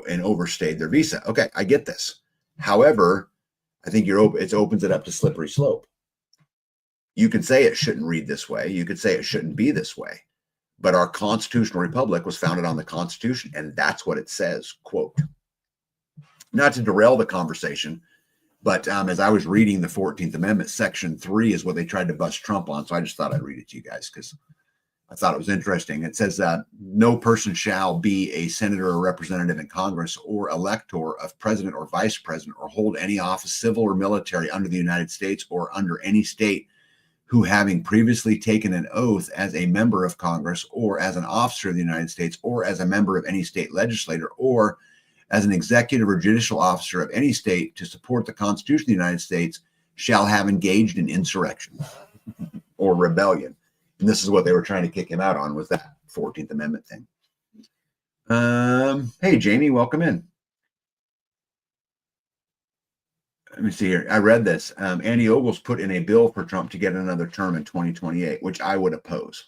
and overstayed their visa. Okay, I get this. However, I think it opens it up to slippery slope. You could say it shouldn't read this way. You could say it shouldn't be this way. But our constitutional republic was founded on the Constitution, and that's what it says, quote. Not to derail the conversation, but as I was reading the 14th Amendment, Section 3 is what they tried to bust Trump on. So I just thought I'd read it to you guys because I thought it was interesting. It says that no person shall be a senator or representative in Congress or elector of president or vice president or hold any office, civil or military, under the United States or under any state, who having previously taken an oath as a member of Congress or as an officer of the United States or as a member of any state legislature or as an executive or judicial officer of any state to support the Constitution of the United States shall have engaged in insurrection or rebellion. And this is what they were trying to kick him out on, was that 14th Amendment thing. Hey, Jamie, welcome in. Let me see here. I read this. Andy Ogles put in a bill for Trump to get another term in 2028, which I would oppose.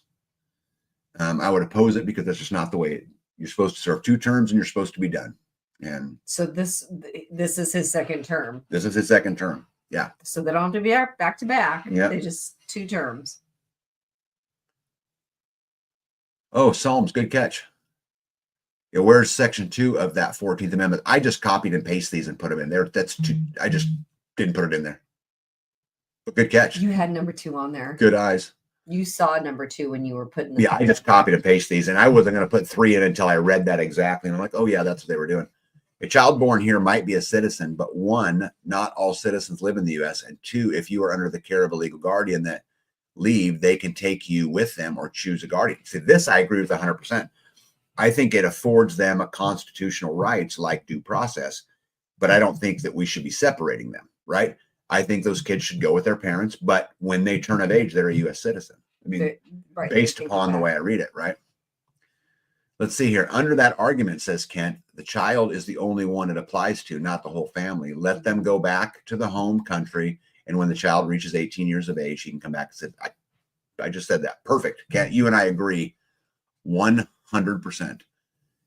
I would oppose it because that's just not the way you're supposed to serve 2 terms and you're supposed to be done. And so this is his second term. This is his second term. Yeah. So they don't have to be back to back. Yeah. They just 2 terms. Oh, Psalms, good catch. Yeah, where's Section 2 of that 14th Amendment? I just copied and pasted these and put them in there. That's too. I just didn't put it in there. But good catch. You had number 2 on there. Good eyes. You saw number 2 when you were putting. Yeah, I just copied and pasted these, and I wasn't going to put 3 in until I read that exactly. And I'm like, oh yeah, that's what they were doing. A child born here might be a citizen, but 1, not all citizens live in the U.S. And 2, if you are under the care of a legal guardian that leave, they can take you with them or choose a guardian. See, this I agree with 100%. I think it affords them a constitutional rights like due process, but I don't think that we should be separating them, right? I think those kids should go with their parents, but when they turn of age, they're a U.S. citizen. I mean, right, based upon the way I read it, right? Let's see here. Under that argument, says Kent, the child is the only one it applies to, not the whole family. Let them go back to the home country, and when the child reaches 18 years of age, he can come back and say, I just said that. Perfect. Kent, you and I agree 100%.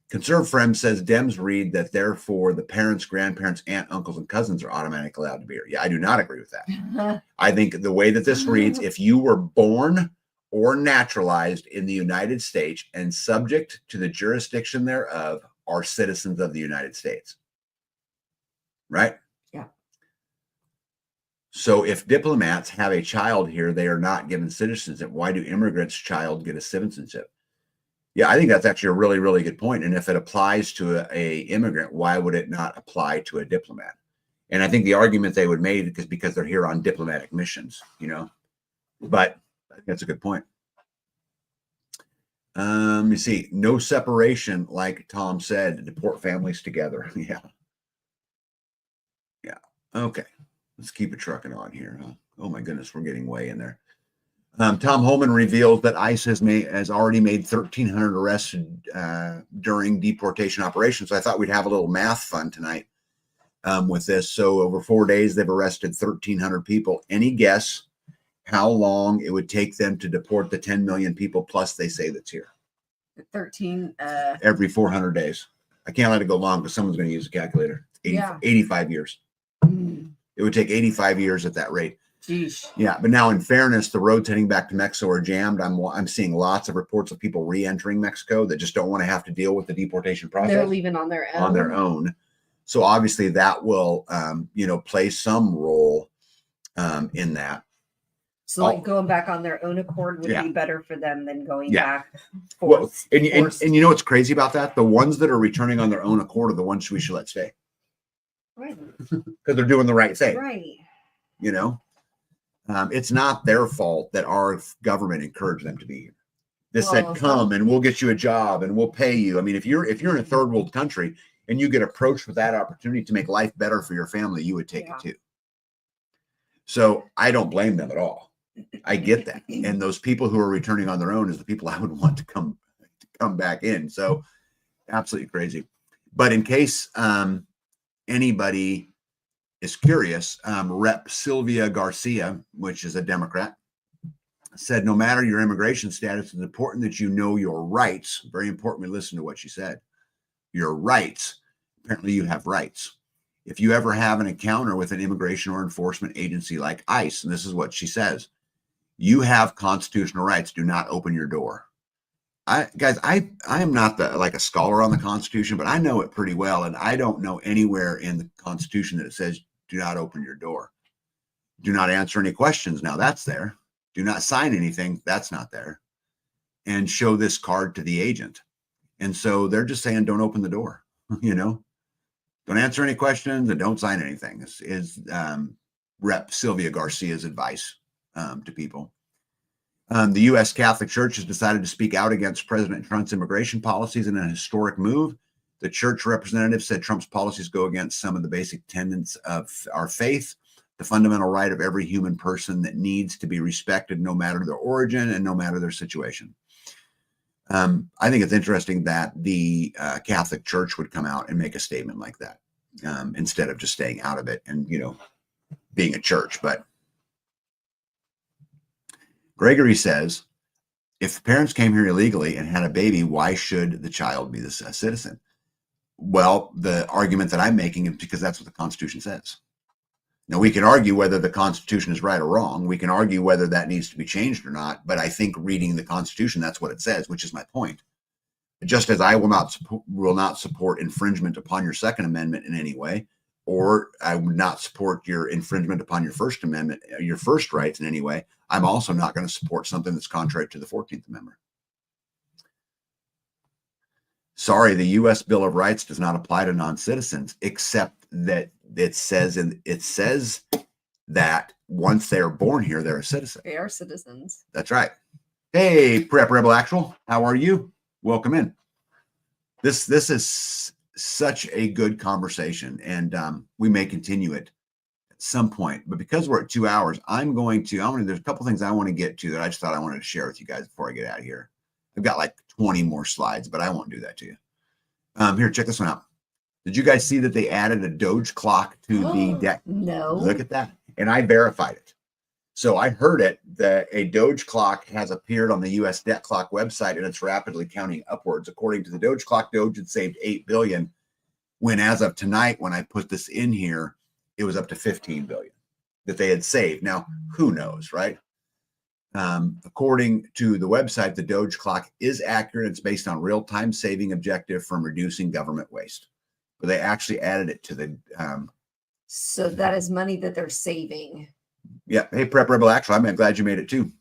Conserve Friend says Dems read that therefore the parents, grandparents, aunt, uncles, and cousins are automatically allowed to be here. Yeah, I do not agree with that. I think the way that this reads, if you were born or naturalized in the United States and subject to the jurisdiction thereof are citizens of the United States. Right? Yeah. So if diplomats have a child here, they are not given citizenship. Why do immigrants' child get a citizenship? Yeah, I think that's actually a really, really good point. And if it applies to a immigrant, why would it not apply to a diplomat? And I think the argument they would make is because they're here on diplomatic missions, but I think that's a good point. Let me see. No separation, like Tom said, deport families together. Yeah. Okay. Let's keep it trucking on here. Huh? Oh my goodness, we're getting way in there. Tom Holman reveals that ICE has already made 1,300 arrests during deportation operations. So I thought we'd have a little math fun tonight with this. So over 4 days, they've arrested 1,300 people. Any guess how long it would take them to deport the 10 million people plus they say that's here? 13. Every 400 days. I can't let it go long because someone's going to use a calculator. 85 years. It would take 85 years at that rate. Jeez. Yeah, but now in fairness, the roads heading back to Mexico are jammed. I'm seeing lots of reports of people re-entering Mexico that just don't want to have to deal with the deportation process. They're leaving on their own. So obviously that will, play some role in that. So like going back on their own accord would be better for them than going back. And you know what's crazy about that? The ones that are returning on their own accord are the ones we should let stay. Right. Because they're doing the right thing. Right. It's not their fault that our government encouraged them to be here. They said, come and we'll get you a job and we'll pay you. I mean, if you're in a third world country and you get approached with that opportunity to make life better for your family, you would take it too. So I don't blame them at all. I get that. And those people who are returning on their own is the people I would want to come back in. So absolutely crazy. But in case anybody is curious, Rep. Sylvia Garcia, which is a Democrat, said, no matter your immigration status, it's important that you know your rights. Very important we listen to what she said. Your rights. Apparently you have rights. If you ever have an encounter with an immigration or enforcement agency like ICE, and this is what she says, you have constitutional rights. Do not open your door. I am not like a scholar on the Constitution, but I know it pretty well. And I don't know anywhere in the Constitution that it says, do not open your door. Do not answer any questions. Now that's there. Do not sign anything. That's not there. And show this card to the agent. And so they're just saying, don't open the door, don't answer any questions and don't sign anything is Rep. Sylvia Garcia's advice to people. The U.S. Catholic Church has decided to speak out against President Trump's immigration policies in a historic move. The church representative said Trump's policies go against some of the basic tenets of our faith, the fundamental right of every human person that needs to be respected no matter their origin and no matter their situation. I think it's interesting that the Catholic Church would come out and make a statement like that instead of just staying out of it and, being a church. But Gregory says, if parents came here illegally and had a baby, why should the child be a citizen? Well, the argument that I'm making is because that's what the Constitution says. Now, we can argue whether the Constitution is right or wrong. We can argue whether that needs to be changed or not. But I think reading the Constitution, that's what it says, which is my point. Just as I will not support infringement upon your Second Amendment in any way, or I would not support your infringement upon your First Amendment, your first rights in any way, I'm also not going to support something that's contrary to the 14th Amendment. Sorry, the U.S. Bill of Rights does not apply to non-citizens, except that it says that once they are born here, they're a citizen. They are citizens. That's right. Hey, Prep Rebel Actual, how are you? Welcome in. This is such a good conversation, and we may continue it at some point. But because we're at 2 hours, there's a couple things I want to get to that I just thought I wanted to share with you guys before I get out of here. I've got like 20 more slides, but I won't do that to you. Here, check this one out. Did you guys see that they added a Doge clock to the deck? No. Look at that. And I verified it. So I heard it that a Doge clock has appeared on the U.S. debt clock website, and it's rapidly counting upwards. According to the Doge clock, Doge had saved $8 billion, when as of tonight, when I put this in here, it was up to $15 billion that they had saved. Now, who knows, right? According to the website, the Doge clock is accurate. It's based on real-time saving objective from reducing government waste. But they actually added it to the... so that is money that they're saving. Yeah. Hey, Prep Rebel Actual, I'm glad you made it too.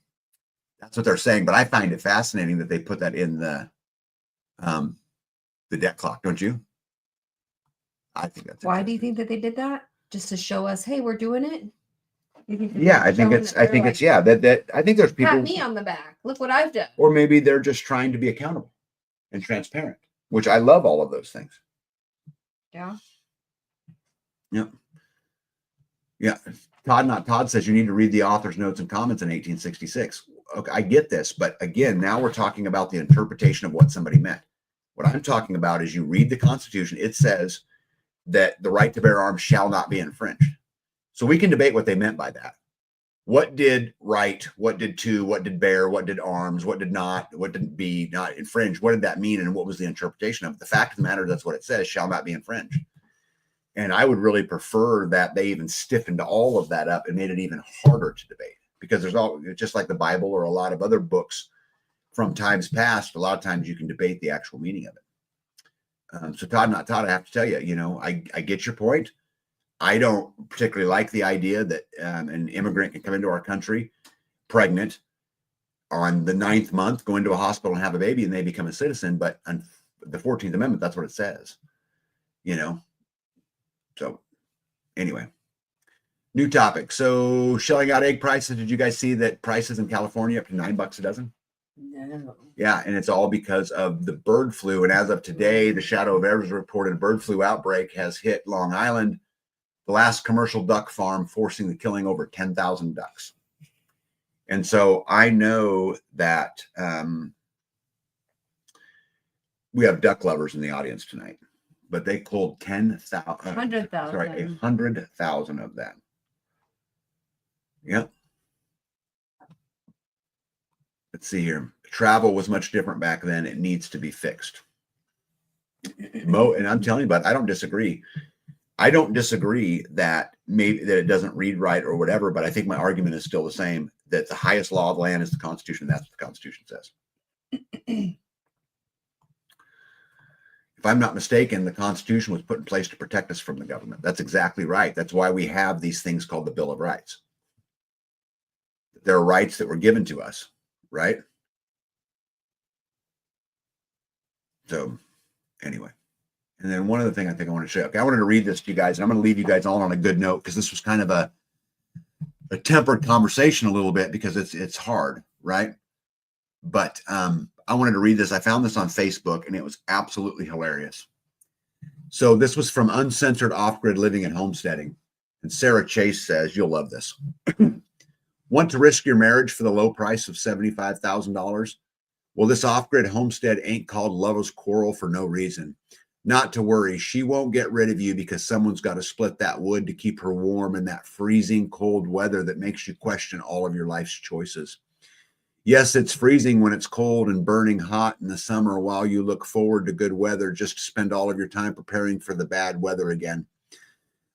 That's what they're saying. But I find it fascinating that they put that in the debt clock, don't you? I think that's... Why do you think that they did that? Just to show us, hey, we're doing it? Yeah, I think there's people... Pat me on the back. Look what I've done. Or maybe they're just trying to be accountable and transparent, which I love all of those things. Yeah. Yep. Yeah. Todd says you need to read the author's notes and comments in 1866. okay, I get this, but again, now we're talking about the interpretation of what somebody meant. What I'm talking about is you read the Constitution, it says that the right to bear arms shall not be infringed. So we can debate what they meant by that. What did right, what did to, what did bear, what did arms, what did not, what didn't be not infringed? What did that mean? And what was the interpretation of it? The fact of the matter, that's what it says, shall not be infringed. And I would really prefer that they even stiffened all of that up and made it even harder to debate, because there's all, just like the Bible or a lot of other books from times past, a lot of times you can debate the actual meaning of it. So Todd, not Todd, I have to tell you, you know, I get your point. I don't particularly like the idea that an immigrant can come into our country pregnant on the 9th month, go into a hospital and have a baby and they become a citizen. But on the 14th Amendment, that's what it says, you know. So anyway, new topic. So shelling out egg prices. Did you guys see that prices in California up to $9 a dozen? No. Yeah, and it's all because of the bird flu. And as of today, the Shadow of Evers reported bird flu outbreak has hit Long Island, the last commercial duck farm, forcing the killing over 10,000 ducks. And so I know that we have duck lovers in the audience tonight, but they culled 100,000. Sorry, 100,000 of them. Yep. Let's see here. Travel was much different back then. It needs to be fixed. And I'm telling you, but I don't disagree. I don't disagree that maybe that it doesn't read right or whatever, but I think my argument is still the same, that the highest law of the land is the Constitution. That's what the Constitution says. If I'm not mistaken, the Constitution was put in place to protect us from the government. That's exactly right. That's why we have these things called the Bill of Rights. There are rights that were given to us, right? So anyway. And then one other thing I think I want to show you. Okay, I wanted to read this to you guys, and I'm going to leave you guys all on a good note, because this was kind of a tempered conversation a little bit, because it's hard, right? But I wanted to read this. I found this on Facebook, and it was absolutely hilarious. So this was from Uncensored Off-Grid Living and Homesteading. And Sarah Chase says, you'll love this. Want to risk your marriage for the low price of $75,000? Well, this off-grid homestead ain't called Lover's Quarrel for no reason. Not to worry, she won't get rid of you because someone's got to split that wood to keep her warm in that freezing cold weather that makes you question all of your life's choices. Yes, it's freezing when it's cold and burning hot in the summer, while you look forward to good weather just to spend all of your time preparing for the bad weather again.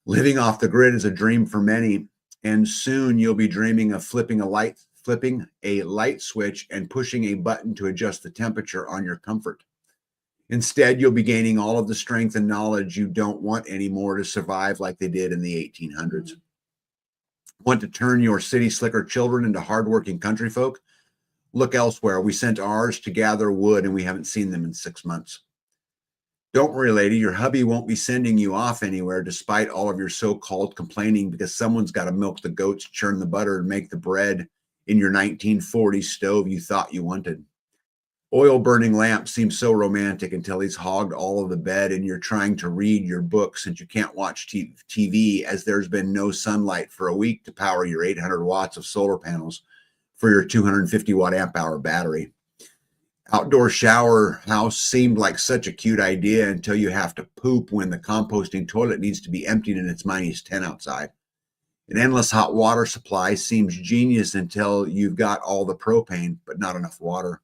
Living off the grid is a dream for many, and soon you'll be dreaming of flipping a light switch and pushing a button to adjust the temperature on your comfort. Instead, you'll be gaining all of the strength and knowledge you don't want anymore to survive like they did in the 1800s. Want to turn your city slicker children into hardworking country folk? Look elsewhere. We sent ours to gather wood, and we haven't seen them in 6 months. Don't worry, lady. Your hubby won't be sending you off anywhere despite all of your so-called complaining, because someone's got to milk the goats, churn the butter, and make the bread in your 1940s stove you thought you wanted. Oil-burning lamp seems so romantic until he's hogged all of the bed and you're trying to read your book since you can't watch TV as there's been no sunlight for a week to power your 800 watts of solar panels for your 250 watt amp hour battery. Outdoor shower house seemed like such a cute idea until you have to poop when the composting toilet needs to be emptied and it's -10 outside. An endless hot water supply seems genius until you've got all the propane, but not enough water.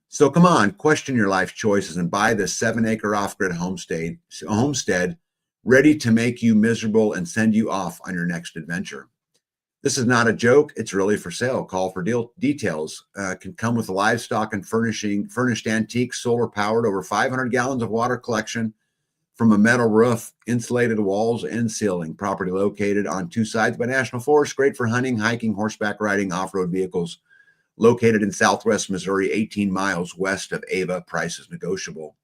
So come on, question your life choices and buy this 7-acre off-grid homestead ready to make you miserable and send you off on your next adventure. This is not a joke. It's really for sale. Call for details. Can come with livestock and furnished antique, solar-powered, over 500 gallons of water collection from a metal roof, insulated walls, and ceiling. Property located on 2 sides by National Forest. Great for hunting, hiking, horseback riding, off-road vehicles. Located in Southwest Missouri, 18 miles west of Ava. Price is negotiable.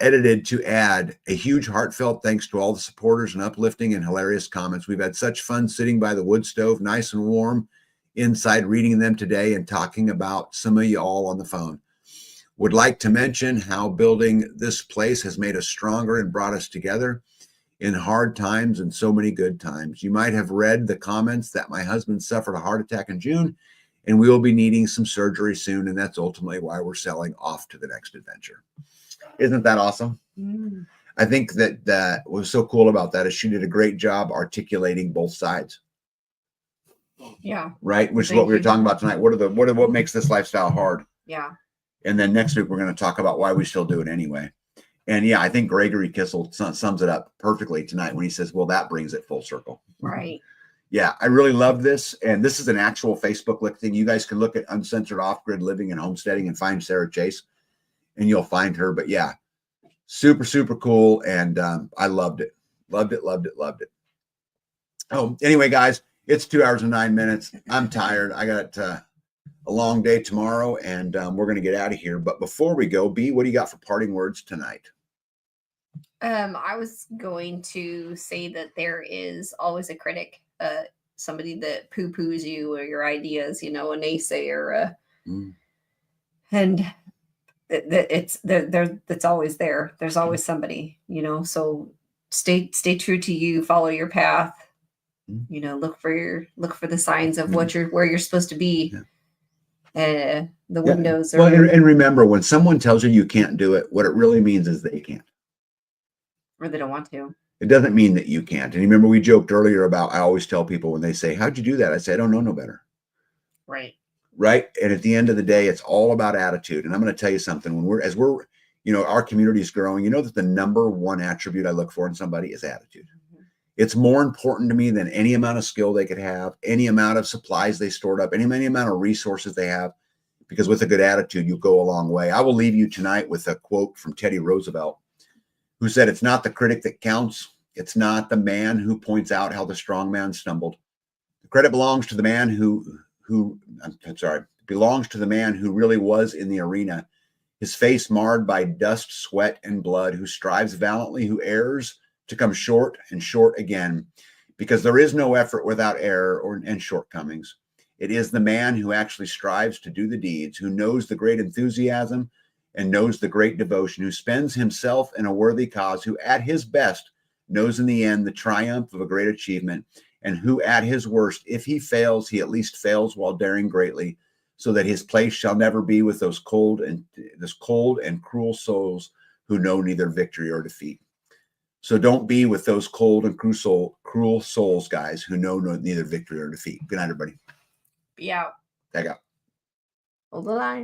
Edited to add a huge heartfelt thanks to all the supporters and uplifting and hilarious comments. We've had such fun sitting by the wood stove, nice and warm inside, reading them today and talking about some of you all on the phone. Would like to mention how building this place has made us stronger and brought us together in hard times and so many good times. You might have read the comments that my husband suffered a heart attack in June and we will be needing some surgery soon. And that's ultimately why we're selling off to the next adventure. Isn't that awesome? Mm. I think that what was so cool about that is she did a great job articulating both sides. Yeah. Right. Which is Thank what we were you. talking about tonight. What makes this lifestyle hard? Yeah. And then next week, we're going to talk about why we still do it anyway. And yeah, I think Gregory Kissel sums it up perfectly tonight when he says, well, that brings it full circle. Right. Yeah, I really love this. And this is an actual Facebook listing. You guys can look at Uncensored Off-Grid Living and Homesteading and find Sarah Chase, and you'll find her. But yeah, super, super cool. And I loved it. Loved it, loved it, loved it. Oh, anyway, guys, it's 2 hours and 9 minutes. I'm tired. I got a long day tomorrow, and we're going to get out of here. But before we go, B, what do you got for parting words tonight? I was going to say that there is always a critic, somebody that poo-poos you or your ideas, a naysayer, and that's always there. There's always somebody, so stay true to you, follow your path, look for the signs of where you're supposed to be. The windows are. Well, and remember, when someone tells you can't do it, what it really means is they can't. Or they don't want to. It doesn't mean that you can't. And remember, we joked earlier about, I always tell people when they say, how'd you do that? I say, I don't know no better. Right. Right. And at the end of the day, it's all about attitude. And I'm going to tell you something, our community is growing, that the number one attribute I look for in somebody is attitude. Mm-hmm. It's more important to me than any amount of skill they could have, any amount of supplies they stored up, any amount of resources they have, because with a good attitude, you'll go a long way. I will leave you tonight with a quote from Teddy Roosevelt, who said, it's not the critic that counts. It's not the man who points out how the strong man stumbled. The credit belongs to the man belongs to the man who really was in the arena, his face marred by dust, sweat, and blood, who strives valiantly, who errs to come short and short again, because there is no effort without error and shortcomings. It is the man who actually strives to do the deeds, who knows the great enthusiasm and knows the great devotion, who spends himself in a worthy cause, who at his best knows in the end the triumph of a great achievement, and who at his worst, if he fails, he at least fails while daring greatly, so that his place shall never be with those cold and cruel souls who know neither victory or defeat. So don't be with those cold and cruel souls, guys, who know neither victory or defeat. Good night, everybody. Be out. Tag out. Hold the line.